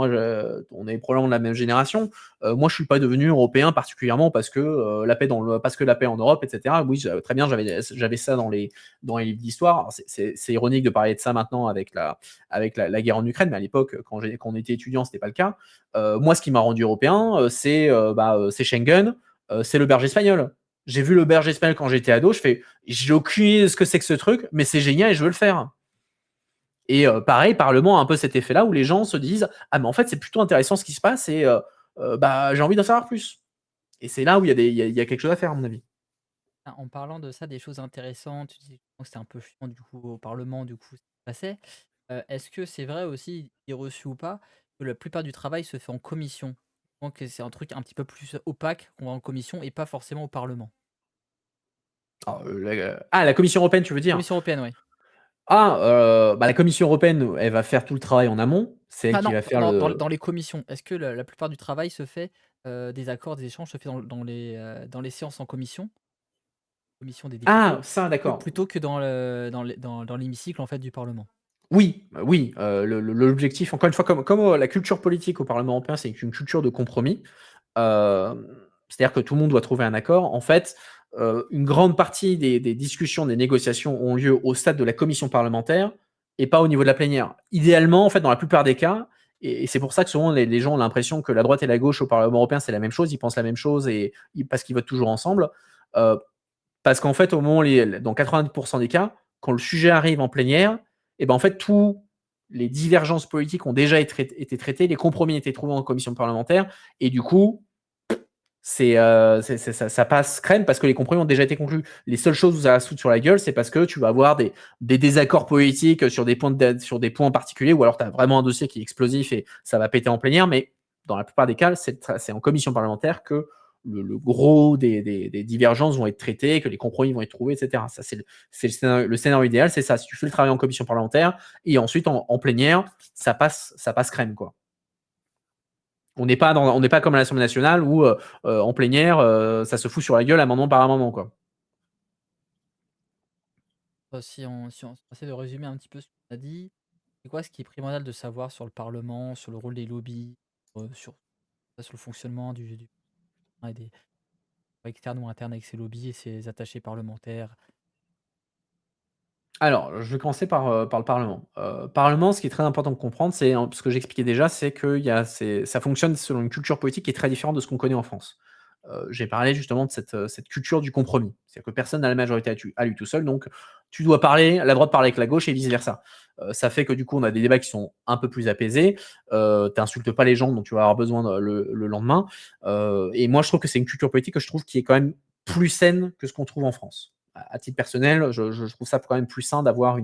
Speaker 2: on est probablement de la même génération. Moi, je suis pas devenu européen particulièrement parce que la paix en Europe, etc. Oui, très bien, j'avais ça dans les livres d'histoire. C'est ironique de parler de ça maintenant avec la guerre en Ukraine, mais à l'époque, quand on était étudiant, c'était pas le cas. Moi, ce qui m'a rendu européen, c'est Schengen, c'est le berger espagnol. J'ai vu le berger espagnol quand j'étais ado, j'ai aucune idée de ce que c'est que ce truc, mais c'est génial et je veux le faire. Et pareil, Parlement a un peu cet effet-là où les gens se disent ah, mais en fait, c'est plutôt intéressant ce qui se passe et j'ai envie d'en savoir plus. Et c'est là où il y a quelque chose à faire, à mon avis.
Speaker 1: En parlant de ça, des choses intéressantes, tu dis que c'était un peu chiant du coup au parlement, du coup, ça passait. Est-ce que c'est vrai aussi, idée reçue ou pas, que la plupart du travail se fait en commission? Donc c'est un truc un petit peu plus opaque qu'on va en commission et pas forcément au parlement?
Speaker 2: La Commission européenne, tu veux dire?
Speaker 1: Commission européenne, oui.
Speaker 2: La Commission européenne, elle va faire tout le travail en amont. C'est elle
Speaker 1: Ah
Speaker 2: qui
Speaker 1: non,
Speaker 2: va faire
Speaker 1: dans les commissions, est-ce que la plupart du travail se fait, des accords, des échanges se fait dans les séances en commission? Commission des députés,
Speaker 2: Ah, ça, d'accord.
Speaker 1: plutôt que dans l'hémicycle en fait du parlement?
Speaker 2: Oui, oui, l'objectif, encore une fois, comme la culture politique au Parlement européen, c'est une culture de compromis. C'est-à-dire que tout le monde doit trouver un accord. En fait, une grande partie des discussions, des négociations ont lieu au stade de la commission parlementaire et pas au niveau de la plénière. Idéalement, en fait, dans la plupart des cas, et c'est pour ça que souvent les gens ont l'impression que la droite et la gauche au Parlement européen, c'est la même chose, ils pensent la même chose parce qu'ils votent toujours ensemble. Parce qu'en fait, dans 90% des cas, quand le sujet arrive en plénière, et ben en fait, tous les divergences politiques ont déjà été traitées, les compromis étaient trouvés en commission parlementaire, et du coup, ça passe crème parce que les compromis ont déjà été conclus. Les seules choses où ça va se foutre sur la gueule, c'est parce que tu vas avoir des désaccords politiques sur des points particuliers, ou alors tu as vraiment un dossier qui est explosif et ça va péter en plénière, mais dans la plupart des cas, c'est en commission parlementaire que le gros des divergences vont être traitées, que les compromis vont être trouvés, etc. Ça, c'est le scénario idéal, c'est ça. Si tu fais le travail en commission parlementaire et ensuite en plénière, ça passe crème, quoi. On n'est pas comme à l'Assemblée nationale où en plénière, ça se fout sur la gueule amendement par amendement, quoi.
Speaker 1: Si on essaie de résumer un petit peu ce qu'on a dit, c'est quoi ce qui est primordial de savoir sur le parlement, sur le rôle des lobbies, sur le fonctionnement du et des externes ou internes avec ses lobbies et ses attachés parlementaires?
Speaker 2: Alors, je vais commencer par le Parlement. Parlement, ce qui est très important de comprendre, c'est ce que j'expliquais déjà, c'est que ça fonctionne selon une culture politique qui est très différente de ce qu'on connaît en France. J'ai parlé justement de cette culture du compromis. C'est-à-dire que personne n'a la majorité à lui tout seul, donc tu dois parler, la droite parle avec la gauche et vice-versa. Ça fait que du coup, on a des débats qui sont un peu plus apaisés. Tu insultes pas les gens dont tu vas avoir besoin le lendemain. Et moi, je trouve que c'est une culture politique que je trouve qui est quand même plus saine que ce qu'on trouve en France. À titre personnel, je trouve ça quand même plus sain d'avoir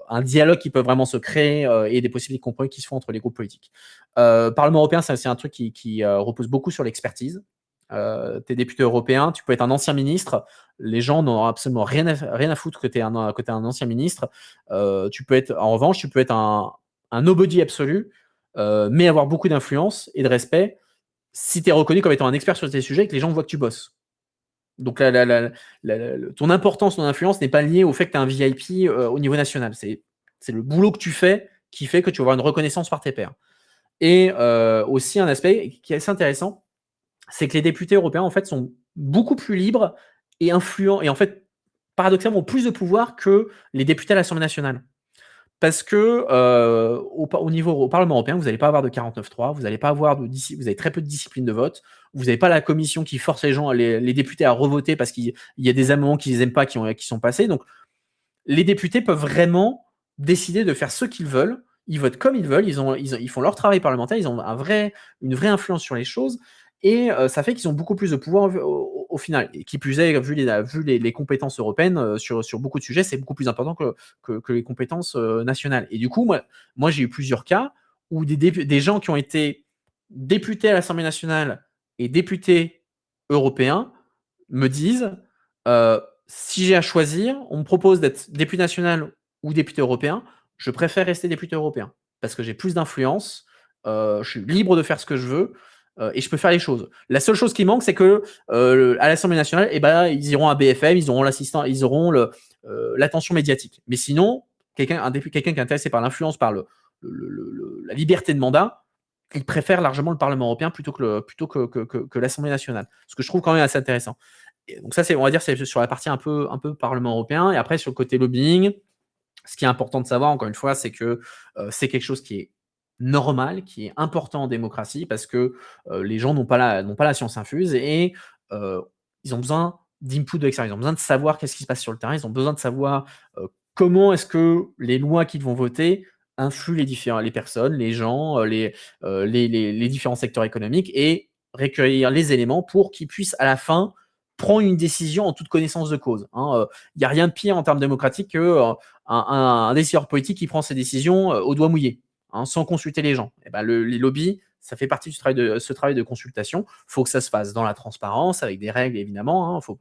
Speaker 2: un dialogue qui peut vraiment se créer et des possibilités de compromis qui se font entre les groupes politiques. Parlement européen, c'est un truc qui repose beaucoup sur l'expertise. Tu es député européen, tu peux être un ancien ministre, les gens n'ont absolument rien à foutre que tu es un ancien ministre. En revanche, tu peux être un nobody absolu, mais avoir beaucoup d'influence et de respect si tu es reconnu comme étant un expert sur ces sujets et que les gens voient que tu bosses. Donc ton importance, ton influence n'est pas liée au fait que tu es un VIP au niveau national. C'est le boulot que tu fais qui fait que tu vas avoir une reconnaissance par tes pairs. Et aussi un aspect qui est assez intéressant, c'est que les députés européens en fait sont beaucoup plus libres et influents et en fait paradoxalement ont plus de pouvoir que les députés à l'Assemblée nationale. Parce que au niveau au Parlement européen, vous n'allez pas avoir de 49.3, vous n'allez pas avoir vous avez très peu de discipline de vote, vous n'avez pas la commission qui force les députés à revoter parce qu'il y a des amendements qu'ils n'aiment pas qui sont passés. Donc les députés peuvent vraiment décider de faire ce qu'ils veulent. Ils votent comme ils veulent, ils font leur travail parlementaire, ils ont une vraie influence sur les choses, et ça fait qu'ils ont beaucoup plus de pouvoir au final. Et qui plus est, vu les compétences européennes sur beaucoup de sujets, c'est beaucoup plus important que les compétences nationales. Et du coup, moi j'ai eu plusieurs cas où des gens qui ont été députés à l'Assemblée nationale et députés européens me disent si j'ai à choisir, on me propose d'être député national ou député européen, je préfère rester député européen parce que j'ai plus d'influence, je suis libre de faire ce que je veux et je peux faire les choses. La seule chose qui manque, c'est que à l'Assemblée nationale, ils iront à BFM, ils auront l'assistant, ils auront l'attention médiatique. Mais sinon, quelqu'un qui est intéressé par l'influence, par la liberté de mandat, il préfère largement le Parlement européen plutôt que l'Assemblée nationale. Ce que je trouve quand même assez intéressant. Et donc ça, on va dire, c'est sur la partie un peu Parlement européen. Et après, sur le côté lobbying, ce qui est important de savoir, encore une fois, c'est que c'est quelque chose qui est normal, qui est important en démocratie, parce que les gens n'ont pas la science infuse et euh, ils ont besoin d'input de l'extérieur. Ils ont besoin de savoir qu'est-ce qui se passe sur le terrain. Ils ont besoin de savoir comment est-ce que les lois qu'ils vont voter influent les personnes, les gens, les différents secteurs économiques, et recueillir les éléments pour qu'ils puissent à la fin prendre une décision en toute connaissance de cause. Il n'y a rien de pire en termes démocratiques que un décideur politique qui prend ses décisions au doigt mouillé, sans consulter les gens. Et ben, les lobbies, ça fait partie de ce travail de consultation. Il faut que ça se fasse dans la transparence, avec des règles évidemment. Faut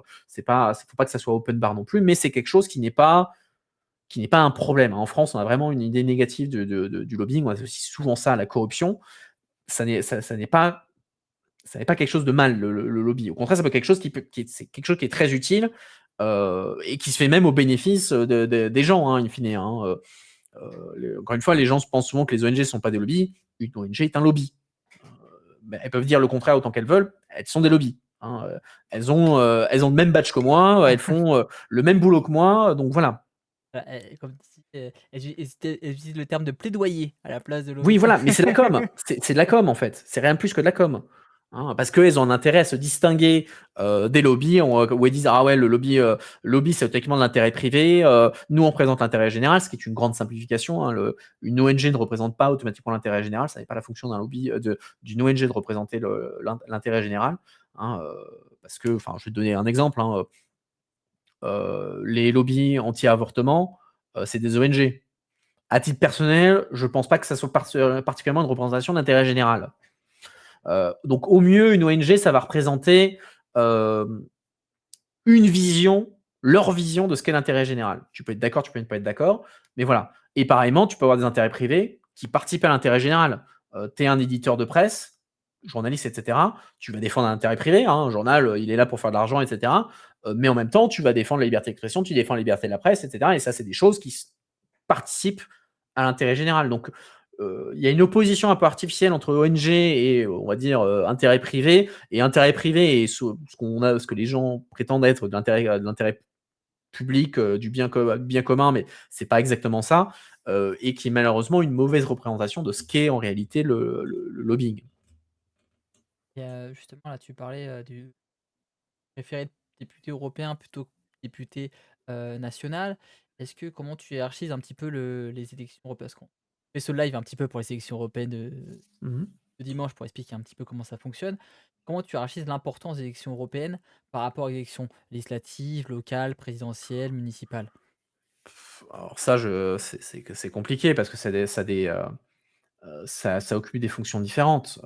Speaker 2: pas que ça soit open bar non plus, mais c'est quelque chose qui n'est pas un problème. En France, on a vraiment une idée négative du lobbying. On associe souvent ça à la corruption. Ça n'est pas quelque chose de mal, le lobby. Au contraire, ça peut être quelque chose c'est quelque chose qui est très utile et qui se fait même au bénéfice des gens, in fine. Encore une fois, les gens pensent souvent que les ONG ne sont pas des lobbies. Une ONG est un lobby. Elles peuvent dire le contraire autant qu'elles veulent. Elles sont des lobbies. Elles ont le même badge que moi. Elles font le même boulot que moi. Donc voilà.
Speaker 1: Comme si, elles utilisent le terme de plaidoyer à la place de
Speaker 2: Oui,
Speaker 1: lobby.
Speaker 2: voilà, mais c'est de la com. C'est de la com, en fait. C'est rien de plus que de la com. Parce qu'elles ont un intérêt à se distinguer des lobbies où elles disent ah ouais, le lobby c'est techniquement de l'intérêt privé. Nous on représente l'intérêt général, ce qui est une grande simplification. Une ONG ne représente pas automatiquement l'intérêt général. Ça n'est pas la fonction d'un lobby d'une ONG de représenter l'intérêt général. Parce que, enfin, je vais te donner un exemple. Les lobbies anti-avortement, c'est des ONG. À titre personnel, je ne pense pas que ça soit particulièrement une représentation d'intérêt général. Donc au mieux, une ONG, ça va représenter une vision, leur vision de ce qu'est l'intérêt général. Tu peux être d'accord, tu peux ne pas être d'accord, mais voilà. Et pareillement, tu peux avoir des intérêts privés qui participent à l'intérêt général. Tu es un éditeur de presse, journaliste, etc. Tu vas défendre un intérêt privé. Un journal, il est là pour faire de l'argent, etc. Mais en même temps, tu vas défendre la liberté d'expression, tu défends la liberté de la presse, etc. Et ça, c'est des choses qui participent à l'intérêt général. Donc, il y a une opposition un peu artificielle entre ONG et, on va dire, intérêt privé. Et intérêt privé et ce que les gens prétendent être de l'intérêt public, du bien commun, mais c'est pas exactement ça. Et qui est malheureusement une mauvaise représentation de ce qu'est en réalité le lobbying.
Speaker 1: Et justement, là, tu parlais du préféré député européen plutôt que député national. Comment tu hiérarchises un petit peu les élections européennes? Parce qu'on fait ce live un petit peu pour les élections européennes
Speaker 2: Mmh.
Speaker 1: de dimanche pour expliquer un petit peu comment ça fonctionne. Comment tu hiérarchises l'importance des élections européennes par rapport aux élections législatives, locales, présidentielles, municipales?
Speaker 2: Alors ça, c'est compliqué parce que ça occupe des fonctions différentes.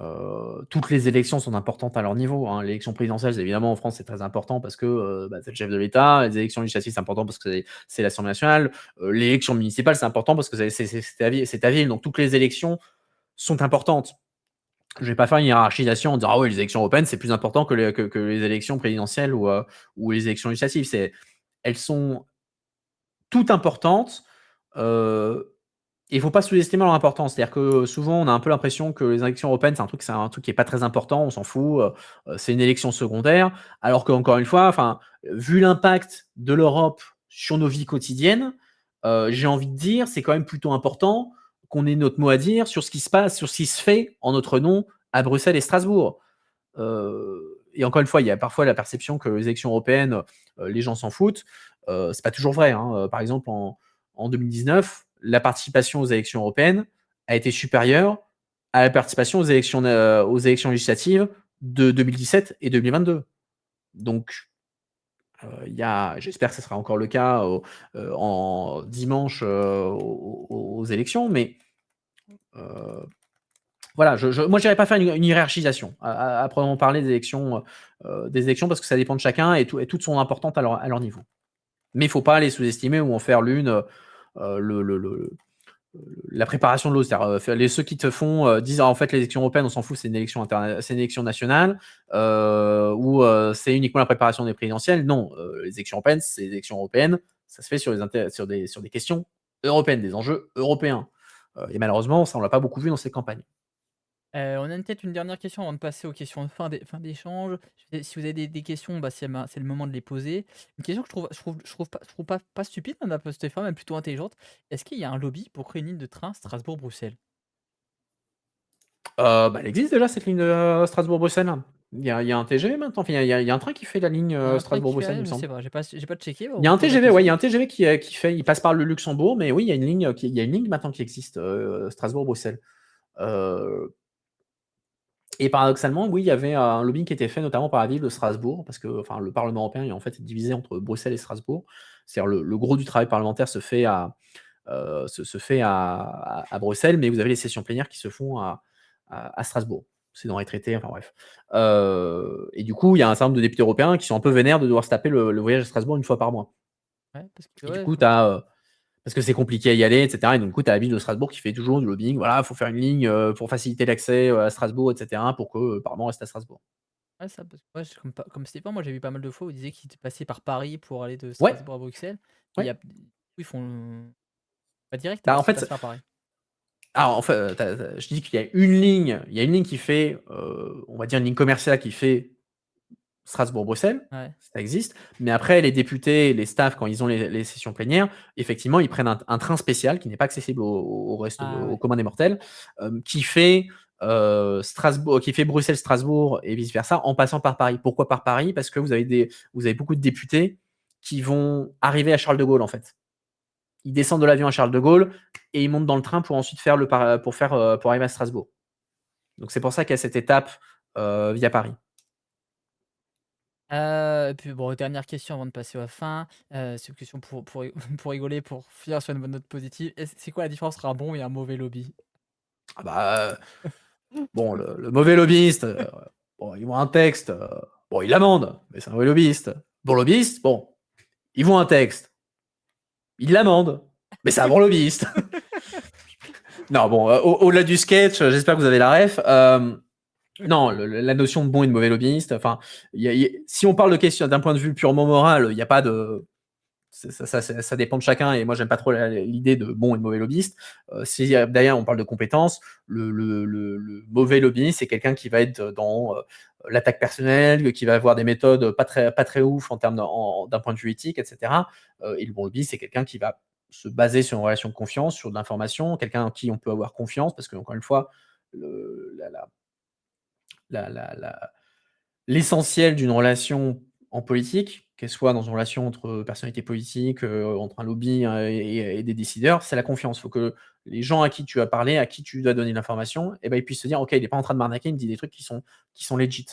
Speaker 2: Toutes les élections sont importantes à leur niveau, hein. L'élection présidentielle, évidemment, en France, c'est très important parce que c'est le chef de l'État. Les élections législatives, c'est important parce que c'est l'Assemblée nationale. L'élection municipale, c'est important parce que c'est ta ville. Donc toutes les élections sont importantes. Je vais pas faire une hiérarchisation en disant: «Ah ouais, les élections européennes, c'est plus important que les élections présidentielles ou les élections législatives». Elles sont toutes importantes, heu et il faut pas sous-estimer leur importance. C'est-à-dire que souvent, on a un peu l'impression que les élections européennes, c'est un truc qui est pas très important, on s'en fout, c'est une élection secondaire. Alors qu'encore une fois, enfin, vu l'impact de l'Europe sur nos vies quotidiennes, j'ai envie de dire, c'est quand même plutôt important qu'on ait notre mot à dire sur ce qui se passe, sur ce qui se fait en notre nom à Bruxelles et Strasbourg. Et encore une fois, il y a parfois la perception que les élections européennes, les gens s'en foutent. C'est pas toujours vrai, hein. Par exemple, en 2019, la participation aux élections européennes a été supérieure à la participation aux élections législatives de 2017 et 2022. Donc, il y a j'espère que ce sera encore le cas en dimanche, aux élections, mais heu voilà, moi, j'irais pas faire une hiérarchisation à proprement parler des élections parce que ça dépend de chacun et toutes sont importantes à leur niveau. Mais il faut pas les sous-estimer ou en faire l'une, le la préparation de l'autre. C'est-à-dire, faire ceux qui te font, disent: «Ah, en fait, les élections européennes, on s'en fout, c'est une élection nationale», ou, «C'est uniquement la préparation des présidentielles». Non, les élections européennes, c'est les élections européennes, ça se fait sur des questions européennes, des enjeux européens. Et malheureusement, ça, on l'a pas beaucoup vu dans ces campagnes.
Speaker 1: On a peut-être une dernière question avant de passer aux questions de fin d'échange. Si vous avez des questions, bah, c'est le moment de les poser. Une question que je trouve pas stupide, hein, de la part de Stéphane, mais plutôt intelligente. Est-ce qu'il y a un lobby pour créer une ligne de train Strasbourg-Bruxelles?
Speaker 2: Bah, elle existe déjà cette ligne, Strasbourg-Bruxelles. Il y a un TGV maintenant, enfin il y a un train qui fait la ligne,
Speaker 1: Il y a un train qui
Speaker 2: Strasbourg-Bruxelles, il
Speaker 1: fait
Speaker 2: me
Speaker 1: je
Speaker 2: semble.
Speaker 1: sais pas, j'ai pas checké, bah,
Speaker 2: Il y
Speaker 1: on
Speaker 2: a un
Speaker 1: se pose la
Speaker 2: TGV, ouais, il y a
Speaker 1: question.
Speaker 2: un TGV qui fait il passe par le Luxembourg, mais oui, il y a une ligne maintenant qui existe, Strasbourg-Bruxelles. Heu et paradoxalement, oui, il y avait un lobbying qui était fait notamment par la ville de Strasbourg parce que, enfin, le Parlement européen est en fait divisé entre Bruxelles et Strasbourg. C'est-à-dire le gros du travail parlementaire se fait à Bruxelles, mais vous avez les sessions plénières qui se font à Strasbourg. C'est dans les traités, enfin bref. Et du coup, il y a un certain nombre de députés européens qui sont un peu vénères de devoir se taper le voyage à Strasbourg une fois par mois.
Speaker 1: Ouais, parce que
Speaker 2: Et du
Speaker 1: ouais,
Speaker 2: coup, parce que c'est compliqué à y aller, et cetera. Et donc, du coup, tu as la ville de Strasbourg qui fait toujours du lobbying. Voilà, il faut faire une ligne pour faciliter l'accès à Strasbourg, et cetera, pour que le Parlement reste à Strasbourg.
Speaker 1: ouais, ça parce que ouais, comme Stéphane, moi j'ai vu pas mal de fois où il disait qu'il était passé par Paris pour aller de
Speaker 2: Ouais,
Speaker 1: Strasbourg à Bruxelles. Et il y
Speaker 2: ouais.
Speaker 1: a ils font pas direct,
Speaker 2: Bah,
Speaker 1: mais
Speaker 2: en
Speaker 1: ils
Speaker 2: fait,
Speaker 1: passent par Paris.
Speaker 2: alors, en fait, je dis qu'il y a il y a une ligne qui fait, on va dire une ligne commerciale qui fait Strasbourg-Bruxelles,
Speaker 1: Ouais.
Speaker 2: ça existe. Mais après, les députés, les staffs, quand ils ont les sessions plénières, effectivement, ils prennent un train spécial qui n'est pas accessible au reste,
Speaker 1: Ah
Speaker 2: au
Speaker 1: ouais.
Speaker 2: commun des mortels, qui fait qui fait Bruxelles-Strasbourg et vice versa en passant par Paris. Pourquoi par Paris? Parce que vous avez beaucoup de députés qui vont arriver à Charles de Gaulle, en fait. Ils descendent de l'avion à Charles de Gaulle et ils montent dans le train pour ensuite pour arriver à Strasbourg. Donc c'est pour ça qu'il y a cette étape via Paris.
Speaker 1: Et puis bon, dernière question avant de passer à la fin. C'est une question pour rigoler, pour finir sur une bonne note positive. C'est quoi la différence entre un bon et un mauvais lobby?
Speaker 2: Ah bah, bon, le mauvais lobbyiste, bon, il voit un texte, bon, il l'amende, mais c'est un mauvais lobbyiste. Bon lobbyiste, bon, il voit un texte, il l'amende, mais c'est un bon lobbyiste. Non, bon, au-delà du sketch, j'espère que vous avez la ref. Non, la notion de bon et de mauvais lobbyiste, enfin, si on parle de question d'un point de vue purement moral, il n'y a pas de. Ça dépend de chacun et moi j'aime pas trop l'idée de bon et de mauvais lobbyiste. Si d'ailleurs on parle de compétences, le mauvais lobbyiste c'est quelqu'un qui va être dans l'attaque personnelle, qui va avoir des méthodes pas très ouf en termes d'un point de vue éthique, etc. Et le bon lobbyiste c'est quelqu'un qui va se baser sur une relation de confiance, sur de l'information, quelqu'un en qui on peut avoir confiance parce que encore une fois, le, la, la, la, la, l'essentiel d'une relation en politique, qu'elle soit dans une relation entre personnalités politiques, entre un lobby, et des décideurs, c'est la confiance. Il faut que les gens à qui tu as parlé, à qui tu dois donner l'information, eh ben, ils puissent se dire: «OK, il est pas en train de m'arnaquer, il me dit des trucs qui sont legit».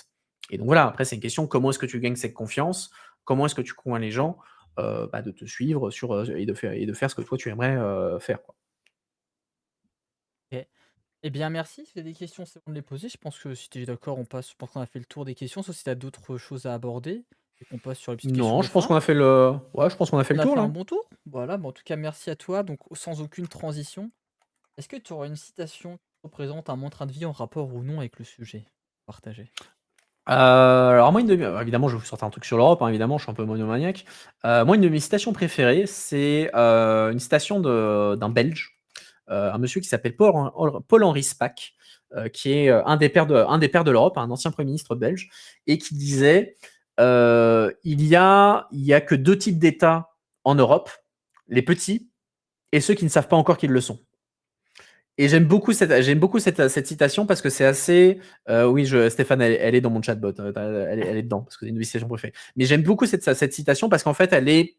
Speaker 2: Et donc voilà, après c'est une question, comment est-ce que tu gagnes cette confiance? Comment est-ce que tu convaincs les gens, bah, de te suivre et de faire ce que toi tu aimerais, faire, quoi.
Speaker 1: OK. Eh bien merci, si tu des questions, c'est bon de les poser. Je pense que si tu es d'accord, je pense qu'on a fait le tour des questions, sauf si tu as d'autres choses à aborder et qu'on passe sur les petites questions
Speaker 2: Non,
Speaker 1: de
Speaker 2: je pense
Speaker 1: fin.
Speaker 2: qu'on a fait le ouais, je pense qu'on a fait
Speaker 1: On
Speaker 2: le
Speaker 1: a
Speaker 2: tour
Speaker 1: fait un
Speaker 2: là.
Speaker 1: bon tour. Voilà, bah, en tout cas merci à toi, donc sans aucune transition. Est-ce que tu aurais une citation représente un train de vie en rapport ou non avec le sujet partagé?
Speaker 2: Alors moi, évidemment, je vais vous sortir un truc sur l'Europe, hein, évidemment, je suis un peu monomaniaque. Moi, une de mes citations préférées, c'est, une citation d'un Belge, un monsieur qui s'appelle Paul-Henri Spaak, qui est, un des pères de l'Europe, un ancien premier ministre belge et qui disait, «Il y a que 2 types d'États en Europe, les petits et ceux qui ne savent pas encore qu'ils le sont». Et j'aime beaucoup cette citation parce que c'est assez, oui, Stéphane, elle est dans mon chatbot, elle est dedans parce que c'est une de mes citations préférées. Mais j'aime beaucoup cette citation parce qu'en fait, elle est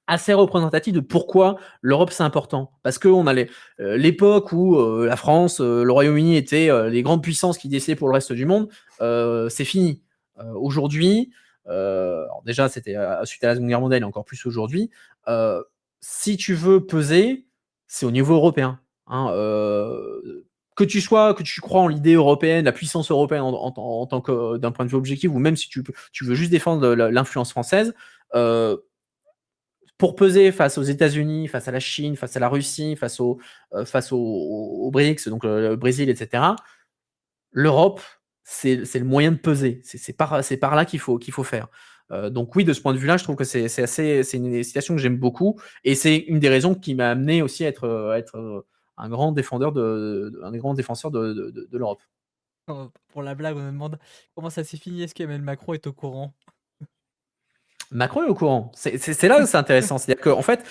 Speaker 2: assez représentative de pourquoi l'Europe c'est important. Parce qu'on a l'époque où la France, le Royaume-Uni étaient les grandes puissances qui décidaient pour le reste du monde, c'est fini. Aujourd'hui, alors déjà c'était suite à la Seconde Guerre mondiale et encore plus aujourd'hui, si tu veux peser, c'est au niveau européen. Hein, que tu crois en l'idée européenne, la puissance européenne en tant que d'un point de vue objectif, ou même si tu veux juste défendre l'influence française, euh, pour peser face aux États-Unis, face à la Chine, face à la Russie, face aux BRICS, donc le Brésil, etc., l'Europe, c'est le moyen de peser. C'est par là qu'il faut faire. Donc oui, de ce point de vue-là, je trouve que c'est une citation que j'aime beaucoup, et c'est une des raisons qui m'a amené aussi à être un grand défenseur un des grands défenseurs de l'Europe.
Speaker 1: Pour la blague, on me demande comment ça s'est fini, est-ce qu'Emmanuel Macron est au courant?
Speaker 2: Macron est au courant. C'est là où c'est intéressant. C'est-à-dire qu'en fait,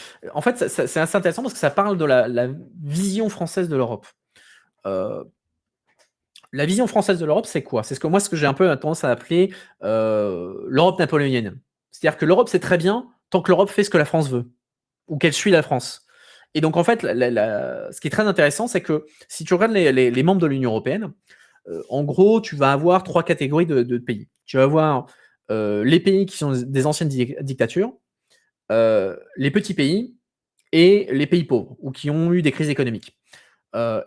Speaker 2: c'est assez intéressant parce que ça parle de la vision française de l'Europe. Euh, la vision française de l'Europe, c'est quoi? C'est ce que j'ai un peu tendance à appeler l'Europe napoléonienne. C'est-à-dire que l'Europe, c'est très bien tant que l'Europe fait ce que la France veut ou qu'elle suit la France. Et donc, en fait, ce qui est très intéressant, c'est que si tu regardes les membres de l'Union européenne, en gros, tu vas avoir 3 catégories de pays. Tu vas avoir les pays qui sont des anciennes dictatures, les petits pays et les pays pauvres ou qui ont eu des crises économiques.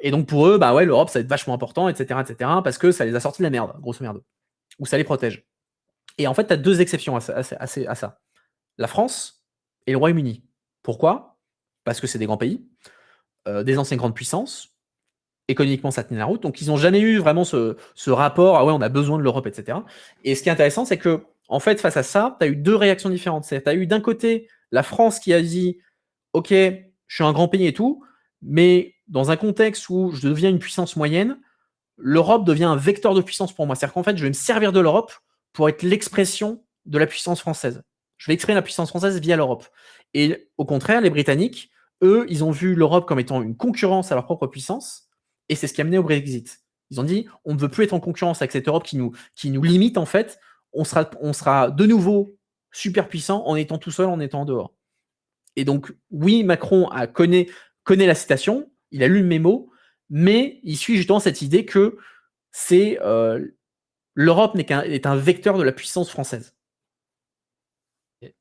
Speaker 2: Et donc pour eux, bah ouais, l'Europe, ça va être vachement important, etc., parce que ça les a sortis de la merde, grosso merdo, ou ça les protège. Et en fait, tu as 2 exceptions à ça. La France et le Royaume-Uni. Pourquoi? Parce que c'est des grands pays, des anciennes grandes puissances. Économiquement, ça tenait la route. Donc, ils n'ont jamais eu vraiment ce rapport, ah ouais, on a besoin de l'Europe, etc. Et ce qui est intéressant, c'est que, en fait, face à ça, tu as eu 2 réactions différentes. Tu as eu d'un côté la France qui a dit, ok, je suis un grand pays et tout, mais dans un contexte où je deviens une puissance moyenne, l'Europe devient un vecteur de puissance pour moi. C'est-à-dire qu'en fait, je vais me servir de l'Europe pour être l'expression de la puissance française. Je vais exprimer la puissance française via l'Europe. Et au contraire, les Britanniques, eux, ils ont vu l'Europe comme étant une concurrence à leur propre puissance, et c'est ce qui a mené au Brexit. Ils ont dit, on ne veut plus être en concurrence avec cette Europe qui nous limite, en fait. On sera de nouveau super puissant en étant tout seul, en étant dehors. Et donc, oui, Macron connaît la citation, il a lu le mémo, mais il suit justement cette idée que c'est l'Europe est un vecteur de la puissance française.
Speaker 1: Et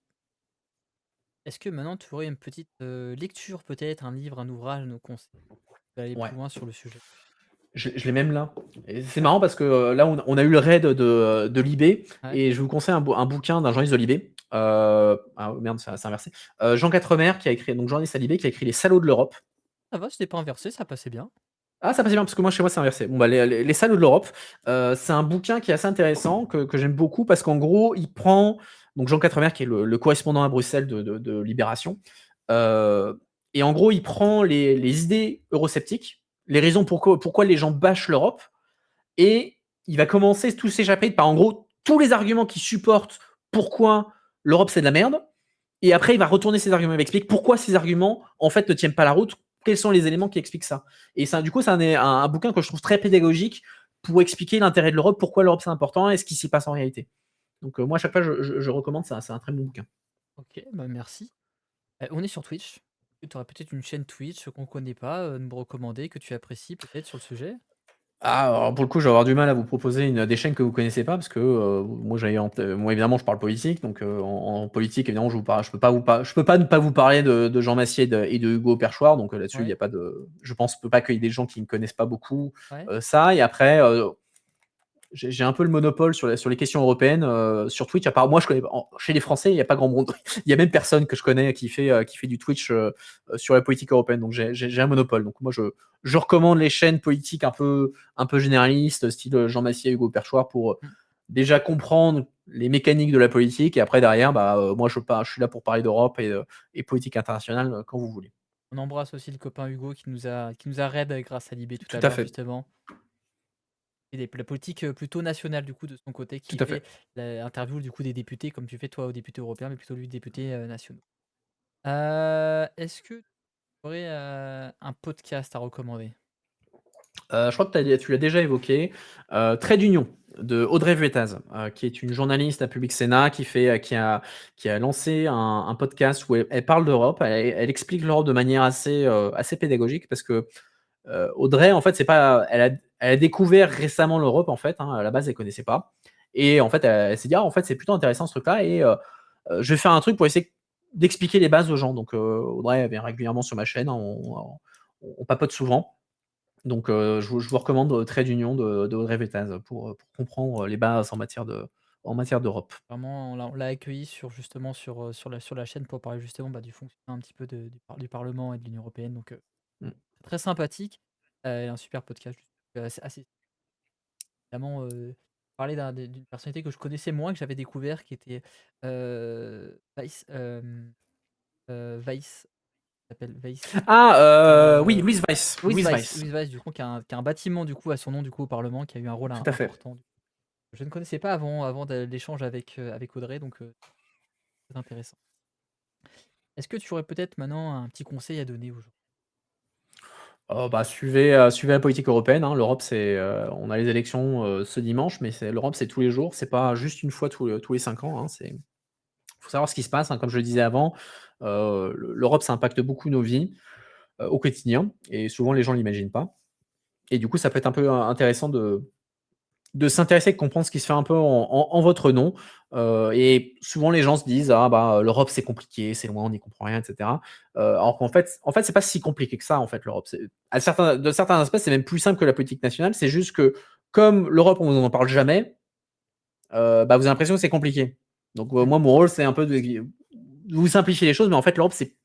Speaker 1: est-ce que maintenant tu aurais une petite lecture, peut-être un livre, un ouvrage à nous conseiller pour aller
Speaker 2: Ouais.
Speaker 1: plus loin sur le sujet?
Speaker 2: Je l'ai même là. Et c'est marrant parce que là, on a eu le raid de Libé,
Speaker 1: Ouais,
Speaker 2: et je vous conseille un bouquin d'un journaliste de Libé. Ah merde, c'est inversé. Jean Quatremer, qui a écrit, donc journaliste à Libé, qui a écrit Les salauds de l'Europe.
Speaker 1: ça va, c'était pas inversé, ça passait bien.
Speaker 2: Ah, ça passait bien, parce que moi, chez moi, c'est inversé. Bon, bah, les salauds de l'Europe, c'est un bouquin qui est assez intéressant, que j'aime beaucoup, parce qu'en gros, il prend, donc Jean Quatremer, qui est le correspondant à Bruxelles de Libération, euh, et en gros, il prend les idées eurosceptiques, les raisons pourquoi les gens bâchent l'Europe, et il va commencer tous ces chapitres par, en gros, tous les arguments qui supportent pourquoi l'Europe, c'est de la merde, et après, il va retourner ces arguments, il va expliquer pourquoi ces arguments, en fait, ne tiennent pas la route, quels sont les éléments qui expliquent ça. Et ça, du coup, c'est un bouquin que je trouve très pédagogique pour expliquer l'intérêt de l'Europe, pourquoi l'Europe c'est important et ce qui s'y passe en réalité. Donc moi, à chaque fois, je recommande ça, c'est un très bon bouquin.
Speaker 1: Ok, bah merci. On est sur Twitch. Tu aurais peut-être une chaîne Twitch qu'on connaît pas, nous recommander, que tu apprécies peut-être sur le sujet?
Speaker 2: Ah, alors pour le coup, je vais avoir du mal à vous proposer des chaînes que vous connaissez pas, parce que moi évidemment, je parle politique, donc en politique, évidemment, je vous parle, je peux pas ne pas vous parler de Jean Massier et de Hugo Perchoir, donc là-dessus, il y
Speaker 1: Ouais,
Speaker 2: a pas de, je pense, peut pas qu'il y ait des gens qui ne connaissent pas beaucoup
Speaker 1: ouais.
Speaker 2: ça. Et après, j'ai un peu le monopole sur les questions européennes. Sur Twitch, à part moi, je connais, chez les Français, il n'y a pas grand monde. Il n'y a même personne que je connais qui fait du Twitch sur la politique européenne. Donc j'ai un monopole. Donc moi, je recommande les chaînes politiques un peu généralistes, style Jean Massier, Hugo Perchoir, pour
Speaker 1: Mmh.
Speaker 2: déjà comprendre les mécaniques de la politique. Et après, derrière, moi, je suis là pour parler d'Europe et politique internationale quand vous voulez.
Speaker 1: On embrasse aussi le copain Hugo qui nous a raid grâce à Libé tout
Speaker 2: Tout
Speaker 1: à
Speaker 2: à
Speaker 1: l'heure
Speaker 2: fait.
Speaker 1: justement. Et la politique, plutôt nationale du coup de son côté
Speaker 2: Tout
Speaker 1: qui
Speaker 2: à
Speaker 1: fait
Speaker 2: fait.
Speaker 1: l'interview du coup des députés comme tu fais toi aux députés européens, mais plutôt lui députés, nationaux. Est-ce que tu aurais, un podcast à recommander?
Speaker 2: Je crois que tu l'as déjà évoqué, Trait d'union de Audrey Vuettaz, qui est une journaliste à Public Sénat qui a lancé un podcast où elle parle d'Europe. Elle explique l'Europe de manière assez pédagogique parce que, Audrey, en fait, c'est pas elle a découvert récemment l'Europe, en fait, hein, à la base, elle connaissait pas et en fait, elle s'est dit: «Ah, en fait, c'est plutôt intéressant ce truc-là et je vais faire un truc pour essayer d'expliquer les bases aux gens». Donc Audrey, elle vient régulièrement sur ma chaîne, hein, on papote souvent. Donc je vous recommande, Trait d'union de Audrey Vetaz pour comprendre les bases en matière d'Europe.
Speaker 1: Vraiment, on l'a accueilli justement sur la chaîne pour parler justement, bah, du fonctionnement un petit peu du parlement et de l'Union européenne donc
Speaker 2: Mmh.
Speaker 1: très sympathique, et un super podcast assez évidemment, parler d'une personnalité que je connaissais moins, que j'avais découvert qui était, Weiss, Weiss, il s'appelle Weiss,
Speaker 2: Oui,
Speaker 1: heu,
Speaker 2: Louise Weiss,
Speaker 1: Louis
Speaker 2: Louise
Speaker 1: Weiss
Speaker 2: Weiss,
Speaker 1: Louis Weiss du coup qui a un bâtiment du coup à son nom du coup au parlement, qui a eu un rôle
Speaker 2: tout
Speaker 1: im
Speaker 2: à fait.
Speaker 1: important. Je ne connaissais pas avant de l'échange avec Audrey donc très intéressant. Est-ce que tu aurais peut-être maintenant un petit conseil à donner aux gens?
Speaker 2: Suivez la politique européenne, hein. L'Europe, on a les élections, ce dimanche, mais l'Europe, c'est tous les jours. C'est pas juste une fois tous les 5 ans, hein. Faut savoir ce qui se passe, hein. Comme je le disais avant, l'Europe, ça impacte beaucoup nos vies, au quotidien et souvent les gens l'imaginent pas et du coup, ça peut être un peu intéressant de s'intéresser, de comprendre ce qui se fait un peu en votre nom, et souvent les gens se disent: «Ah bah, l'Europe c'est compliqué, c'est loin, on n'y comprend rien» et cetera. Alors qu'en fait c'est pas si compliqué que ça en fait l'Europe. De certains aspects, c'est même plus simple que la politique nationale. C'est juste que comme l'Europe on n'en parle jamais, bah, vous avez l'impression que c'est compliqué. Donc
Speaker 1: Mmh.
Speaker 2: moi mon rôle c'est un peu de vous simplifier les choses, mais en fait l'Europe c'est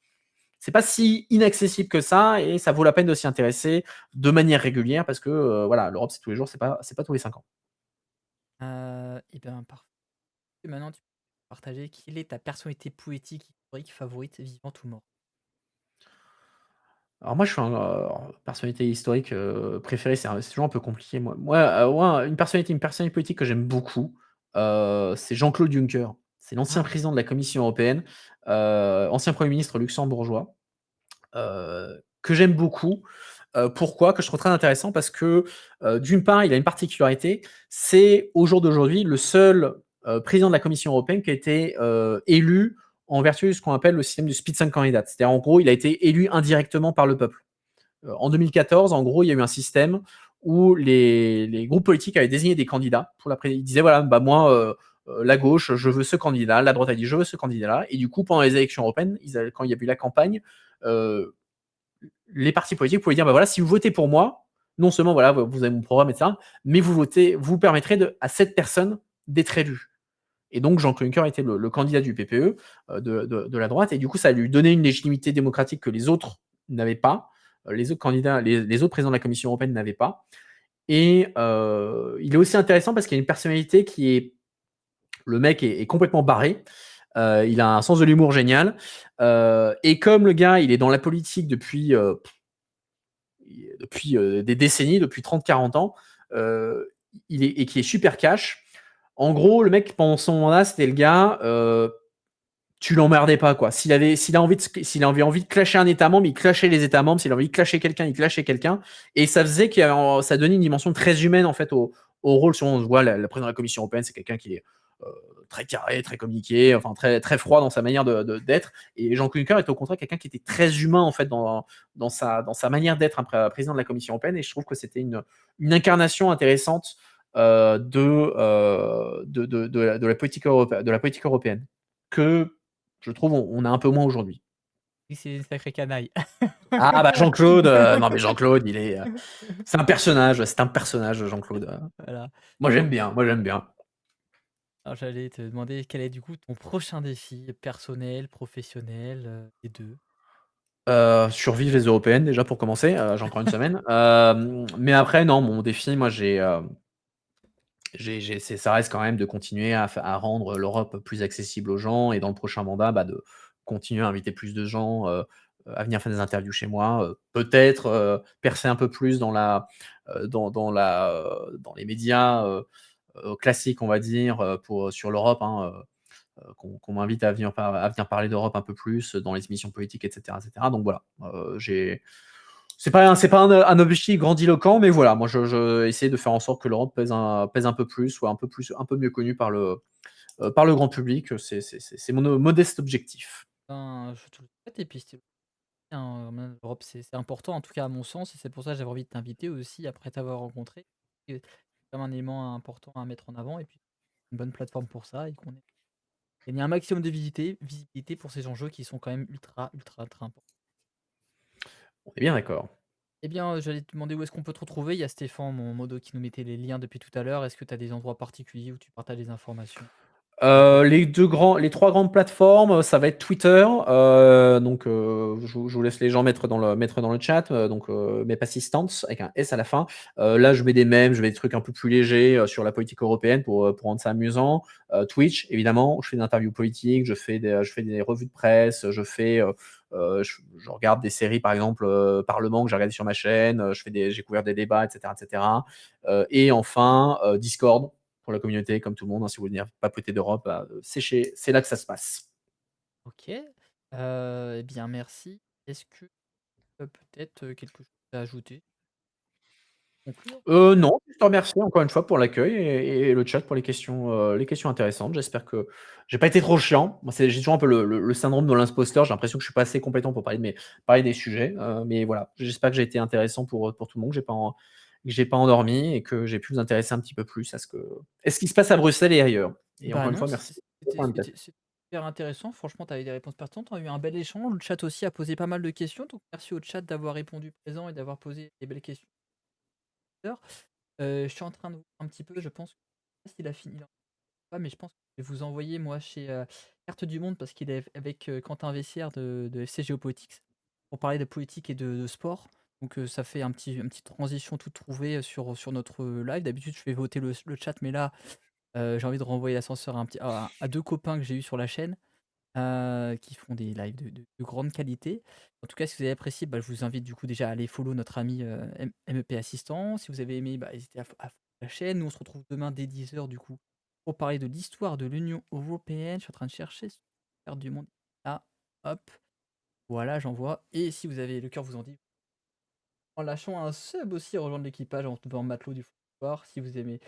Speaker 2: pas si inaccessible que ça et ça vaut la peine de s'y intéresser de manière régulière parce que, voilà, l'Europe c'est tous les jours, c'est pas tous les 5 ans.
Speaker 1: Et bien parfait. Et maintenant tu peux partager quelle est ta personnalité poétique historique favorite, vivante ou morte?
Speaker 2: Alors moi, je suis personnalité historique, préférée, c'est toujours un peu compliqué. Moi, une personnalité politique que j'aime beaucoup, c'est Jean-Claude Juncker. C'est l'ancien
Speaker 1: Ah!
Speaker 2: président de la Commission européenne, ancien premier ministre luxembourgeois, que j'aime beaucoup. Pourquoi? Que je trouve très intéressant parce que, d'une part, il a une particularité, c'est au jour d'aujourd'hui le seul, président de la Commission européenne qui a été, élu en vertu de ce qu'on appelle le système du Spitzenkandidat. C'est-à-dire en gros, il a été élu indirectement par le peuple. En 2014, en gros, il y a eu un système où les groupes politiques avaient désigné des candidats pour la ils disaient voilà, bah moi, la gauche, je veux ce candidat, la droite a dit je veux ce candidat-là, et du coup, pendant les élections européennes, quand il y a eu la campagne, euh, les partis politiques pouvaient dire bah voilà, si vous votez pour moi, non seulement voilà, vous avez mon programme, etc., mais vous permettrez à cette personne d'être élue. Et donc Jean-Claude Juncker était le candidat du PPE, de la droite, et du coup, ça lui donnait une légitimité démocratique que les autres n'avaient pas. Les autres candidats, les autres présidents de la Commission européenne n'avaient pas. Et il est aussi intéressant parce qu'il y a une personnalité qui est. Le mec est complètement barré. Il a un sens de l'humour génial. Et comme le gars, il est dans la politique depuis des décennies, depuis 30-40 ans, et qui est super cash. En gros, le mec, pendant son mandat, c'était le gars, tu l'emmerdais pas, quoi. S'il avait envie de clasher un État membre, il clashait les États membres. S'il avait envie de clasher quelqu'un, il clashait quelqu'un. Et ça faisait ça donnait une dimension très humaine, en fait, au rôle. Souvent, on se voit, la présidente de la Commission européenne, c'est quelqu'un qui est euh, très carré, très communiqué, enfin, très, très froid dans sa manière d'être. Et Jean-Claude Juncker était au contraire quelqu'un qui était très humain, en fait, dans sa manière d'être un président de la Commission européenne. Et je trouve que c'était une incarnation intéressante de la politique européenne que je trouve on a un peu moins aujourd'hui.
Speaker 1: Oui, c'est une sacrée canaille.
Speaker 2: Ah bah Jean-Claude, non mais Jean-Claude, il est, c'est un personnage Jean-Claude,
Speaker 1: Voilà.
Speaker 2: moi j'aime bien, moi j'aime bien.
Speaker 1: Alors j'allais te demander quel est du coup ton prochain défi personnel, professionnel, les 2?
Speaker 2: Survivre les européennes déjà pour commencer, j'ai encore une semaine, mais après non, mon défi moi j'ai ça reste quand même de continuer à rendre l'Europe plus accessible aux gens et dans le prochain mandat, bah, de continuer à inviter plus de gens, à venir faire des interviews chez moi, peut-être, percer un peu plus dans les médias, classiques on va dire, pour sur l'Europe, hein, qu'on m'invite à venir parler d'Europe un peu plus dans les émissions politiques et cetera, donc voilà, j'ai c'est pas un objectif grandiloquent, mais voilà, moi je essaie de faire en sorte que l'Europe pèse un peu plus, soit un peu mieux connue par le grand public, c'est mon modeste objectif.
Speaker 1: Ben, je te le souhaite et puis c'est bien, l'Europe, c'est important en tout cas à mon sens et c'est pour ça que j'avais envie de t'inviter aussi après t'avoir rencontré. C'est comme un élément important à mettre en avant et puis une bonne plateforme pour ça et qu'on ait gagné un maximum de visibilité pour ces enjeux qui sont quand même ultra, ultra, ultra importants.
Speaker 2: On est bien d'accord.
Speaker 1: Eh bien, j'allais te demander où est-ce qu'on peut te retrouver? Il y a Stéphane, mon modo, qui nous mettait les liens depuis tout à l'heure. Est-ce que tu as des endroits particuliers où tu partages des informations?
Speaker 2: Les 3 grandes plateformes, ça va être Twitter, donc je vous laisse les gens mettre dans le chat, donc Mepassistance avec un S à la fin. Là, je mets des mèmes, je mets des trucs un peu plus légers, sur la politique européenne pour rendre ça amusant. Twitch, évidemment, je fais des interviews politiques, je fais des revues de presse, je regarde des séries, par exemple, Parlement que j'ai regardé sur ma chaîne, j'ai couvert des débats et cetera et cetera. Et enfin, Discord pour la communauté, comme tout le monde, hein, si vous voulez venir papoter d'Europe, bah, c'est là que ça se passe.
Speaker 1: OK, eh bien merci. Est-ce que, peut-être, quelque chose à ajouter? Conclure?
Speaker 2: Non, je te remercie encore une fois pour l'accueil et le chat pour les questions intéressantes. J'espère que j'ai pas été trop chiant. Moi, j'ai toujours un peu le syndrome de l'imposteur. J'ai l'impression que je suis pas assez compétent pour parler des sujets, mais voilà, j'espère que j'ai été intéressant pour tout le monde, que j'ai pas endormi et que j'ai pu vous intéresser un petit peu plus à ce qui se passe à Bruxelles et ailleurs. Et
Speaker 1: Bah
Speaker 2: encore une
Speaker 1: non,
Speaker 2: fois, merci pour
Speaker 1: c'était
Speaker 2: l'invitation.
Speaker 1: c'était super intéressant. Franchement, tu avais des réponses pertinentes. On a eu un bel échange. Le chat aussi a posé pas mal de questions. Donc merci au chat d'avoir répondu présent et d'avoir posé des belles questions. Je suis en train de voir un petit peu, je pense, je sais pas s'il a fini là ou pas, mais je pense que je vais vous envoyer moi chez, Carte du Monde parce qu'il est avec, Quentin Vessière de FC Géopolitics pour parler de politique et de sport. Donc, ça fait un petit transition toute trouvée, sur notre, live. D'habitude, je fais voter le chat, mais là, j'ai envie de renvoyer l'ascenseur à 2 copains que j'ai eu sur la chaîne, qui font des lives de grande qualité. En tout cas, si vous avez apprécié, bah, je vous invite du coup déjà à aller follow notre ami MEP Assistant. Si vous avez aimé, bah, n'hésitez à follow la chaîne. Nous, on se retrouve demain dès 10 h du coup pour parler de l'histoire de l'Union européenne. Je suis en train de chercher sur la carte du monde. Ah, hop, voilà, j'envoie. Et si vous avez le cœur vous en dit, en lâchant un sub aussi, rejoindre l'équipage en devenant matelot du soir si vous aimez.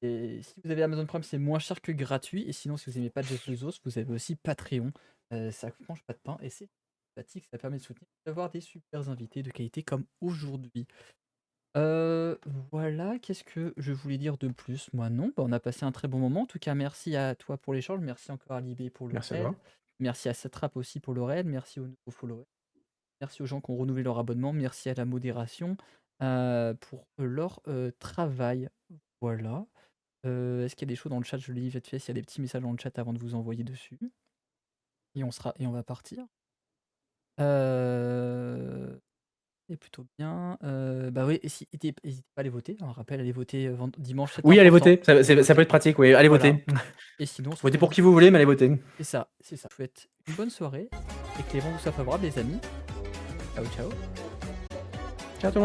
Speaker 1: Et si vous avez Amazon Prime, c'est moins cher que gratuit. Et sinon, si vous aimez pas Jeff Bezos, vous avez aussi Patreon. Ça mange pas de pain et c'est sympathique. Ça permet de soutenir, d'avoir des super invités de qualité comme aujourd'hui. Heu, voilà, qu'est-ce que je voulais dire de plus? Moi, non, bah, on a passé un très bon moment. En tout cas, merci à toi pour l'échange. Merci encore à Libé pour le
Speaker 2: Merci à
Speaker 1: raid.
Speaker 2: toi.
Speaker 1: Merci à Satrap aussi pour le raid. Merci aux nouveaux followers. Merci aux gens qui ont renouvelé leur abonnement. Merci à la modération, pour leur, travail. Voilà. Est-ce qu'il y a des choses dans le chat? Je le lis vite fait s'il y a des petits messages dans le chat avant de vous envoyer dessus et on va partir. Heu, c'est plutôt bien, bah, oui et si hésitez pas à aller voter, un rappel, allez voter, dimanche, c'est
Speaker 2: Oui, allez
Speaker 1: important.
Speaker 2: voter,
Speaker 1: Allez
Speaker 2: ça peut
Speaker 1: voter,
Speaker 2: être pratique, oui, allez
Speaker 1: voilà
Speaker 2: voter.
Speaker 1: et sinon on se
Speaker 2: Votez
Speaker 1: retrouve
Speaker 2: pour qui vous voulez, mais allez voter.
Speaker 1: c'est ça, c'est ça. Je vous souhaite une bonne soirée et que les vents vous soient favorables les amis. Ciao, ciao.